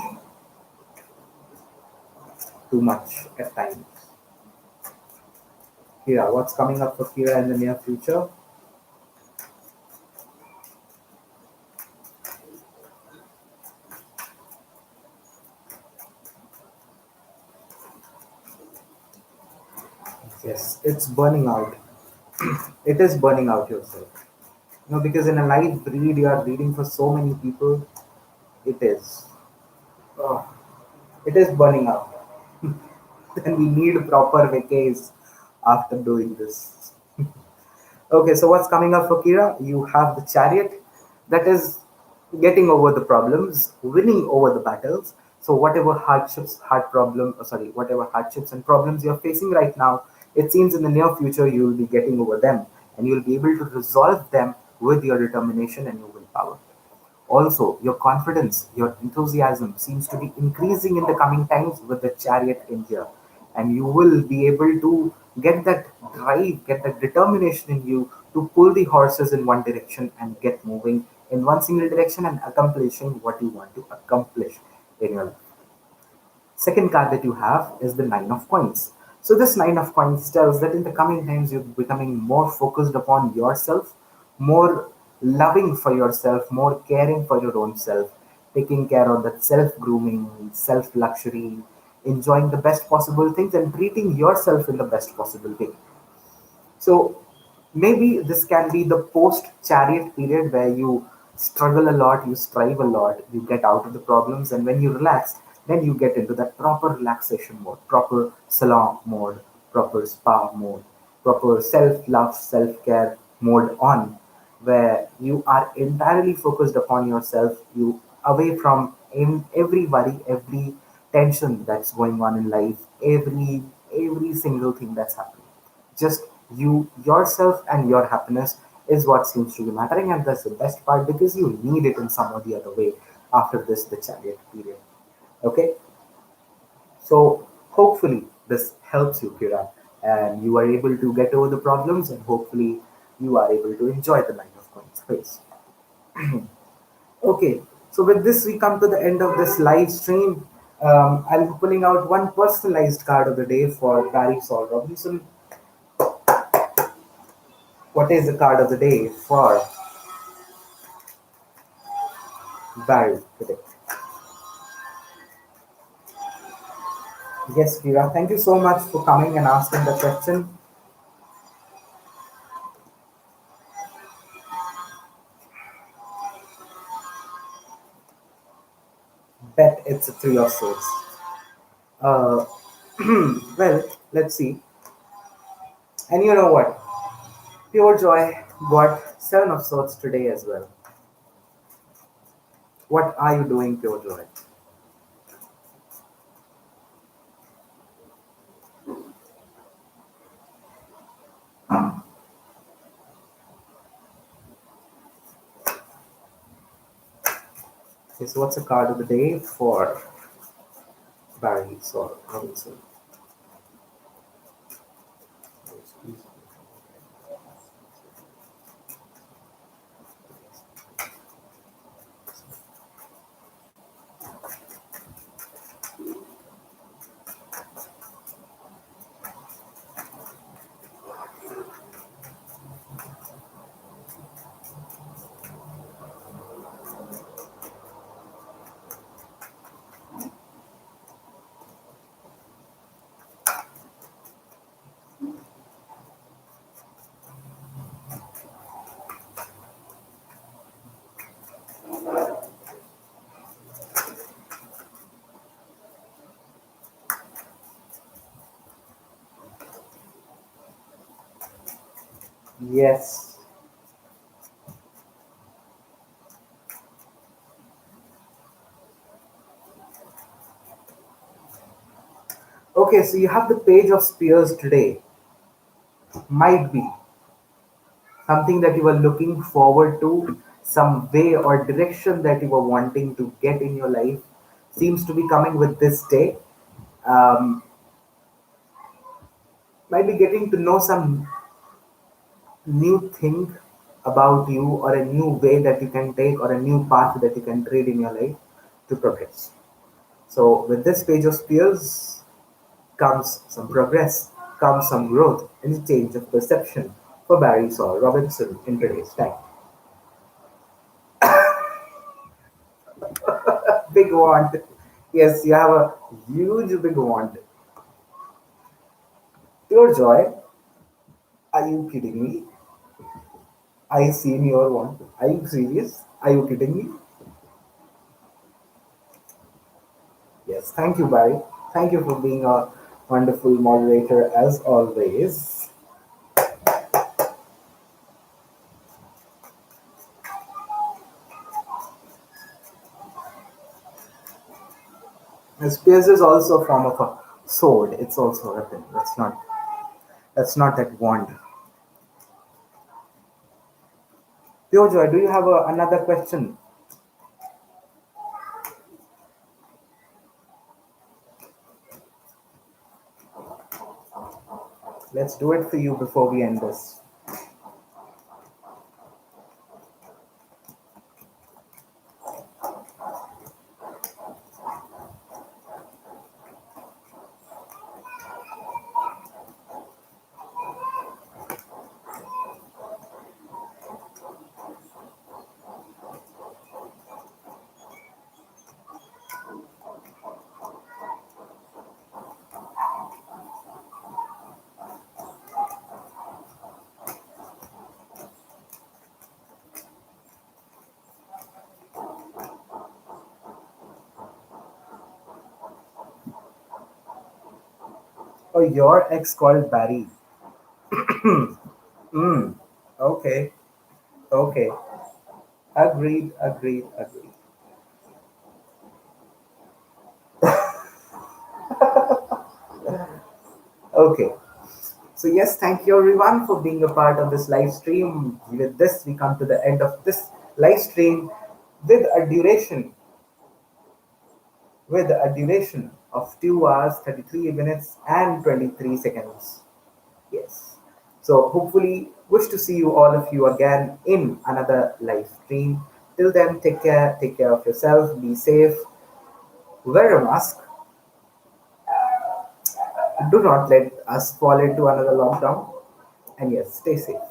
[SPEAKER 1] too much at times. Kira, what's coming up for Kira in the near future? Yes, it's burning out. It is burning out yourself. Because in a live read, you are reading for so many people. It is. Oh, it is burning out. And we need proper vacays after doing this. Okay, so what's coming up for Kira? You have the chariot that is getting over the problems, winning over the battles. So whatever whatever hardships and problems you're facing right now, it seems in the near future you will be getting over them and you'll be able to resolve them with your determination and your willpower. Also, your confidence, your enthusiasm seems to be increasing in the coming times with the chariot in here. And you will be able to get that drive, get that determination in you to pull the horses in one direction and get moving in one single direction and accomplishing what you want to accomplish in your life. Second card that you have is the Nine of Coins. So this Nine of Coins tells that in the coming times you're becoming more focused upon yourself, more loving for yourself, more caring for your own self, taking care of that self-grooming, self-luxury, enjoying the best possible things and treating yourself in the best possible way. So maybe this can be the post chariot period where you struggle a lot, you strive a lot, you get out of the problems, and when you relax, then you get into that proper relaxation mode, proper salon mode, proper spa mode, proper self love, self care mode on, where you are entirely focused upon yourself, you away from every worry, every tension that's going on in life, every single thing that's happening. Just you, yourself, and your happiness is what seems to be mattering, and that's the best part because you need it in some or the other way after this, the chariot period. Okay, so hopefully this helps you, Kira, and you are able to get over the problems, and hopefully you are able to enjoy the Nine of Coins space. Okay, so with this, we come to the end of this live stream. I'll be pulling out one personalized card of the day for Barry Saul Robinson. What is the card of the day for Barry today? Yes, Kira, thank you so much for coming and asking the question. Bet it's a Three of Swords. Uh, well, let's see. And you know what? Pure Joy got Seven of Swords today as well. What are you doing, Pure Joy? Okay, so what's the card of the day for Barry Saul Robinson? Yes. Okay, so you have the Page of Spears today. Might be something that you were looking forward to, some way or direction that you were wanting to get in your life seems to be coming with this day. Um, might be getting to know some new thing about you or a new way that you can take or a new path that you can tread in your life to progress. So with this Page of Spears comes some progress, comes some growth and a change of perception for Barry Saul Robinson in today's time. Big want. Yes, you have a huge big want. Pure joy. Are you kidding me? I seen your one. Are you serious? Are you kidding me? Yes. Thank you, Barry. Thank you for being a wonderful moderator as always. Spears is also a form of a sword. It's also a weapon. That's not that wand. Pure do you have another question? Let's do it for you before we end this. Oh, your ex called Barry. Hmm. Okay. Okay. Agreed. Agreed. Agreed. Okay. So yes, thank you everyone for being a part of this live stream. With this, we come to the end of this live stream with a duration of 2 hours, 33 minutes and 23 seconds. Yes. So hopefully wish to see you all of you again in another live stream. Till then, take care of yourself, be safe, wear a mask, do not let us fall into another lockdown, and yes, stay safe.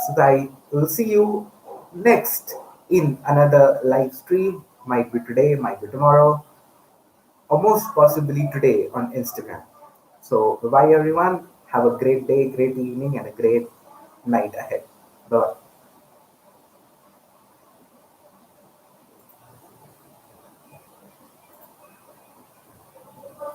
[SPEAKER 1] So I will see you next in another live stream. Might be today, might be tomorrow, or most possibly today on Instagram. So bye bye everyone. Have a great day, great evening, and a great night ahead. Bye bye.